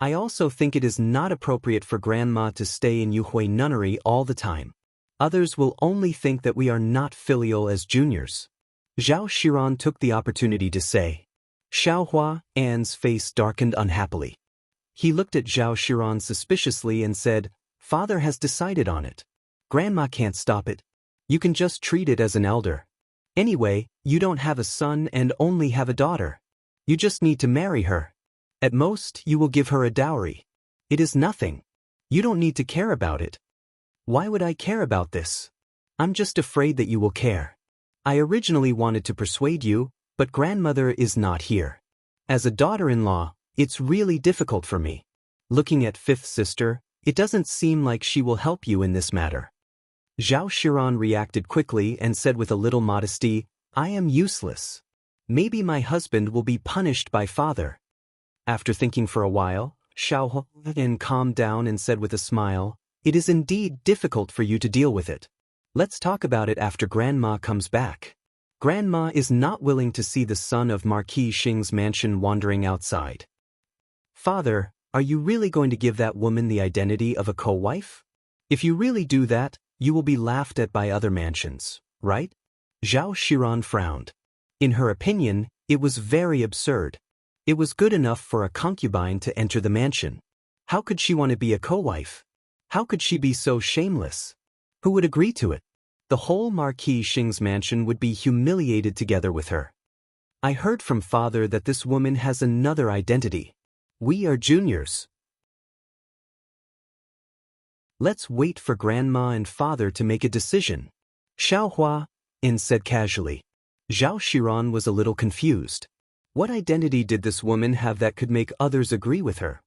I also think it is not appropriate for Grandma to stay in Yuhui Nunnery all the time. Others will only think that we are not filial as juniors. Zhao Shiran took the opportunity to say. Xiao Huan's face darkened unhappily. He looked at Zhao Shiran suspiciously and said, Father has decided on it. Grandma can't stop it. You can just treat it as an elder. Anyway, you don't have a son and only have a daughter. You just need to marry her. At most, you will give her a dowry. It is nothing. You don't need to care about it. Why would I care about this? I'm just afraid that you will care. I originally wanted to persuade you, but grandmother is not here. As a daughter-in-law, it's really difficult for me. Looking at fifth sister, it doesn't seem like she will help you in this matter. Zhao Shiran reacted quickly and said with a little modesty, I am useless. Maybe my husband will be punished by father. After thinking for a while, Xiao Huan calmed down and said with a smile, It is indeed difficult for you to deal with it. Let's talk about it after Grandma comes back. Grandma is not willing to see the son of Marquis Xing's mansion wandering outside. Father, are you really going to give that woman the identity of a co-wife? If you really do that, you will be laughed at by other mansions, right? Zhao Shiran frowned. In her opinion, it was very absurd. It was good enough for a concubine to enter the mansion. How could she want to be a co-wife? How could she be so shameless? Who would agree to it? The whole Marquis Xing's mansion would be humiliated together with her. I heard from father that this woman has another identity. We are juniors. Let's wait for Grandma and Father to make a decision. Xiao Huan said casually. Zhao Shiran was a little confused. What identity did this woman have that could make others agree with her?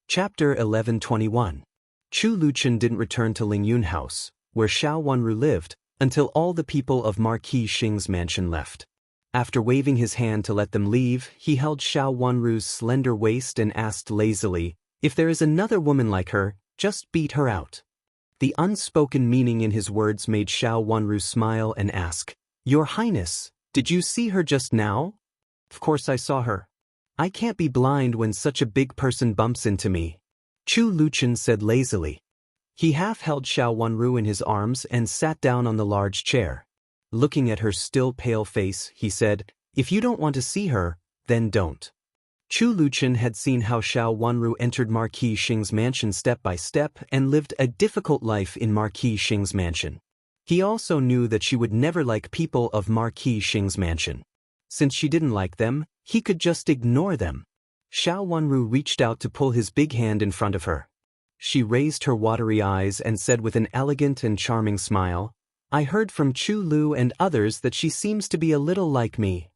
Chapter 1121. Chu Luchen didn't return to Lingyun House, where Xiao Wanru lived, until all the people of Marquis Xing's mansion left. After waving his hand to let them leave, he held Xiao Wanru's slender waist and asked lazily, "If there is another woman like her, just beat her out." The unspoken meaning in his words made Xiao Wanru smile and ask, "Your Highness, did you see her just now?" "Of course I saw her. I can't be blind when such a big person bumps into me," Chu Luchen said lazily. He half-held Xiao Wanru in his arms and sat down on the large chair. Looking at her still pale face, he said, "If you don't want to see her, then don't." Chu Luchen had seen how Xiao Wanru entered Marquis Xing's mansion step by step and lived a difficult life in Marquis Xing's mansion. He also knew that she would never like people of Marquis Xing's mansion. Since she didn't like them, he could just ignore them. Xiao Wanru reached out to pull his big hand in front of her. She raised her watery eyes and said with an elegant and charming smile, "I heard from Chu Lu and others that she seems to be a little like me."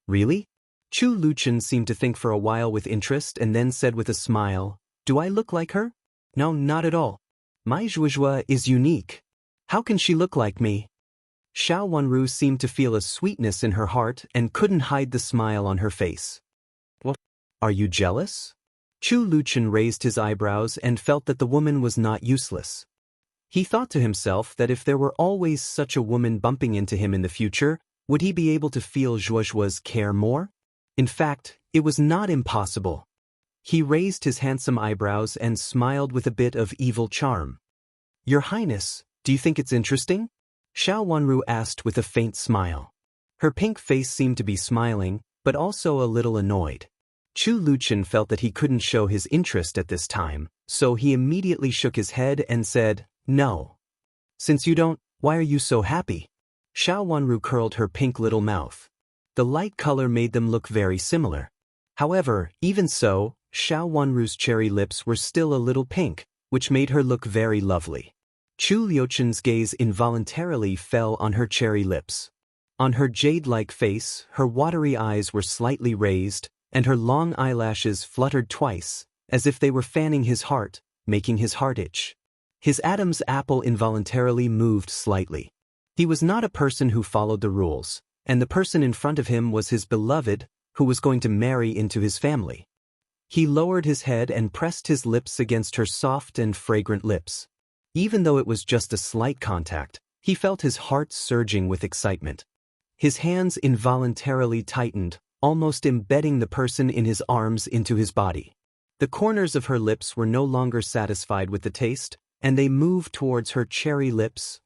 "Really?" Chu Luchen seemed to think for a while with interest and then said with a smile, "Do I look like her?" "No, not at all. My Zhuozhua is unique. How can she look like me?" Xiao Wanru seemed to feel a sweetness in her heart and couldn't hide the smile on her face. "What? Are you jealous?" Chu Luchen raised his eyebrows and felt that the woman was not useless. He thought to himself that if there were always such a woman bumping into him in the future, would he be able to feel Zhuozhua's care more? In fact, it was not impossible. He raised his handsome eyebrows and smiled with a bit of evil charm. "Your Highness, do you think it's interesting?" Xiao Wanru asked with a faint smile. Her pink face seemed to be smiling, but also a little annoyed. Chu Luchen felt that he couldn't show his interest at this time, so he immediately shook his head and said, "No." "Since you don't, why are you so happy?" Xiao Wanru curled her pink little mouth. The light color made them look very similar. However, even so, Xiao Wanru's cherry lips were still a little pink, which made her look very lovely. Chu Liuchen's gaze involuntarily fell on her cherry lips. On her jade-like face, her watery eyes were slightly raised, and her long eyelashes fluttered twice, as if they were fanning his heart, making his heart itch. His Adam's apple involuntarily moved slightly. He was not a person who followed the rules, and the person in front of him was his beloved, who was going to marry into his family. He lowered his head and pressed his lips against her soft and fragrant lips. Even though it was just a slight contact, he felt his heart surging with excitement. His hands involuntarily tightened, almost embedding the person in his arms into his body. The corners of her lips were no longer satisfied with the taste, and they moved towards her cherry lips.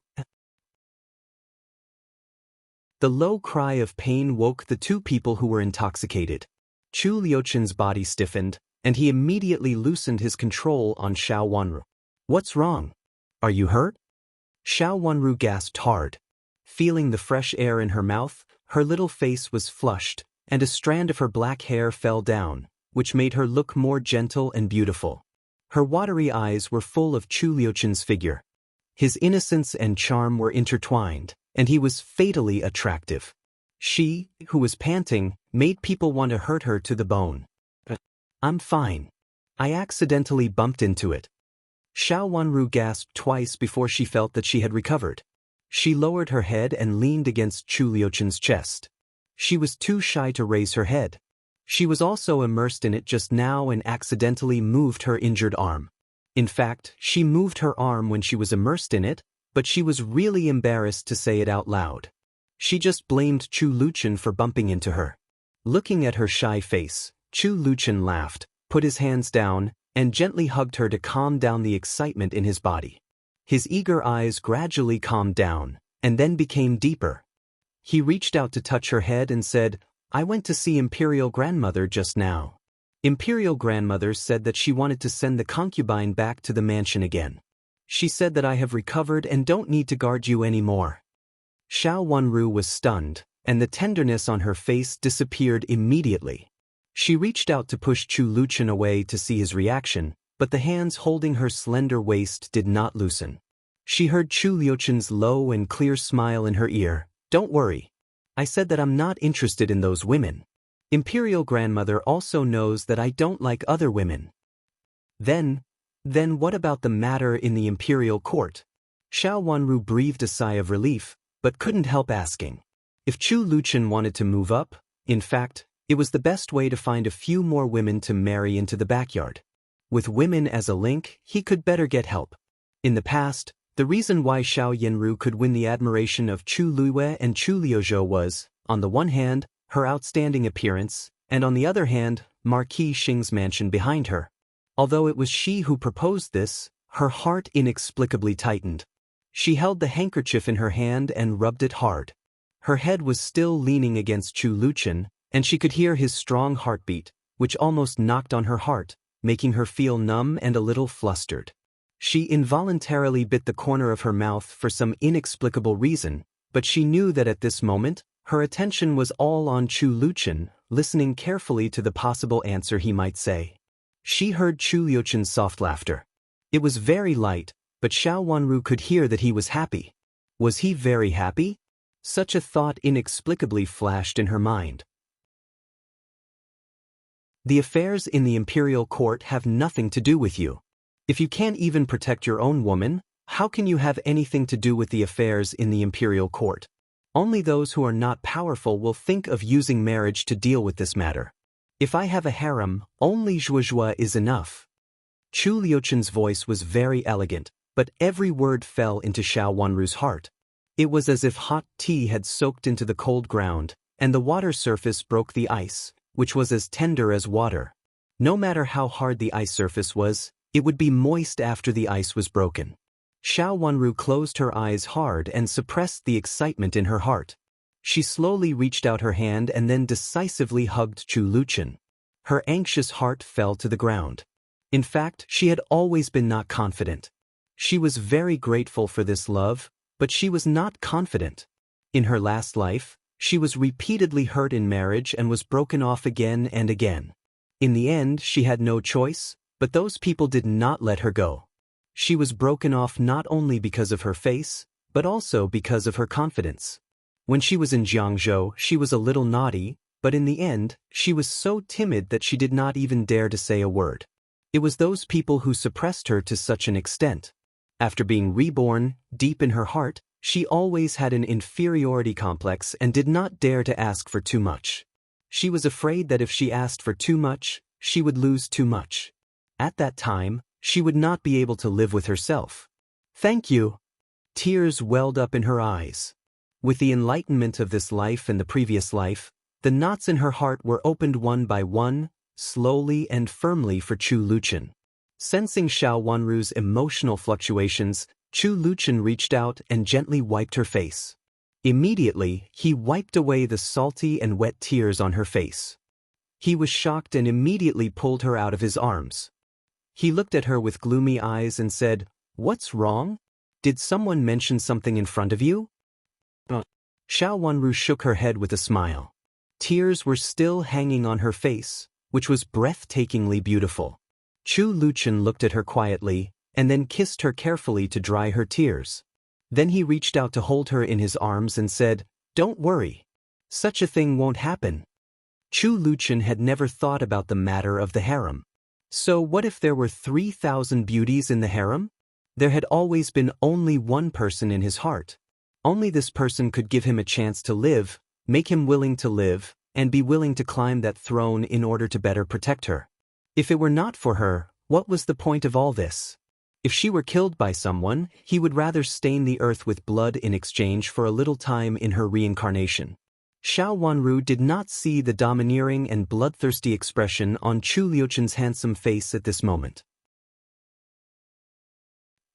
The low cry of pain woke the two people who were intoxicated. Chu Liuchen's body stiffened, and he immediately loosened his control on Xiao Wanru. "What's wrong? Are you hurt?" Xiao Wanru gasped hard. Feeling the fresh air in her mouth, her little face was flushed, and a strand of her black hair fell down, which made her look more gentle and beautiful. Her watery eyes were full of Chu Liuchen's figure. His innocence and charm were intertwined, and he was fatally attractive. She, who was panting, made people want to hurt her to the bone. "I'm fine. I accidentally bumped into it." Xiao Wanru gasped twice before she felt that she had recovered. She lowered her head and leaned against Chu Liuchen's chest. She was too shy to raise her head. She was also immersed in it just now and accidentally moved her injured arm. In fact, she moved her arm when she was immersed in it, but she was really embarrassed to say it out loud. She just blamed Chu Luchen for bumping into her. Looking at her shy face, Chu Luchen laughed, put his hands down, and gently hugged her to calm down the excitement in his body. His eager eyes gradually calmed down, and then became deeper. He reached out to touch her head and said, "I went to see Imperial Grandmother just now. Imperial Grandmother said that she wanted to send the concubine back to the mansion again. She said that I have recovered and don't need to guard you anymore." Xiao Wanru was stunned, and the tenderness on her face disappeared immediately. She reached out to push Chu Luchen away to see his reaction, but the hands holding her slender waist did not loosen. She heard Chu Liuchen's low and clear smile in her ear. "Don't worry. I said that I'm not interested in those women. Imperial Grandmother also knows that I don't like other women." Then, Then what about the matter in the imperial court? Xiao Wanru breathed a sigh of relief, but couldn't help asking. If Chu Luchen wanted to move up, in fact, it was the best way to find a few more women to marry into the backyard. With women as a link, he could better get help. In the past, the reason why Xiao Yanru could win the admiration of Chu Luiwei and Chu Liuzhou was, on the one hand, her outstanding appearance, and on the other hand, Marquis Xing's mansion behind her. Although it was she who proposed this, her heart inexplicably tightened. She held the handkerchief in her hand and rubbed it hard. Her head was still leaning against Chu Luchen, and she could hear his strong heartbeat, which almost knocked on her heart, making her feel numb and a little flustered. She involuntarily bit the corner of her mouth for some inexplicable reason, but she knew that at this moment, her attention was all on Chu Luchen, listening carefully to the possible answer he might say. She heard Chu Liuchen's soft laughter. It was very light, but Xiao Wanru could hear that he was happy. Was he very happy? Such a thought inexplicably flashed in her mind. The affairs in the imperial court have nothing to do with you. If you can't even protect your own woman, how can you have anything to do with the affairs in the imperial court? Only those who are not powerful will think of using marriage to deal with this matter. If I have a harem, only Zhuozhua is enough. Chu Liuchen's voice was very elegant, but every word fell into Xiao Wanru's heart. It was as if hot tea had soaked into the cold ground, and the water surface broke the ice, which was as tender as water. No matter how hard the ice surface was, it would be moist after the ice was broken. Xiao Wanru closed her eyes hard and suppressed the excitement in her heart. She slowly reached out her hand and then decisively hugged Chu Luchen. Her anxious heart fell to the ground. In fact, she had always been not confident. She was very grateful for this love, but she was not confident. In her last life, she was repeatedly hurt in marriage and was broken off again and again. In the end, she had no choice, but those people did not let her go. She was broken off not only because of her face, but also because of her confidence. When she was in Jiangzhou, she was a little naughty, but in the end, she was so timid that she did not even dare to say a word. It was those people who suppressed her to such an extent. After being reborn, deep in her heart, she always had an inferiority complex and did not dare to ask for too much. She was afraid that if she asked for too much, she would lose too much. At that time, she would not be able to live with herself. Thank you. Tears welled up in her eyes. With the enlightenment of this life and the previous life, the knots in her heart were opened one by one, slowly and firmly for Chu Luchen. Sensing Xiao Wanru's emotional fluctuations, Chu Luchen reached out and gently wiped her face. Immediately, he wiped away the salty and wet tears on her face. He was shocked and immediately pulled her out of his arms. He looked at her with gloomy eyes and said, "What's wrong? Did someone mention something in front of you?" Xiao Wanru shook her head with a smile. Tears were still hanging on her face, which was breathtakingly beautiful. Chu Luchen looked at her quietly, and then kissed her carefully to dry her tears. Then he reached out to hold her in his arms and said, "Don't worry. Such a thing won't happen." Chu Luchen had never thought about the matter of the harem. So what if there were 3,000 beauties in the harem? There had always been only one person in his heart. Only this person could give him a chance to live, make him willing to live, and be willing to climb that throne in order to better protect her. If it were not for her, what was the point of all this? If she were killed by someone, he would rather stain the earth with blood in exchange for a little time in her reincarnation. Xiao Wanru did not see the domineering and bloodthirsty expression on Chu Liuchen's handsome face at this moment.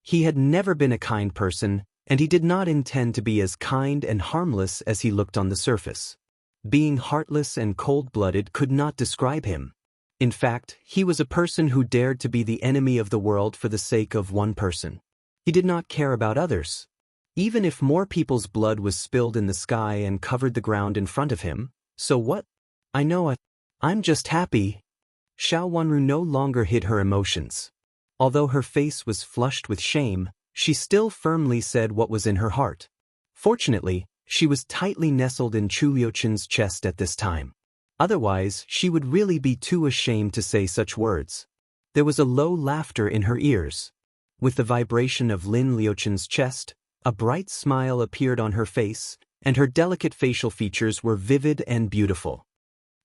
He had never been a kind person, and he did not intend to be as kind and harmless as he looked on the surface. Being heartless and cold-blooded could not describe him. In fact, he was a person who dared to be the enemy of the world for the sake of one person. He did not care about others. Even if more people's blood was spilled in the sky and covered the ground in front of him, so what? I'm just happy. Xiao Wanru no longer hid her emotions. Although her face was flushed with shame, she still firmly said what was in her heart. Fortunately, she was tightly nestled in Chu Liuchen's chest at this time. Otherwise, she would really be too ashamed to say such words. There was a low laughter in her ears. With the vibration of Lin Liuchen's chest, a bright smile appeared on her face, and her delicate facial features were vivid and beautiful.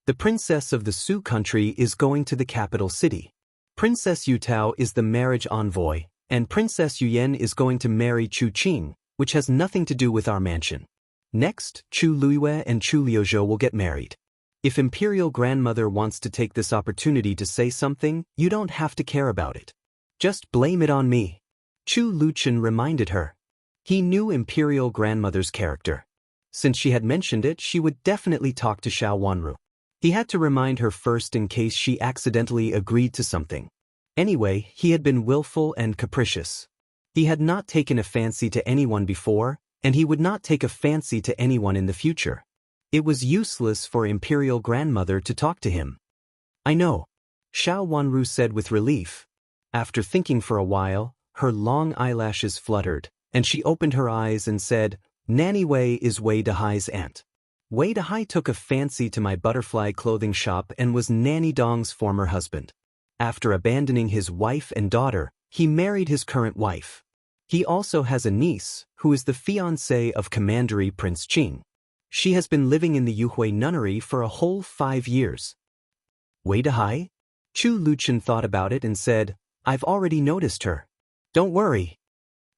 The princess of the Su country is going to the capital city. Princess Yutao is the marriage envoy, and Princess Yuyen is going to marry Chu Qing, which has nothing to do with our mansion. Next, Chu Luiyue and Chu Liuzhou will get married. If Imperial grandmother wants to take this opportunity to say something, you don't have to care about it. Just blame it on me. Chu Luchen reminded her. He knew Imperial grandmother's character. Since she had mentioned it, she would definitely talk to Xiao Wanru. He had to remind her first in case she accidentally agreed to something. Anyway, he had been willful and capricious. He had not taken a fancy to anyone before, and he would not take a fancy to anyone in the future. It was useless for Imperial grandmother to talk to him. I know, Xiao Wanru said with relief. After thinking for a while, her long eyelashes fluttered, and she opened her eyes and said, Nanny Wei is Wei Dehai's aunt. Wei Dehai took a fancy to my butterfly clothing shop and was Nanny Dong's former husband. After abandoning his wife and daughter, he married his current wife. He also has a niece, who is the fiancée of Commandery Prince Qing. She has been living in the Yuhui nunnery for a whole 5 years. Wei Dehai? Chu Luchen thought about it and said, I've already noticed her. Don't worry.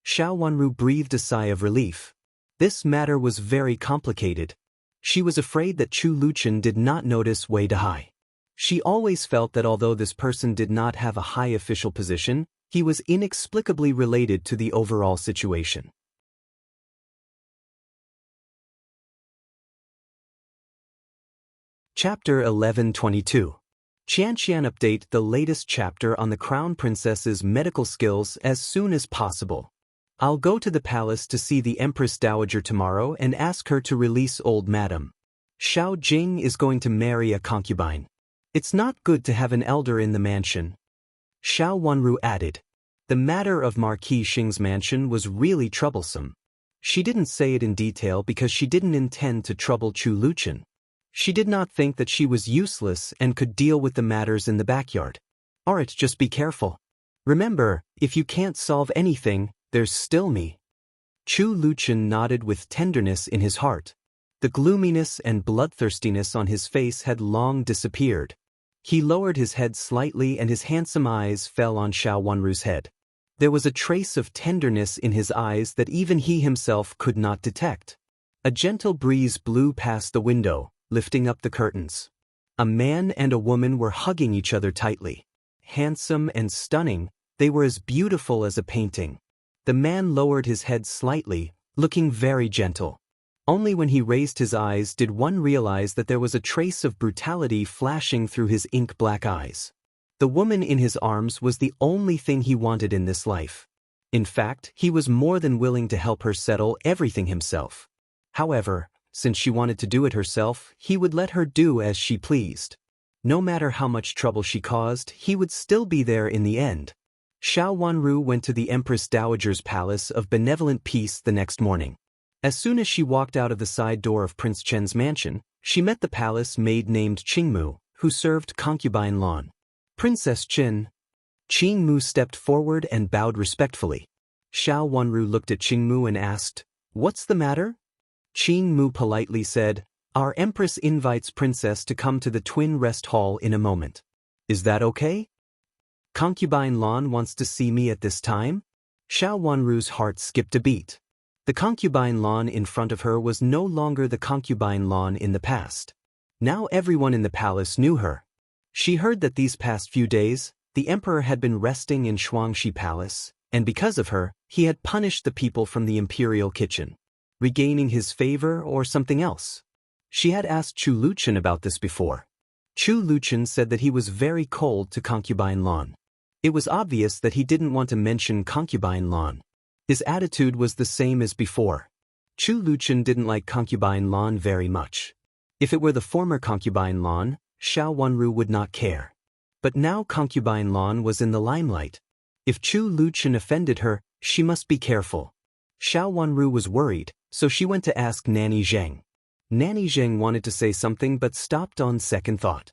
Xiao Wanru breathed a sigh of relief. This matter was very complicated. She was afraid that Chu Luchen did not notice Wei Dehai. She always felt that although this person did not have a high official position, he was inexplicably related to the overall situation. Chapter 1122. Qianqian update the latest chapter on the Crown Princess's medical skills as soon as possible. I'll go to the palace to see the Empress Dowager tomorrow and ask her to release old madam. Xiao Jing is going to marry a concubine. It's not good to have an elder in the mansion. Xiao Wanru added. The matter of Marquis Xing's mansion was really troublesome. She didn't say it in detail because she didn't intend to trouble Chu Luchen. She did not think that she was useless and could deal with the matters in the backyard. Alright, just be careful. Remember, if you can't solve anything, there's still me. Chu Luchen nodded with tenderness in his heart. The gloominess and bloodthirstiness on his face had long disappeared. He lowered his head slightly and his handsome eyes fell on Xiao Wanru's head. There was a trace of tenderness in his eyes that even he himself could not detect. A gentle breeze blew past the window, lifting up the curtains. A man and a woman were hugging each other tightly. Handsome and stunning, they were as beautiful as a painting. The man lowered his head slightly, looking very gentle. Only when he raised his eyes did one realize that there was a trace of brutality flashing through his ink-black eyes. The woman in his arms was the only thing he wanted in this life. In fact, he was more than willing to help her settle everything himself. However, since she wanted to do it herself, he would let her do as she pleased. No matter how much trouble she caused, he would still be there in the end. Xiao Wanru went to the Empress Dowager's palace of benevolent peace the next morning. As soon as she walked out of the side door of Prince Chen's mansion, she met the palace maid named Qingmu, who served concubine Lan. Princess Chen. Qingmu stepped forward and bowed respectfully. Xiao Wanru looked at Qingmu and asked, What's the matter? Qingmu politely said, Our Empress invites Princess to come to the Twin Rest Hall in a moment. Is that okay? Concubine Lan wants to see me at this time? Xiao Wanru's heart skipped a beat. The concubine Lan in front of her was no longer the concubine Lan in the past. Now everyone in the palace knew her. She heard that these past few days, the emperor had been resting in Shuangxi Palace, and because of her, he had punished the people from the imperial kitchen. Regaining his favor or something else? She had asked Chu Luchen about this before. Chu Luchen said that he was very cold to concubine Lan. It was obvious that he didn't want to mention concubine Lan. His attitude was the same as before. Chu Luchen didn't like concubine Lan very much. If it were the former concubine Lan, Xiao Wanru would not care. But now concubine Lan was in the limelight. If Chu Luchen offended her, she must be careful. Xiao Wanru was worried, so she went to ask Nanny Zheng. Nanny Zheng wanted to say something but stopped on second thought.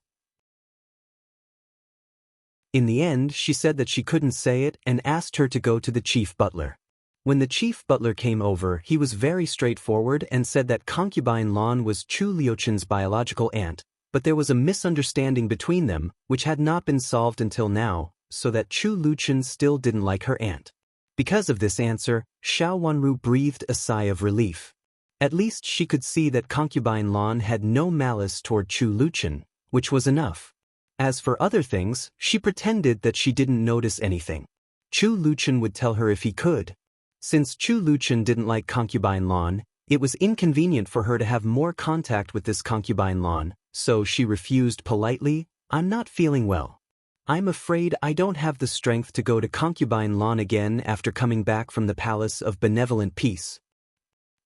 In the end, she said that she couldn't say it and asked her to go to the chief butler. When the chief butler came over, he was very straightforward and said that concubine Lan was Chu Liuchen's biological aunt, but there was a misunderstanding between them, which had not been solved until now, so that Chu Liuchen still didn't like her aunt. Because of this answer, Xiao Wanru breathed a sigh of relief. At least she could see that concubine Lan had no malice toward Chu Liuchen, which was enough. As for other things, she pretended that she didn't notice anything. Chu Liuchen would tell her if he could. Since Chu Liuchen didn't like concubine Lan, it was inconvenient for her to have more contact with this concubine Lan, so she refused politely, "I'm not feeling well. I'm afraid I don't have the strength to go to concubine Lan again after coming back from the Palace of Benevolent Peace.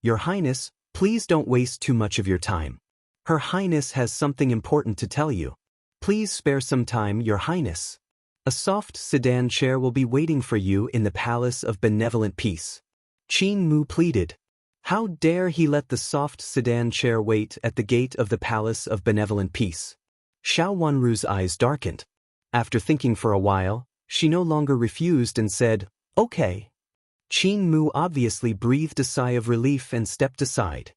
Your Highness, please don't waste too much of your time. Her Highness has something important to tell you. Please spare some time, Your Highness. A soft sedan chair will be waiting for you in the Palace of Benevolent Peace." Qin Mu pleaded. How dare he let the soft sedan chair wait at the gate of the Palace of Benevolent Peace? Xiao Wanru's eyes darkened. After thinking for a while, she no longer refused and said, "Okay." Qin Mu obviously breathed a sigh of relief and stepped aside.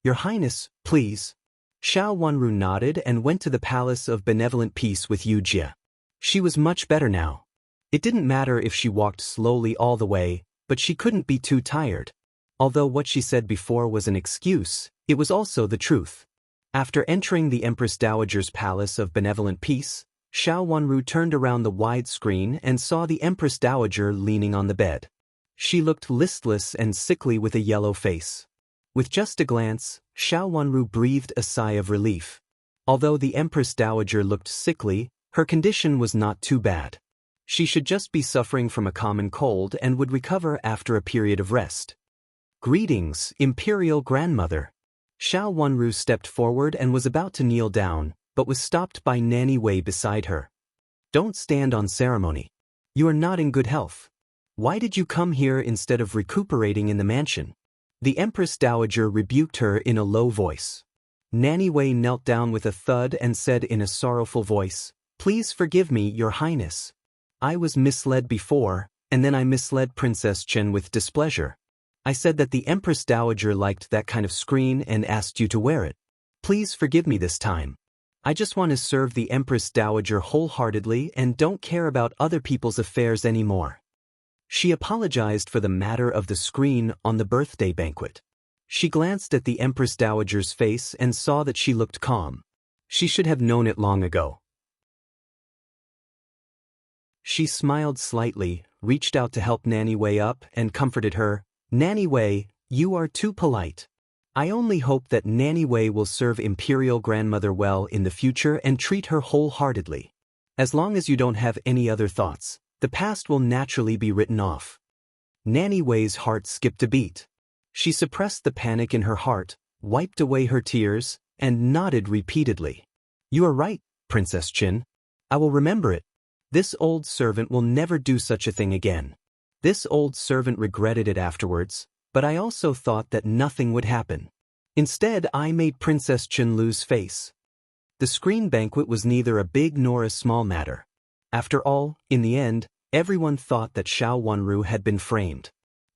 "Your Highness, please." Xiao Wanru nodded and went to the Palace of Benevolent Peace with Yu Jie. She was much better now. It didn't matter if she walked slowly all the way, but she couldn't be too tired. Although what she said before was an excuse, it was also the truth. After entering the Empress Dowager's Palace of Benevolent Peace, Xiao Wanru turned around the wide screen and saw the Empress Dowager leaning on the bed. She looked listless and sickly with a yellow face. With just a glance, Xiao Wanru breathed a sigh of relief. Although the Empress Dowager looked sickly, her condition was not too bad. She should just be suffering from a common cold and would recover after a period of rest. "Greetings, Imperial Grandmother." Xiao Wanru stepped forward and was about to kneel down, but was stopped by Nanny Wei beside her. "Don't stand on ceremony. You are not in good health. Why did you come here instead of recuperating in the mansion?" The Empress Dowager rebuked her in a low voice. Nanny Wei knelt down with a thud and said in a sorrowful voice, "Please forgive me, Your Highness. I was misled before, and then I misled Princess Chen with displeasure. I said that the Empress Dowager liked that kind of screen and asked you to wear it. Please forgive me this time. I just want to serve the Empress Dowager wholeheartedly and don't care about other people's affairs anymore." She apologized for the matter of the screen on the birthday banquet. She glanced at the Empress Dowager's face and saw that she looked calm. She should have known it long ago. She smiled slightly, reached out to help Nanny Wei up, and comforted her. "Nanny Wei, you are too polite. I only hope that Nanny Wei will serve Imperial Grandmother well in the future and treat her wholeheartedly. As long as you don't have any other thoughts, the past will naturally be written off." Nanny Wei's heart skipped a beat. She suppressed the panic in her heart, wiped away her tears, and nodded repeatedly. "You are right, Princess Chen. I will remember it. This old servant will never do such a thing again." This old servant regretted it afterwards, but I also thought that nothing would happen. Instead, I made Princess Chen lose face. The screen banquet was neither a big nor a small matter. After all, in the end, everyone thought that Xiao Wanru had been framed.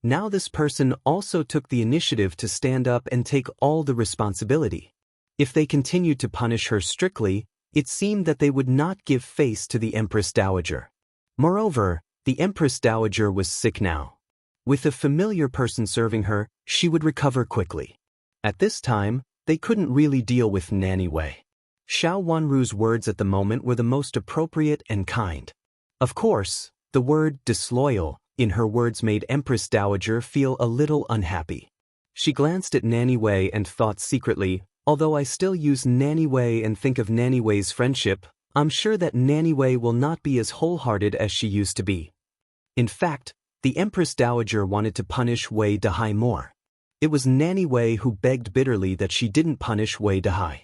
Now this person also took the initiative to stand up and take all the responsibility. If they continued to punish her strictly, it seemed that they would not give face to the Empress Dowager. Moreover, the Empress Dowager was sick now. With a familiar person serving her, she would recover quickly. At this time, they couldn't really deal with Nanny Wei. Xiao Wanru's words at the moment were the most appropriate and kind. Of course, the word disloyal in her words made Empress Dowager feel a little unhappy. She glanced at Nanny Wei and thought secretly, although I still use Nanny Wei and think of Nanny Wei's friendship, I'm sure that Nanny Wei will not be as wholehearted as she used to be. In fact, the Empress Dowager wanted to punish Wei Dahai more. It was Nanny Wei who begged bitterly that she didn't punish Wei Dahai.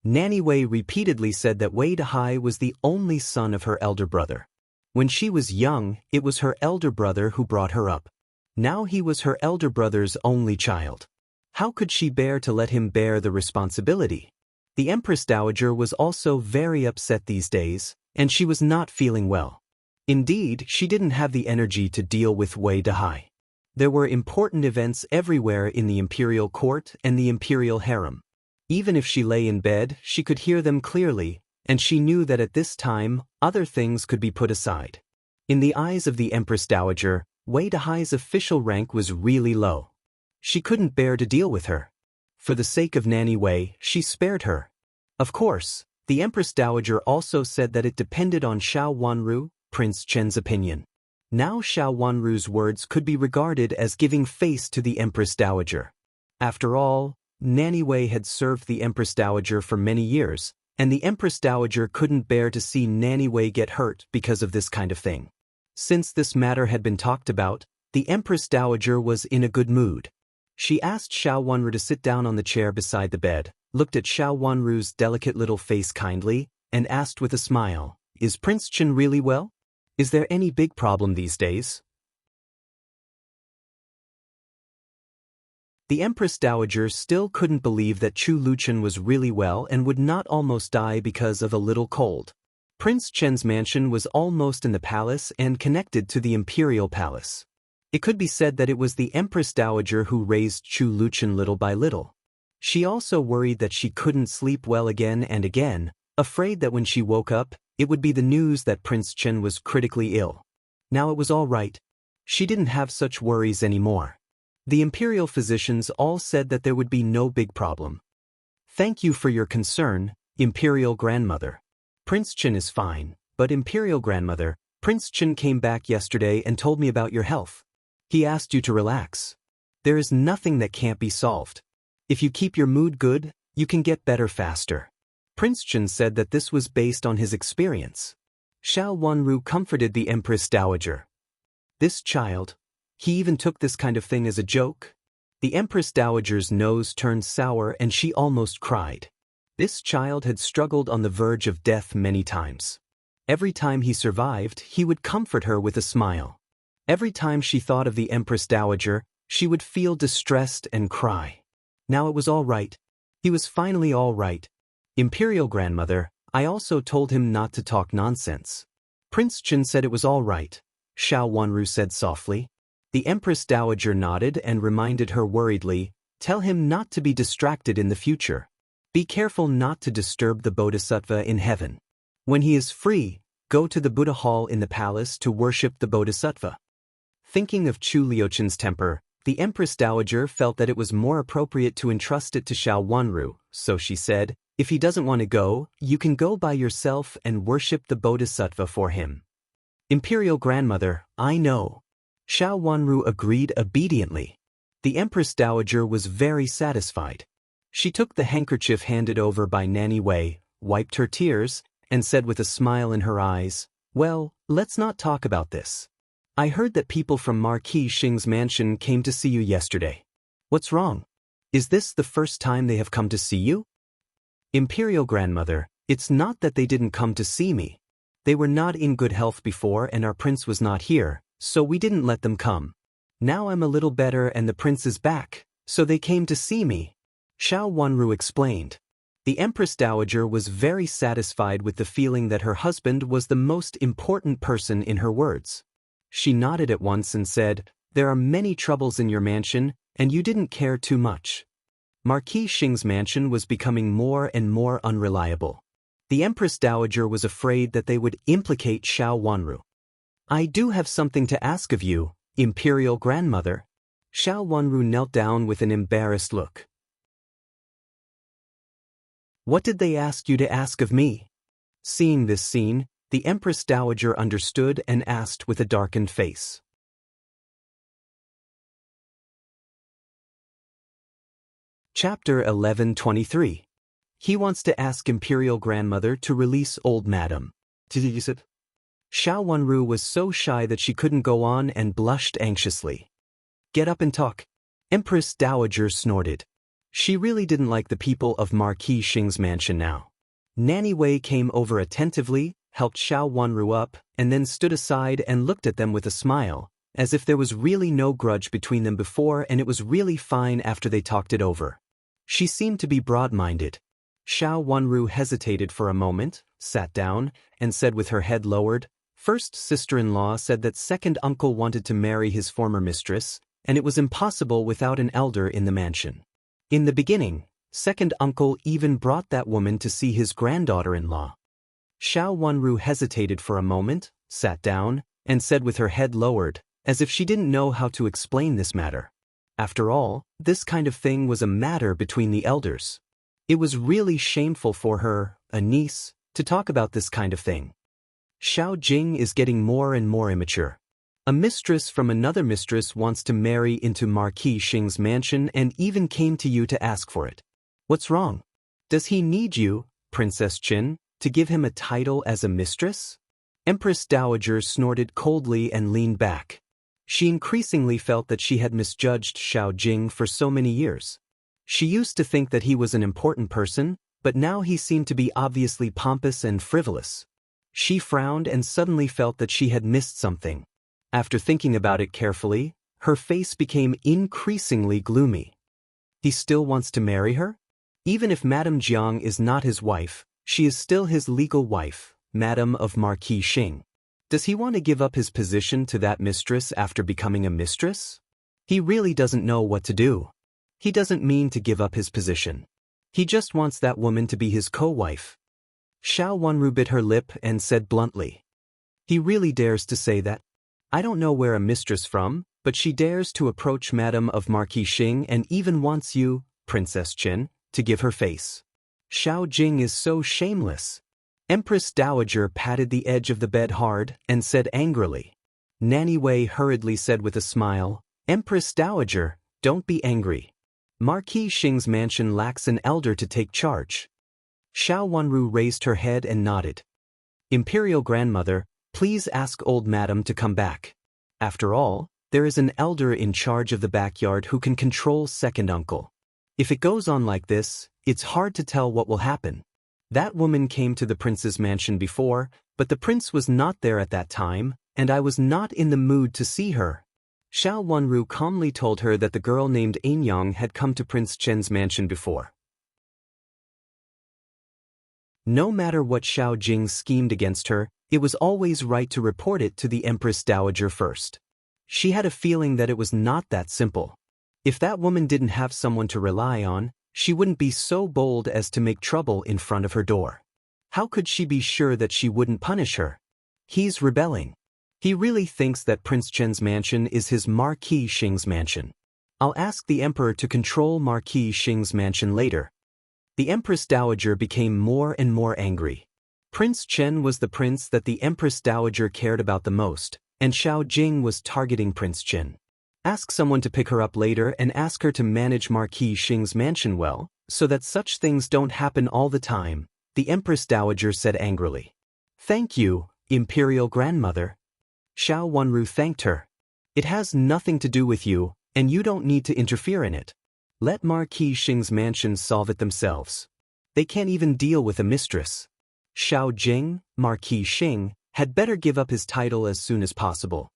Nanny Wei repeatedly said that Wei Dahai was the only son of her elder brother. When she was young, it was her elder brother who brought her up. Now he was her elder brother's only child. How could she bear to let him bear the responsibility? The Empress Dowager was also very upset these days, and she was not feeling well. Indeed, she didn't have the energy to deal with Wei Dahai. There were important events everywhere in the imperial court and the imperial harem. Even if she lay in bed, she could hear them clearly, and she knew that at this time, other things could be put aside. In the eyes of the Empress Dowager, Wei Dahai's official rank was really low. She couldn't bear to deal with her. For the sake of Nanny Wei, she spared her. Of course, the Empress Dowager also said that it depended on Xiao Wanru, Prince Chen's opinion. Now Xiao Wanru's words could be regarded as giving face to the Empress Dowager. After all, Nanny Wei had served the Empress Dowager for many years, and the Empress Dowager couldn't bear to see Nanny Wei get hurt because of this kind of thing. Since this matter had been talked about, the Empress Dowager was in a good mood. She asked Xiao Wanru to sit down on the chair beside the bed, looked at Xiao Wanru's delicate little face kindly, and asked with a smile, "Is Prince Chen really well? Is there any big problem these days?" The Empress Dowager still couldn't believe that Chu Luchen was really well and would not almost die because of a little cold. Prince Chen's mansion was almost in the palace and connected to the Imperial Palace. It could be said that it was the Empress Dowager who raised Chu Luchen little by little. She also worried that she couldn't sleep well again and again, afraid that when she woke up, it would be the news that Prince Chen was critically ill. Now it was all right. She didn't have such worries anymore. The imperial physicians all said that there would be no big problem. "Thank you for your concern, Imperial Grandmother. Prince Chen is fine, but Imperial Grandmother, Prince Chen came back yesterday and told me about your health. He asked you to relax. There is nothing that can't be solved. If you keep your mood good, you can get better faster." Prince Chen said that this was based on his experience. Xiao Wanru comforted the Empress Dowager. "This child, he even took this kind of thing as a joke?" The Empress Dowager's nose turned sour and she almost cried. This child had struggled on the verge of death many times. Every time he survived, he would comfort her with a smile. Every time she thought of the Empress Dowager, she would feel distressed and cry. Now it was all right. He was finally all right. "Imperial Grandmother, I also told him not to talk nonsense." Prince Chen said it was all right, Xiao Wanru said softly. The Empress Dowager nodded and reminded her worriedly, "Tell him not to be distracted in the future. Be careful not to disturb the Bodhisattva in heaven. When he is free, go to the Buddha Hall in the palace to worship the Bodhisattva." Thinking of Chu Liuchen's temper, the Empress Dowager felt that it was more appropriate to entrust it to Xiao Wanru, so she said, "If he doesn't want to go, you can go by yourself and worship the Bodhisattva for him." "Imperial Grandmother, I know." Xiao Wanru agreed obediently. The Empress Dowager was very satisfied. She took the handkerchief handed over by Nanny Wei, wiped her tears, and said with a smile in her eyes, "Well, let's not talk about this. I heard that people from Marquis Xing's mansion came to see you yesterday. What's wrong? Is this the first time they have come to see you?" "Imperial Grandmother, it's not that they didn't come to see me. They were not in good health before and our prince was not here, so we didn't let them come. Now I'm a little better and the prince is back, so they came to see me," Xiao Wanru explained. The Empress Dowager was very satisfied with the feeling that her husband was the most important person in her words. She nodded at once and said, "There are many troubles in your mansion, and you didn't care too much." Marquis Xing's mansion was becoming more and more unreliable. The Empress Dowager was afraid that they would implicate Xiao Wanru. "I do have something to ask of you, Imperial Grandmother." Xiao Wanru knelt down with an embarrassed look. "What did they ask you to ask of me?" Seeing this scene, the Empress Dowager understood and asked with a darkened face. Chapter 11:23. He wants to ask Imperial Grandmother to release old Madam. Xiao Wanru was so shy that she couldn't go on and blushed anxiously. "Get up and talk." Empress Dowager snorted. She really didn't like the people of Marquis Xing's mansion now. Nanny Wei came over attentively, helped Xiao Wanru up, and then stood aside and looked at them with a smile, as if there was really no grudge between them before and it was really fine after they talked it over. She seemed to be broad-minded. Xiao Wanru hesitated for a moment, sat down, and said with her head lowered, "First sister-in-law said that second uncle wanted to marry his former mistress, and it was impossible without an elder in the mansion. In the beginning, second uncle even brought that woman to see his granddaughter-in-law." Xiao Wanru hesitated for a moment, sat down, and said with her head lowered, as if she didn't know how to explain this matter. After all, this kind of thing was a matter between the elders. It was really shameful for her, a niece, to talk about this kind of thing. Xiao Jing is getting more and more immature. A mistress from another mistress wants to marry into Marquis Xing's mansion and even came to you to ask for it. What's wrong? Does he need you, Princess Qin, to give him a title as a mistress? Empress Dowager snorted coldly and leaned back. She increasingly felt that she had misjudged Xiao Jing for so many years. She used to think that he was an important person, but now he seemed to be obviously pompous and frivolous. She frowned and suddenly felt that she had missed something. After thinking about it carefully, her face became increasingly gloomy. He still wants to marry her? Even if Madame Jiang is not his wife, she is still his legal wife, Madame of Marquis Xing. Does he want to give up his position to that mistress after becoming a mistress? He really doesn't know what to do. He doesn't mean to give up his position. He just wants that woman to be his co-wife. Xiao Wanru bit her lip and said bluntly. He really dares to say that? I don't know where a mistress from, but she dares to approach Madame of Marquis Xing and even wants you, Princess Qin, to give her face. Xiao Jing is so shameless. Empress Dowager patted the edge of the bed hard and said angrily. Nanny Wei hurriedly said with a smile, Empress Dowager, don't be angry. Marquis Xing's mansion lacks an elder to take charge. Xiao Wanru raised her head and nodded. Imperial grandmother, please ask old madam to come back. After all, there is an elder in charge of the backyard who can control second uncle. If it goes on like this, it's hard to tell what will happen. That woman came to the prince's mansion before, but the prince was not there at that time, and I was not in the mood to see her. Xiao Wanru calmly told her that the girl named Anyang had come to Prince Chen's mansion before. No matter what Xiao Jing schemed against her, it was always right to report it to the Empress Dowager first. She had a feeling that it was not that simple. If that woman didn't have someone to rely on, she wouldn't be so bold as to make trouble in front of her door. How could she be sure that she wouldn't punish her? He's rebelling. He really thinks that Prince Chen's mansion is his Marquis Xing's mansion. I'll ask the Emperor to control Marquis Xing's mansion later. The Empress Dowager became more and more angry. Prince Chen was the prince that the Empress Dowager cared about the most, and Xiao Jing was targeting Prince Chen. Ask someone to pick her up later and ask her to manage Marquis Xing's mansion well, so that such things don't happen all the time, the Empress Dowager said angrily. Thank you, Imperial grandmother. Xiao Wanru thanked her. It has nothing to do with you, and you don't need to interfere in it. Let Marquis Xing's mansion solve it themselves. They can't even deal with a mistress. Xiao Jing, Marquis Xing, had better give up his title as soon as possible.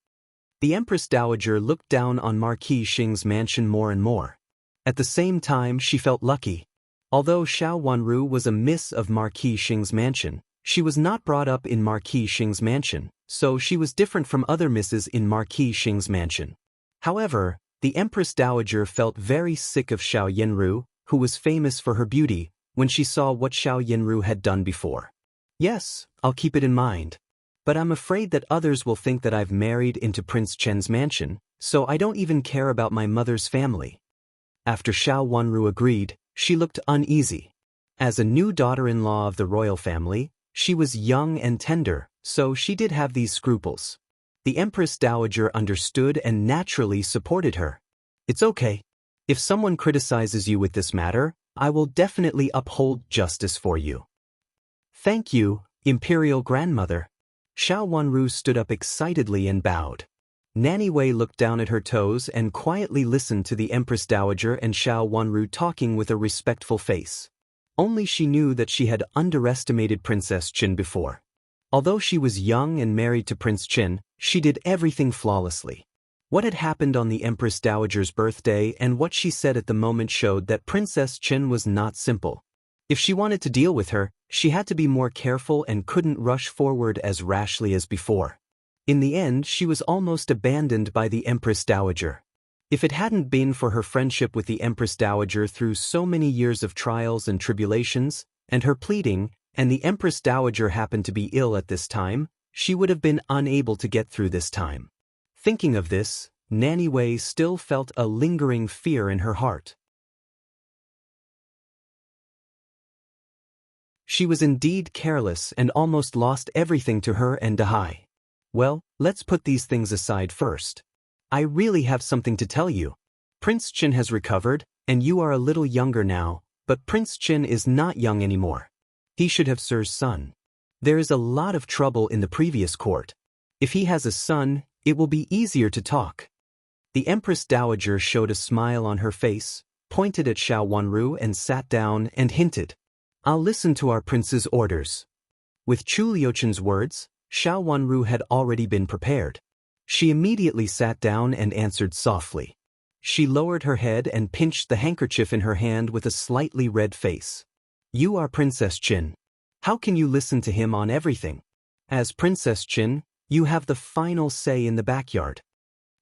The Empress Dowager looked down on Marquis Xing's mansion more and more. At the same time, she felt lucky. Although Xiao Wanru was a miss of Marquis Xing's mansion, she was not brought up in Marquis Xing's mansion, so she was different from other misses in Marquis Xing's mansion. However, the Empress Dowager felt very sick of Xiao Yanru, who was famous for her beauty, when she saw what Xiao Yanru had done before. Yes, I'll keep it in mind. But I'm afraid that others will think that I've married into Prince Chen's mansion, so I don't even care about my mother's family. After Xiao Wanru agreed, she looked uneasy. As a new daughter-in-law of the royal family, she was young and tender, so she did have these scruples. The Empress Dowager understood and naturally supported her. It's okay. If someone criticizes you with this matter, I will definitely uphold justice for you. Thank you, Imperial grandmother. Xiao Wanru stood up excitedly and bowed. Nanny Wei looked down at her toes and quietly listened to the Empress Dowager and Xiao Wanru talking with a respectful face. Only she knew that she had underestimated Princess Qin before. Although she was young and married to Prince Qin, she did everything flawlessly. What had happened on the Empress Dowager's birthday and what she said at the moment showed that Princess Qin was not simple. If she wanted to deal with her, she had to be more careful and couldn't rush forward as rashly as before. In the end, she was almost abandoned by the Empress Dowager. If it hadn't been for her friendship with the Empress Dowager through so many years of trials and tribulations, and her pleading, and the Empress Dowager happened to be ill at this time, she would have been unable to get through this time. Thinking of this, Nanny Wei still felt a lingering fear in her heart. She was indeed careless and almost lost everything to her and Dahai. Well, let's put these things aside first. I really have something to tell you. Prince Qin has recovered, and you are a little younger now, but Prince Qin is not young anymore. He should have Sir's son. There is a lot of trouble in the previous court. If he has a son, it will be easier to talk. The Empress Dowager showed a smile on her face, pointed at Xiao Wanru and sat down and hinted, "I'll listen to our prince's orders." With Chu Liuchen's words, Xiao Wanru had already been prepared. She immediately sat down and answered softly. She lowered her head and pinched the handkerchief in her hand with a slightly red face. "You are Princess Qin. How can you listen to him on everything? As Princess Qin, you have the final say in the backyard."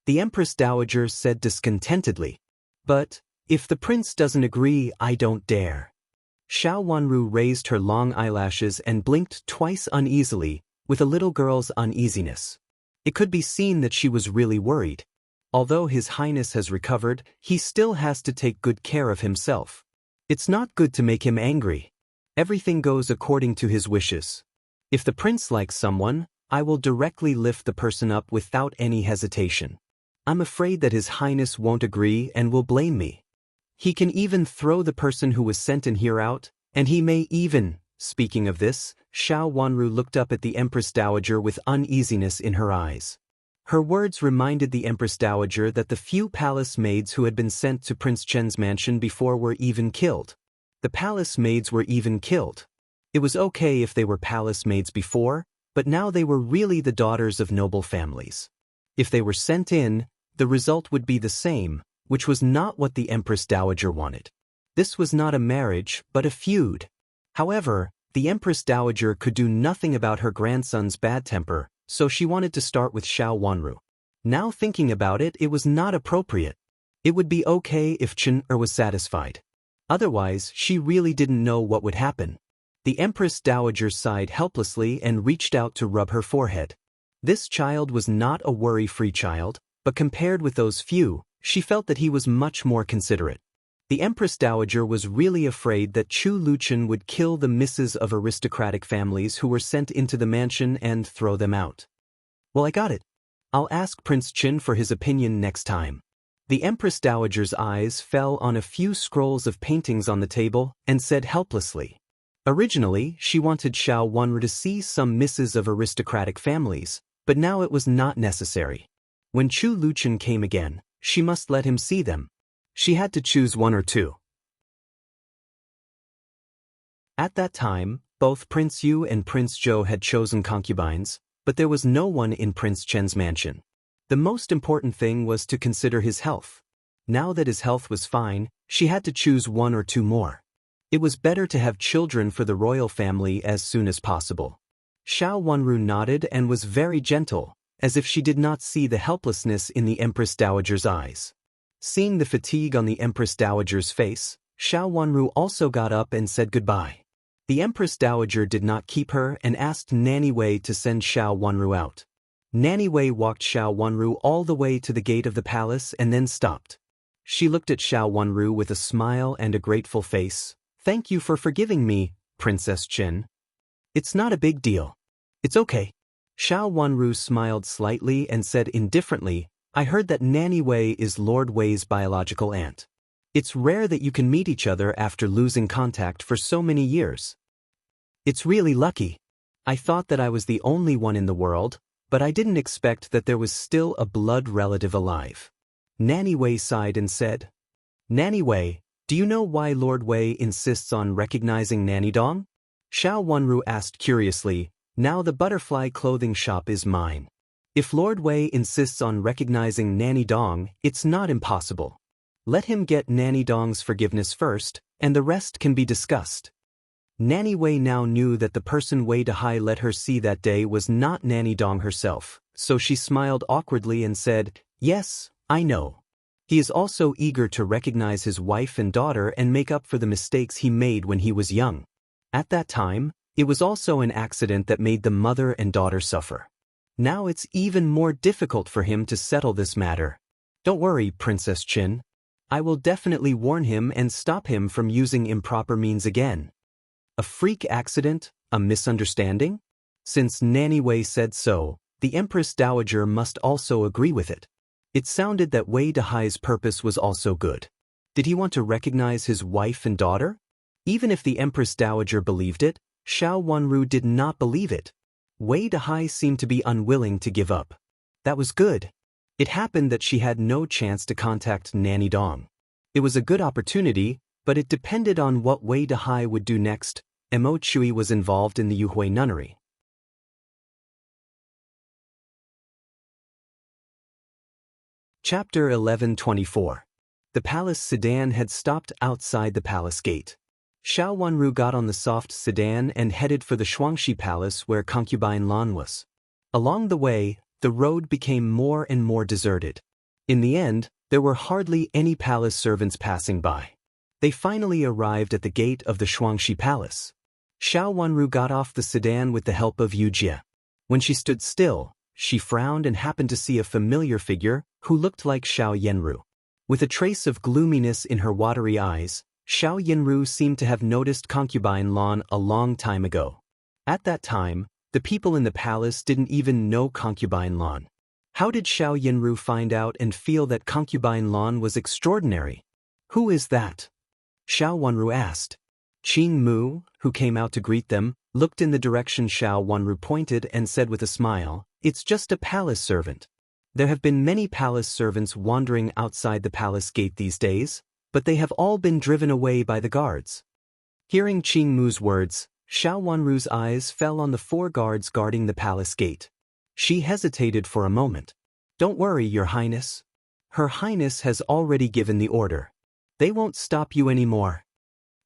The Empress Dowager said discontentedly, "But, if the prince doesn't agree, I don't dare." Xiao Wanru raised her long eyelashes and blinked twice uneasily, with a little girl's uneasiness. It could be seen that she was really worried. Although His Highness has recovered, he still has to take good care of himself. It's not good to make him angry. Everything goes according to his wishes. If the prince likes someone, I will directly lift the person up without any hesitation. I'm afraid that His Highness won't agree and will blame me. He can even throw the person who was sent in here out, and he may even— Speaking of this, Xiao Wanru looked up at the Empress Dowager with uneasiness in her eyes. Her words reminded the Empress Dowager that the few palace maids who had been sent to Prince Chen's mansion before were even killed. The palace maids were even killed. It was okay if they were palace maids before, but now they were really the daughters of noble families. If they were sent in, the result would be the same, which was not what the Empress Dowager wanted. This was not a marriage, but a feud. However, the Empress Dowager could do nothing about her grandson's bad temper, so she wanted to start with Xiao Wanru. Now thinking about it, it was not appropriate. It would be okay if Chen Er was satisfied. Otherwise, she really didn't know what would happen. The Empress Dowager sighed helplessly and reached out to rub her forehead. This child was not a worry-free child, but compared with those few, she felt that he was much more considerate. The Empress Dowager was really afraid that Chu Liuchen would kill the misses of aristocratic families who were sent into the mansion and throw them out. Well, I got it. I'll ask Prince Qin for his opinion next time. The Empress Dowager's eyes fell on a few scrolls of paintings on the table and said helplessly. Originally, she wanted Xiao Wanru to see some misses of aristocratic families, but now it was not necessary. When Chu Liuchen came again, she must let him see them. She had to choose one or two. At that time, both Prince Yu and Prince Zhou had chosen concubines, but there was no one in Prince Chen's mansion. The most important thing was to consider his health. Now that his health was fine, she had to choose one or two more. It was better to have children for the royal family as soon as possible. Xiao Wanru nodded and was very gentle, as if she did not see the helplessness in the Empress Dowager's eyes. Seeing the fatigue on the Empress Dowager's face, Xiao Wanru also got up and said goodbye. The Empress Dowager did not keep her and asked Nanny Wei to send Xiao Wanru out. Nanny Wei walked Xiao Wanru all the way to the gate of the palace and then stopped. She looked at Xiao Wanru with a smile and a grateful face. "Thank you for forgiving me, Princess Qin. It's not a big deal. It's okay." Xiao Wanru smiled slightly and said indifferently, "I heard that Nanny Wei is Lord Wei's biological aunt. It's rare that you can meet each other after losing contact for so many years. It's really lucky. I thought that I was the only one in the world, but I didn't expect that there was still a blood relative alive." Nanny Wei sighed and said, "Nanny Wei, do you know why Lord Wei insists on recognizing Nanny Dong?" Xiao Wanru asked curiously, "Now the butterfly clothing shop is mine. If Lord Wei insists on recognizing Nanny Dong, it's not impossible. Let him get Nanny Dong's forgiveness first, and the rest can be discussed." Nanny Wei now knew that the person Wei Dahai let her see that day was not Nanny Dong herself, so she smiled awkwardly and said, "Yes, I know." He is also eager to recognize his wife and daughter and make up for the mistakes he made when he was young. At that time, it was also an accident that made the mother and daughter suffer. Now it's even more difficult for him to settle this matter. Don't worry, Princess Chin. I will definitely warn him and stop him from using improper means again. A freak accident? A misunderstanding? Since Nanny Wei said so, the Empress Dowager must also agree with it. It sounded that Wei Dahai's purpose was also good. Did he want to recognize his wife and daughter? Even if the Empress Dowager believed it, Xiao Wanru did not believe it. Wei Dahai seemed to be unwilling to give up. That was good. It happened that she had no chance to contact Nanny Dong. It was a good opportunity, but it depended on what Wei Dahai would do next. Mo Chui was involved in the Yuhui nunnery. Chapter 1124. The palace sedan had stopped outside the palace gate. Xiao Wanru got on the soft sedan and headed for the Shuangshi Palace where concubine Lan was. Along the way, the road became more and more deserted. In the end, there were hardly any palace servants passing by. They finally arrived at the gate of the Shuangshi Palace. Xiao Wanru got off the sedan with the help of Yu Jie. When she stood still, she frowned and happened to see a familiar figure who looked like Xiao Yenru. With a trace of gloominess in her watery eyes, Xiao Yenru seemed to have noticed concubine Lan a long time ago. At that time, the people in the palace didn't even know concubine Lan. How did Xiao Yenru find out and feel that concubine Lan was extraordinary? Who is that? Xiao Wanru asked. Qing Mu, who came out to greet them, looked in the direction Xiao Wanru pointed and said with a smile, "It's just a palace servant." There have been many palace servants wandering outside the palace gate these days, but they have all been driven away by the guards. Hearing Qing Mu's words, Xiao Wanru's eyes fell on the 4 guards guarding the palace gate. She hesitated for a moment. "Don't worry, Your Highness. Her Highness has already given the order. They won't stop you anymore."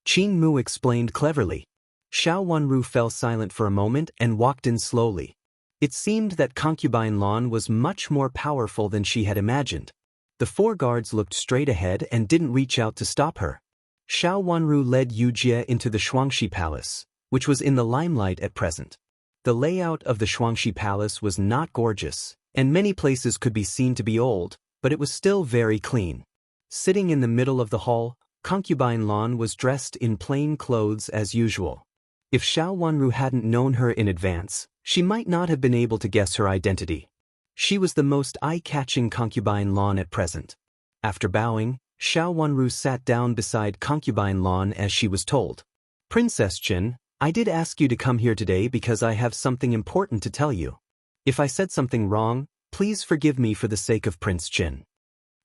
Qing Mu explained cleverly. Xiao Wanru fell silent for a moment and walked in slowly. It seemed that concubine Lan was much more powerful than she had imagined. The 4 guards looked straight ahead and didn't reach out to stop her. Xiao Wanru led Yu Jie into the Shuangshi Palace, which was in the limelight at present. The layout of the Shuangshi Palace was not gorgeous, and many places could be seen to be old, but it was still very clean. Sitting in the middle of the hall, concubine Lan was dressed in plain clothes as usual. If Xiao Wanru hadn't known her in advance, she might not have been able to guess her identity. She was the most eye-catching concubine Lan at present. After bowing, Xiao Wanru sat down beside concubine Lan as she was told. "Princess Jin, I did ask you to come here today because I have something important to tell you. If I said something wrong, please forgive me for the sake of Prince Jin."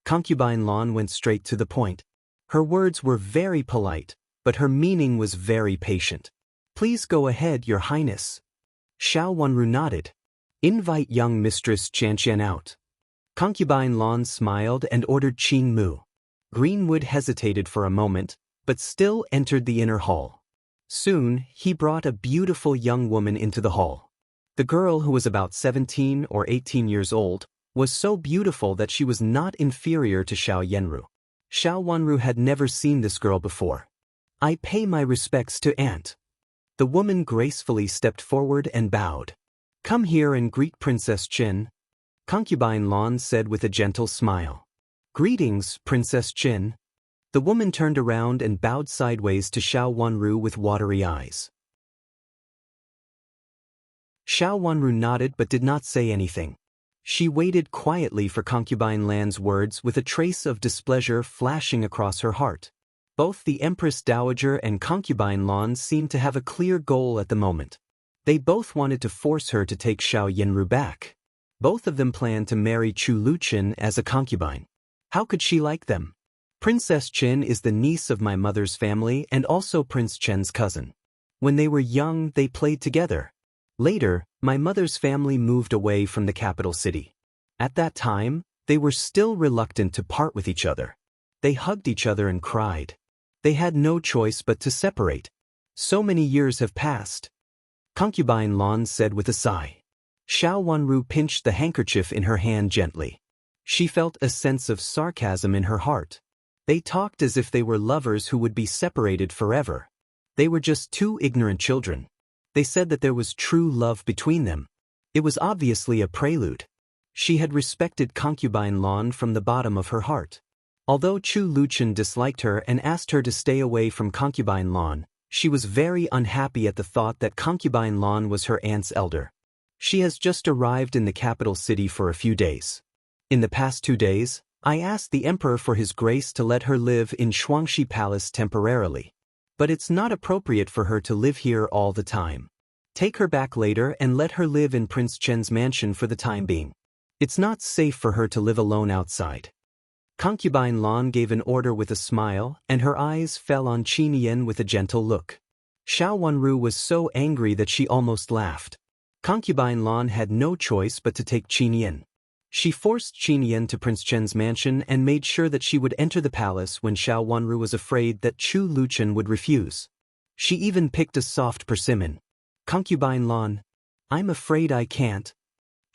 Concubine Lan went straight to the point. Her words were very polite, but her meaning was very patient. "Please go ahead, Your Highness." Xiao Wanru nodded. "Invite young Mistress Qianqian out." Concubine Lan smiled and ordered Qing Mu. Greenwood hesitated for a moment, but still entered the inner hall. Soon, he brought a beautiful young woman into the hall. The girl, who was about 17 or 18 years old, was so beautiful that she was not inferior to Xiao Yenru. Xiao Wanru had never seen this girl before. "I pay my respects to Aunt." The woman gracefully stepped forward and bowed. "Come here and greet Princess Qin," concubine Lan said with a gentle smile. "Greetings, Princess Qin." The woman turned around and bowed sideways to Xiao Wanru with watery eyes. Xiao Wanru nodded but did not say anything. She waited quietly for concubine Lan's words with a trace of displeasure flashing across her heart. Both the Empress Dowager and concubine Lan seemed to have a clear goal at the moment. They both wanted to force her to take Xiao Yenru back. Both of them planned to marry Chu Luqin as a concubine. How could she like them? Princess Qin is the niece of my mother's family and also Prince Chen's cousin. When they were young, they played together. Later, my mother's family moved away from the capital city. At that time, they were still reluctant to part with each other. They hugged each other and cried. They had no choice but to separate. So many years have passed. Concubine Lan said with a sigh. Xiao Wanru pinched the handkerchief in her hand gently. She felt a sense of sarcasm in her heart. They talked as if they were lovers who would be separated forever. They were just two ignorant children. They said that there was true love between them. It was obviously a prelude. She had respected Concubine Lan from the bottom of her heart. Although Chu Luchen disliked her and asked her to stay away from Concubine Lan, she was very unhappy at the thought that Concubine Lan was her aunt's elder. She has just arrived in the capital city for a few days. In the past 2 days, I asked the emperor for his grace to let her live in Shuangshi Palace temporarily. But it's not appropriate for her to live here all the time. Take her back later and let her live in Prince Chen's mansion for the time being. It's not safe for her to live alone outside. Concubine Lan gave an order with a smile, and her eyes fell on Qin Yan with a gentle look. Xiao Wanru was so angry that she almost laughed. Concubine Lan had no choice but to take Qin Yan. She forced Qin Yan to Prince Chen's mansion and made sure that she would enter the palace when Xiao Wanru was afraid that Chu Luchen would refuse. She even picked a soft persimmon. Concubine Lan, I'm afraid I can't.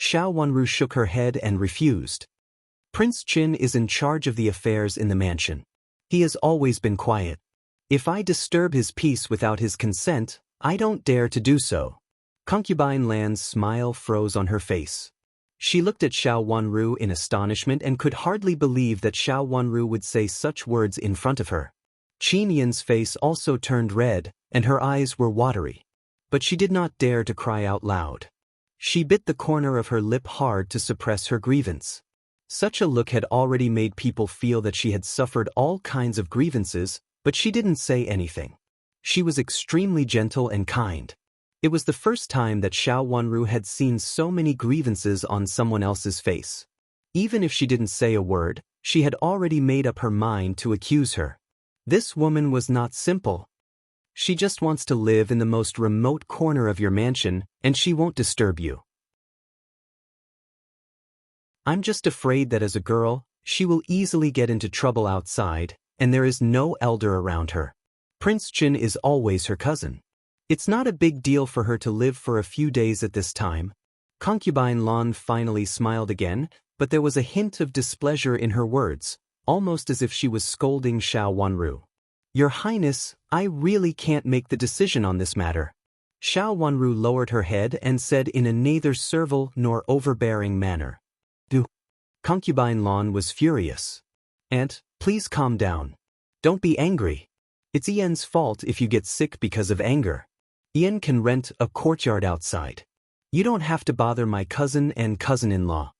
Xiao Wanru shook her head and refused. Prince Qin is in charge of the affairs in the mansion. He has always been quiet. If I disturb his peace without his consent, I don't dare to do so. Concubine Lan's smile froze on her face. She looked at Xiao Wanru in astonishment and could hardly believe that Xiao Wanru would say such words in front of her. Qin Yan's face also turned red, and her eyes were watery. But she did not dare to cry out loud. She bit the corner of her lip hard to suppress her grievance. Such a look had already made people feel that she had suffered all kinds of grievances, but she didn't say anything. She was extremely gentle and kind. It was the first time that Xiao Wanru had seen so many grievances on someone else's face. Even if she didn't say a word, she had already made up her mind to accuse her. This woman was not simple. She just wants to live in the most remote corner of your mansion, and she won't disturb you. I'm just afraid that as a girl, she will easily get into trouble outside, and there is no elder around her. Prince Qin is always her cousin. It's not a big deal for her to live for a few days at this time. Concubine Lan finally smiled again, but there was a hint of displeasure in her words, almost as if she was scolding Xiao Wanru. Your Highness, I really can't make the decision on this matter. Xiao Wanru lowered her head and said in a neither servile nor overbearing manner. Concubine Lan was furious. Aunt, please calm down. Don't be angry. It's Ian's fault if you get sick because of anger. Ian can rent a courtyard outside. You don't have to bother my cousin and cousin-in-law.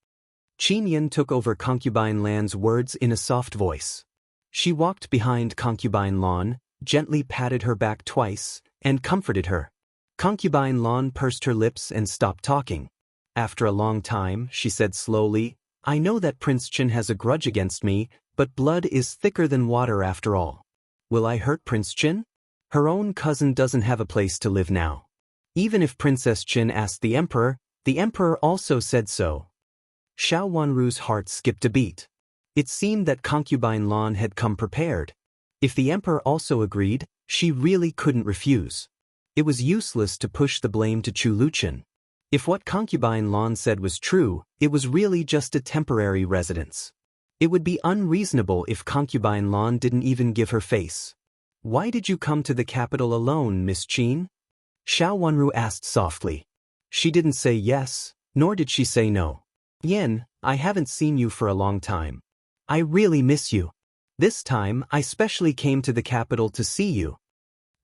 Qin Yan took over Concubine Lan's words in a soft voice. She walked behind Concubine Lan, gently patted her back twice, and comforted her. Concubine Lan pursed her lips and stopped talking. After a long time, she said slowly, I know that Prince Qin has a grudge against me, but blood is thicker than water after all. Will I hurt Prince Qin? Her own cousin doesn't have a place to live now. Even if Princess Qin asked the emperor also said so. Xiao Wanru's heart skipped a beat. It seemed that Concubine Lan had come prepared. If the emperor also agreed, she really couldn't refuse. It was useless to push the blame to Chu Luchen. If what Concubine Lan said was true, it was really just a temporary residence. It would be unreasonable if Concubine Lan didn't even give her face. Why did you come to the capital alone, Miss Qin? Xiao Wanru asked softly. She didn't say yes, nor did she say no. Yan, I haven't seen you for a long time. I really miss you. This time, I specially came to the capital to see you.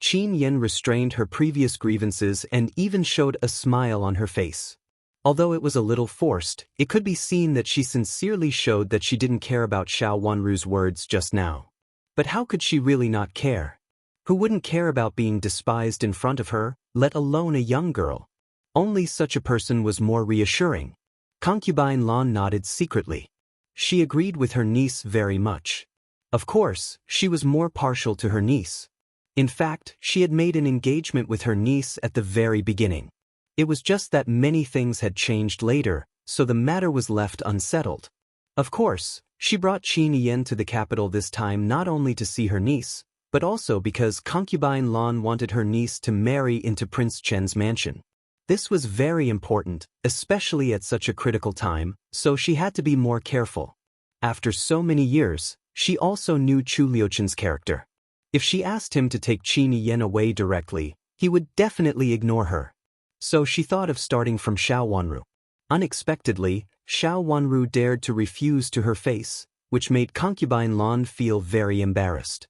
Qin Yan restrained her previous grievances and even showed a smile on her face. Although it was a little forced, it could be seen that she sincerely showed that she didn't care about Xiao Wanru's words just now. But how could she really not care? Who wouldn't care about being despised in front of her, let alone a young girl? Only such a person was more reassuring. Concubine Lan nodded secretly. She agreed with her niece very much. Of course, she was more partial to her niece. In fact, she had made an engagement with her niece at the very beginning. It was just that many things had changed later, so the matter was left unsettled. Of course, she brought Qin Yan to the capital this time not only to see her niece, but also because concubine Lan wanted her niece to marry into Prince Chen's mansion. This was very important, especially at such a critical time, so she had to be more careful. After so many years, she also knew Chu Liuchen's character. If she asked him to take Qin Yen away directly, he would definitely ignore her. So she thought of starting from Xiao Wanru. Unexpectedly, Xiao Wanru dared to refuse to her face, which made concubine Lan feel very embarrassed.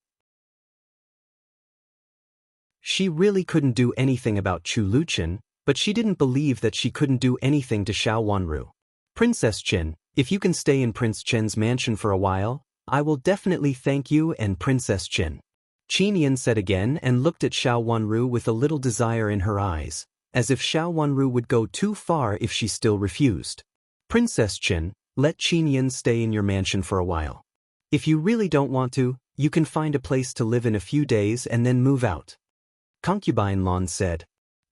She really couldn't do anything about Chu Liuchen, but she didn't believe that she couldn't do anything to Xiao Wanru. Princess Chen, if you can stay in Prince Chen's mansion for a while, I will definitely thank you and Princess Chen. Qin Yen said again and looked at Xiao Wanru with a little desire in her eyes, as if Xiao Wanru would go too far if she still refused. Princess Chen, let Qin Yen stay in your mansion for a while. If you really don't want to, you can find a place to live in a few days and then move out. Concubine Lan said.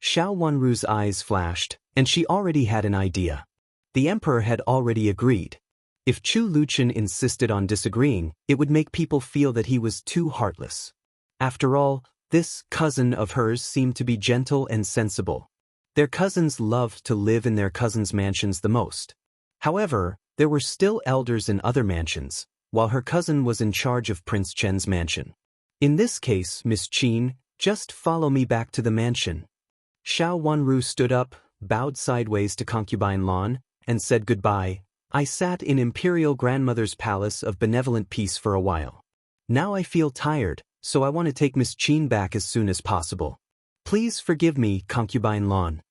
Xiao Wanru's eyes flashed, and she already had an idea. The emperor had already agreed. If Chu Liuchen insisted on disagreeing, it would make people feel that he was too heartless. After all, this cousin of hers seemed to be gentle and sensible. Their cousins loved to live in their cousins' mansions the most. However, there were still elders in other mansions, while her cousin was in charge of Prince Chen's mansion. In this case, Miss Qin, just follow me back to the mansion. Xiao Wanru stood up, bowed sideways to concubine Lan, and said goodbye. I sat in Imperial grandmother's palace of benevolent peace for a while. Now I feel tired, so I want to take Miss Qin back as soon as possible. Please forgive me, concubine Lan.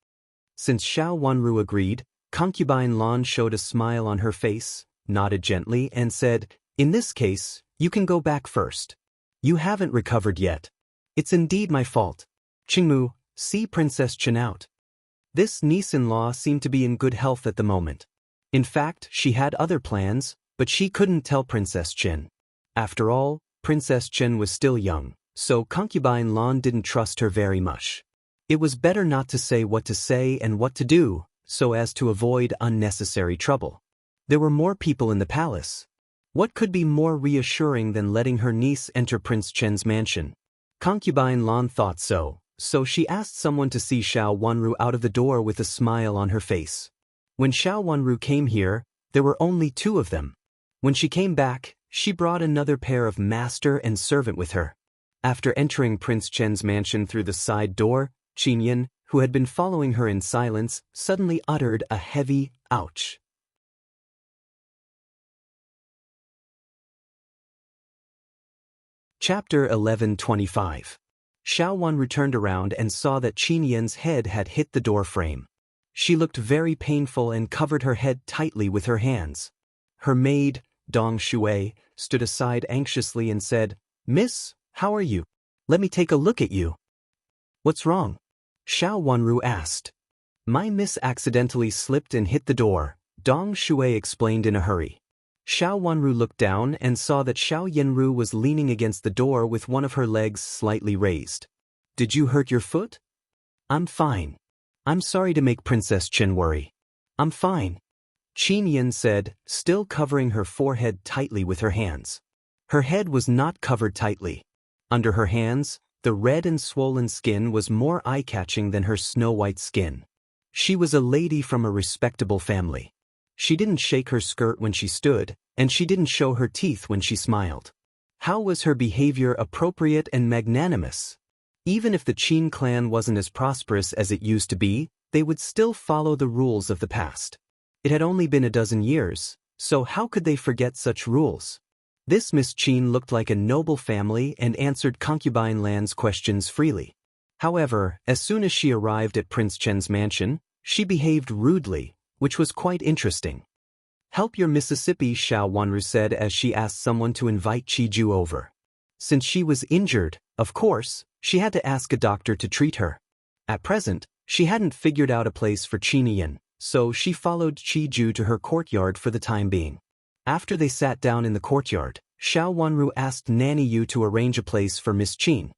Since Xiao Wanru agreed, concubine Lan showed a smile on her face, nodded gently and said, in this case, you can go back first. You haven't recovered yet. It's indeed my fault. Qingmu, see Princess Chen out. This niece-in-law seemed to be in good health at the moment. In fact, she had other plans, but she couldn't tell Princess Chen. After all, Princess Chen was still young, so concubine Lan didn't trust her very much. It was better not to say what to say and what to do, so as to avoid unnecessary trouble. There were more people in the palace. What could be more reassuring than letting her niece enter Prince Chen's mansion? Concubine Lan thought so she asked someone to see Xiao Wanru out of the door with a smile on her face. When Xiao Wanru came here, there were only 2 of them. When she came back, she brought another pair of master and servant with her. After entering Prince Chen's mansion through the side door, Qin Yen, who had been following her in silence, suddenly uttered a heavy ouch. Chapter 11:25. Xiao Wanru turned around and saw that Qin Yen's head had hit the door frame. She looked very painful and covered her head tightly with her hands. Her maid, Dong Shui, stood aside anxiously and said, Miss, how are you? Let me take a look at you. What's wrong? Xiao Wanru asked. My miss accidentally slipped and hit the door, Dong Shui explained in a hurry. Xiao Wanru looked down and saw that Xiao Yanru was leaning against the door with one of her legs slightly raised. Did you hurt your foot? I'm fine. I'm sorry to make Princess Chen worry. I'm fine. Qin Yen said, still covering her forehead tightly with her hands. Her head was not covered tightly. Under her hands, the red and swollen skin was more eye-catching than her snow-white skin. She was a lady from a respectable family. She didn't shake her skirt when she stood, and she didn't show her teeth when she smiled. How was her behavior appropriate and magnanimous? Even if the Qin clan wasn't as prosperous as it used to be, they would still follow the rules of the past. It had only been a dozen years, so how could they forget such rules? This Miss Qin looked like a noble family and answered concubine Lan's questions freely. However, as soon as she arrived at Prince Chen's mansion, she behaved rudely, which was quite interesting. Help your Mississippi, Xiao Wanru said as she asked someone to invite Qiju over. Since she was injured, of course, she had to ask a doctor to treat her. At present, she hadn't figured out a place for Qin Yen, so she followed Qiju to her courtyard for the time being. After they sat down in the courtyard, Xiao Wanru asked Nanny Yu to arrange a place for Miss Qin.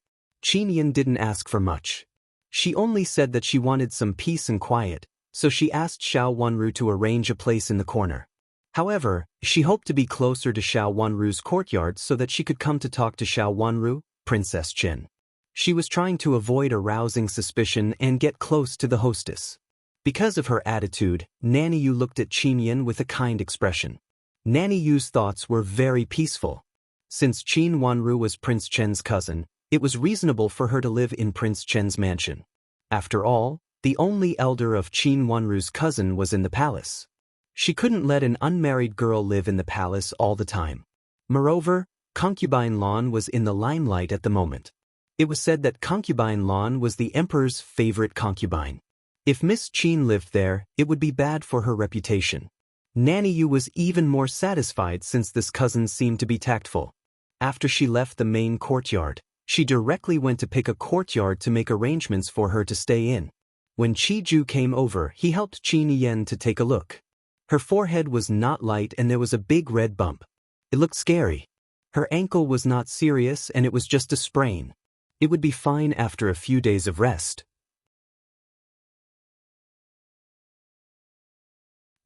Qin Yen didn't ask for much. She only said that she wanted some peace and quiet, so she asked Xiao Wanru to arrange a place in the corner. However, she hoped to be closer to Xiao Wanru's courtyard so that she could come to talk to Xiao Wanru, Princess Chen. She was trying to avoid arousing suspicion and get close to the hostess. Because of her attitude, Nanny Yu looked at Qin Yan with a kind expression. Nanny Yu's thoughts were very peaceful. Since Qin Wanru was Prince Chen's cousin, it was reasonable for her to live in Prince Chen's mansion. After all, the only elder of Qin Wanru's cousin was in the palace. She couldn't let an unmarried girl live in the palace all the time. Moreover, Concubine Lan was in the limelight at the moment. It was said that Concubine Lan was the emperor's favorite concubine. If Miss Qin lived there, it would be bad for her reputation. Nanny Yu was even more satisfied since this cousin seemed to be tactful. After she left the main courtyard, she directly went to pick a courtyard to make arrangements for her to stay in. When Qi Ju came over, he helped Qin Yan to take a look. Her forehead was not light and there was a big red bump. It looked scary. Her ankle was not serious and it was just a sprain. It would be fine after a few days of rest.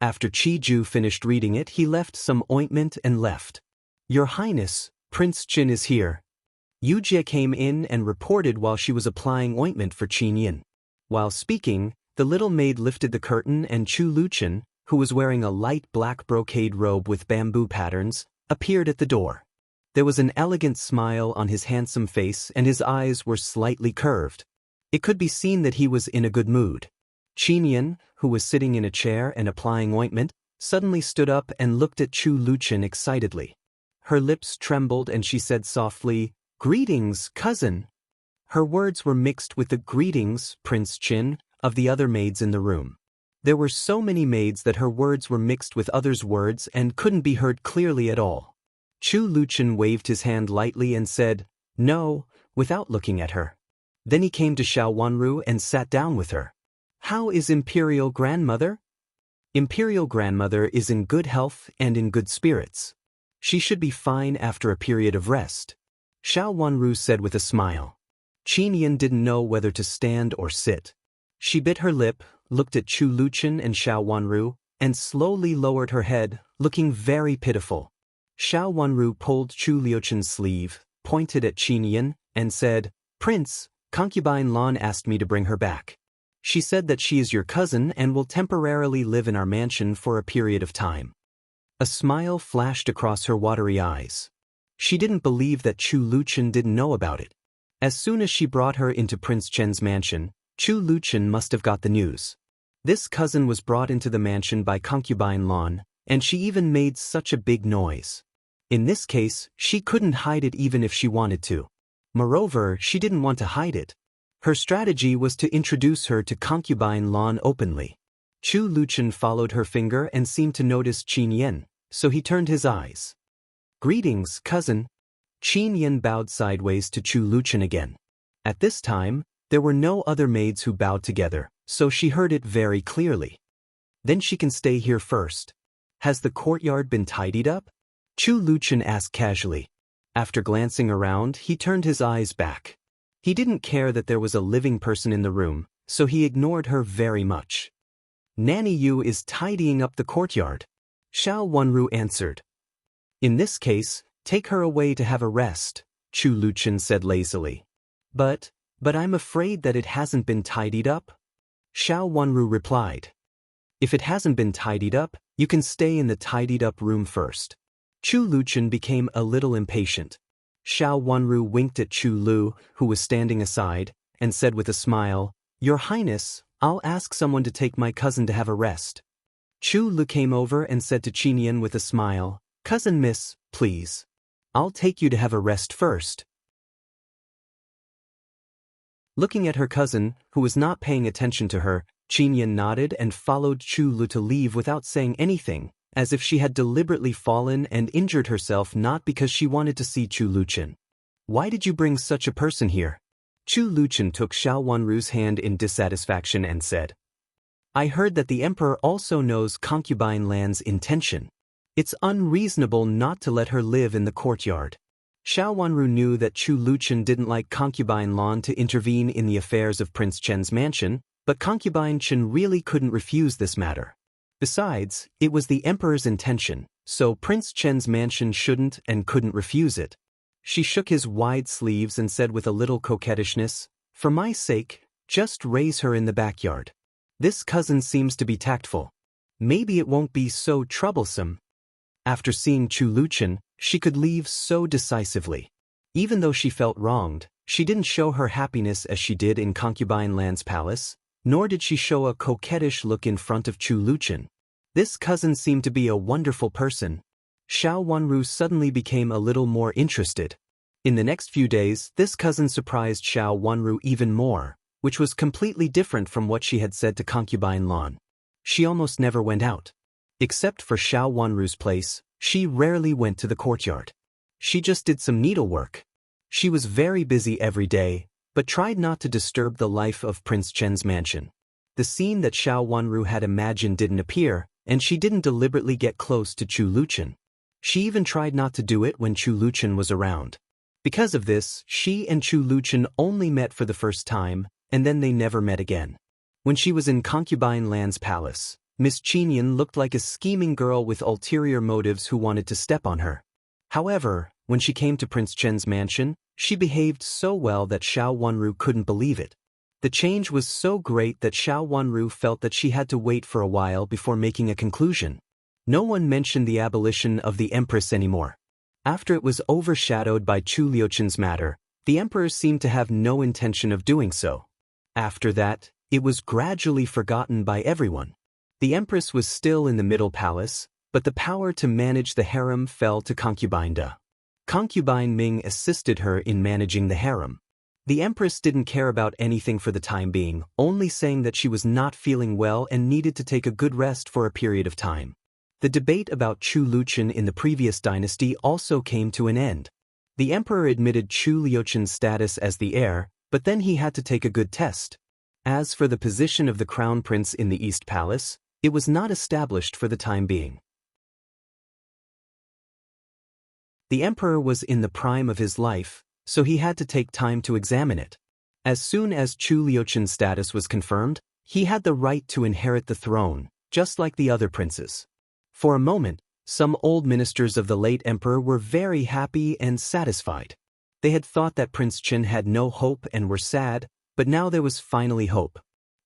After Qi Ju finished reading it, he left some ointment and left. Your Highness, Prince Qin is here. Yu Jie came in and reported while she was applying ointment for Qin Yan. While speaking, the little maid lifted the curtain and Chu Luchen, who was wearing a light black brocade robe with bamboo patterns, appeared at the door. There was an elegant smile on his handsome face and his eyes were slightly curved. It could be seen that he was in a good mood. Qin Yan, who was sitting in a chair and applying ointment, suddenly stood up and looked at Chu Luchen excitedly. Her lips trembled and she said softly, "Greetings, cousin." Her words were mixed with the "Greetings, Prince Qin" of the other maids in the room. There were so many maids that her words were mixed with others' words and couldn't be heard clearly at all. Chu Luchen waved his hand lightly and said, "No," without looking at her. Then he came to Xiao Wanru and sat down with her. "How is Imperial Grandmother?" Imperial Grandmother is in good health and in good spirits. She should be fine after a period of rest, Xiao Wanru said with a smile. Qin Yan didn't know whether to stand or sit. She bit her lip, looked at Chu Luchen and Xiao Wanru, and slowly lowered her head, looking very pitiful. Xiao Wanru pulled Chu Luchen's sleeve, pointed at Qin Yan, and said, "Prince, Concubine Lan asked me to bring her back. She said that she is your cousin and will temporarily live in our mansion for a period of time." A smile flashed across her watery eyes. She didn't believe that Chu Luchen didn't know about it. As soon as she brought her into Prince Chen's mansion, Chu Luchen must have got the news. This cousin was brought into the mansion by Concubine Lan, and she even made such a big noise. In this case, she couldn't hide it even if she wanted to. Moreover, she didn't want to hide it. Her strategy was to introduce her to Concubine Lan openly. Chu Luchen followed her finger and seemed to notice Qin Yan, so he turned his eyes. "Greetings, cousin." Qin Yan bowed sideways to Chu Luchen again. At this time, there were no other maids who bowed together, so she heard it very clearly. "Then she can stay here first. Has the courtyard been tidied up?" Chu Luchen asked casually. After glancing around, he turned his eyes back. He didn't care that there was a living person in the room, so he ignored her very much. "Nanny Yu is tidying up the courtyard," Xiao Wanru answered. "In this case, take her away to have a rest," Chu Luchen said lazily. But I'm afraid that it hasn't been tidied up," Xiao Wanru replied. "If it hasn't been tidied up, you can stay in the tidied up room first." Chu Luchen became a little impatient. Xiao Wanru winked at Chu Lu, who was standing aside, and said with a smile, "Your Highness, I'll ask someone to take my cousin to have a rest." Chu Lu came over and said to Qin Yan with a smile, "Cousin Miss, please. I'll take you to have a rest first." Looking at her cousin, who was not paying attention to her, Qin Yan nodded and followed Chu Lu to leave without saying anything, as if she had deliberately fallen and injured herself not because she wanted to see Chu Luchen. "Why did you bring such a person here?" Chu Luchen took Xiao Wanru's hand in dissatisfaction and said, "I heard that the emperor also knows Concubine Lan's intention. It's unreasonable not to let her live in the courtyard." Xiao Wanru knew that Chu Luchen didn't like Concubine Lan to intervene in the affairs of Prince Chen's mansion, but Concubine Chen really couldn't refuse this matter. Besides, it was the emperor's intention, so Prince Chen's mansion shouldn't and couldn't refuse it. She shook his wide sleeves and said with a little coquettishness, "For my sake, just raise her in the backyard. This cousin seems to be tactful. Maybe it won't be so troublesome." After seeing Chu Luchan, she could leave so decisively. Even though she felt wronged, she didn't show her happiness as she did in Concubine Land's palace, nor did she show a coquettish look in front of Chu Luchan. This cousin seemed to be a wonderful person. Xiao Wanru suddenly became a little more interested. In the next few days, this cousin surprised Xiao Wanru even more, which was completely different from what she had said to Concubine Lan. She almost never went out. Except for Xiao Wanru's place, she rarely went to the courtyard. She just did some needlework. She was very busy every day, but tried not to disturb the life of Prince Chen's mansion. The scene that Xiao Wanru had imagined didn't appear, and she didn't deliberately get close to Chu Luchan. She even tried not to do it when Chu Luchan was around. Because of this, she and Chu Luchan only met for the first time, and then they never met again. When she was in Concubine Land's palace, Miss Qinyan looked like a scheming girl with ulterior motives who wanted to step on her. However, when she came to Prince Chen's mansion, she behaved so well that Xiao Wanru couldn't believe it. The change was so great that Xiao Wanru felt that she had to wait for a while before making a conclusion. No one mentioned the abolition of the Empress anymore. After it was overshadowed by Chu Liuchen's matter, the Emperor seemed to have no intention of doing so. After that, it was gradually forgotten by everyone. The Empress was still in the Middle Palace, but the power to manage the harem fell to Concubine Da. Concubine Ming assisted her in managing the harem. The Empress didn't care about anything for the time being, only saying that she was not feeling well and needed to take a good rest for a period of time. The debate about Chu Luchan in the previous dynasty also came to an end. The emperor admitted Chu Liuchen's status as the heir, but then he had to take a good test. As for the position of the crown prince in the East Palace, it was not established for the time being. The emperor was in the prime of his life, so he had to take time to examine it. As soon as Chu Liuchen's status was confirmed, he had the right to inherit the throne, just like the other princes. For a moment, some old ministers of the late emperor were very happy and satisfied. They had thought that Prince Chen had no hope and were sad, but now there was finally hope.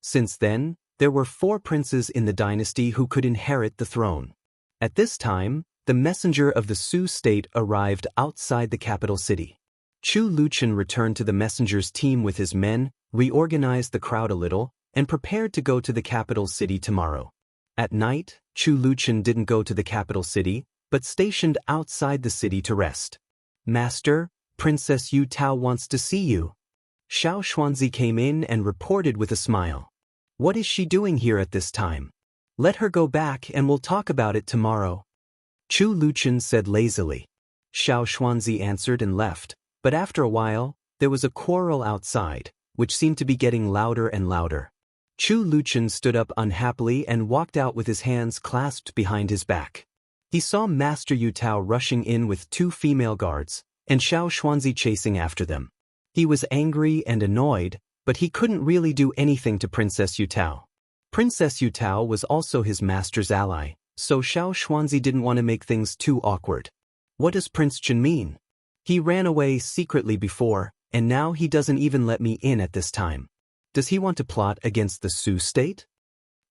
Since then, there were 4 princes in the dynasty who could inherit the throne. At this time, the messenger of the Su state arrived outside the capital city. Chu Luchan returned to the messenger's team with his men, reorganized the crowd a little, and prepared to go to the capital city tomorrow. At night, Chu Luchan didn't go to the capital city, but stationed outside the city to rest. "Master, Princess Yu Tao wants to see you." Xiao Xuanzi came in and reported with a smile. "What is she doing here at this time? Let her go back and we'll talk about it tomorrow." Chu Luchan said lazily. Xiao Xuanzi answered and left, but after a while, there was a quarrel outside, which seemed to be getting louder and louder. Chu Luchan stood up unhappily and walked out with his hands clasped behind his back. He saw Master Yu Tao rushing in with 2 female guards, and Xiao Xuanzi chasing after them. He was angry and annoyed, but he couldn't really do anything to Princess Yu Tao. Princess Yu Tao was also his master's ally, so Xiao Xuanzi didn't want to make things too awkward. What does Prince Chen mean? He ran away secretly before, and now he doesn't even let me in at this time. Does he want to plot against the Su state?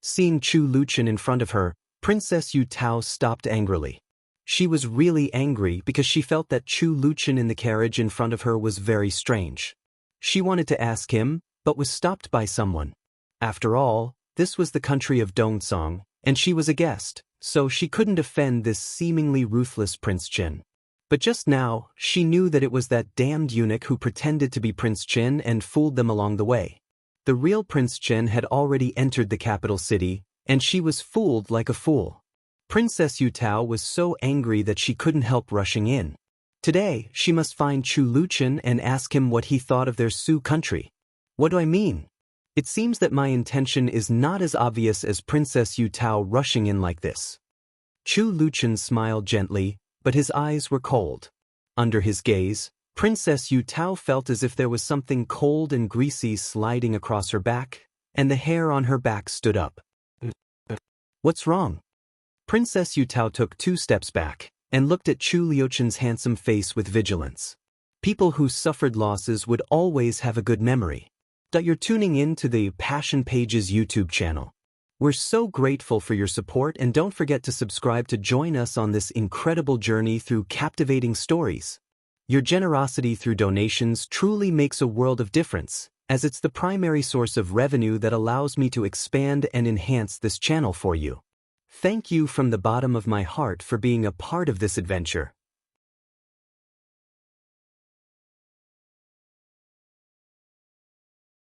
Seeing Chu Luchan in front of her, Princess Yu Tao stopped angrily. She was really angry because she felt that Chu Luchan in the carriage in front of her was very strange. She wanted to ask him, but was stopped by someone. After all, this was the country of Dongcong, and she was a guest, so she couldn't offend this seemingly ruthless Prince Chen. But just now, she knew that it was that damned eunuch who pretended to be Prince Chen and fooled them along the way. The real Prince Chen had already entered the capital city, and she was fooled like a fool. Princess Yu Tao was so angry that she couldn't help rushing in. Today, she must find Chu Luchan and ask him what he thought of their Su country. What do I mean? It seems that my intention is not as obvious as Princess Yu Tao rushing in like this. Chu Luchan smiled gently, but his eyes were cold. Under his gaze, Princess Yu Tao felt as if there was something cold and greasy sliding across her back, and the hair on her back stood up. What's wrong? Princess Yu Tao took 2 steps back, and looked at Chu Liuchen's handsome face with vigilance. People who suffered losses would always have a good memory. That you're tuning in to the Passion Pages YouTube channel. We're so grateful for your support, and don't forget to subscribe to join us on this incredible journey through captivating stories. Your generosity through donations truly makes a world of difference, as it's the primary source of revenue that allows me to expand and enhance this channel for you. Thank you from the bottom of my heart for being a part of this adventure.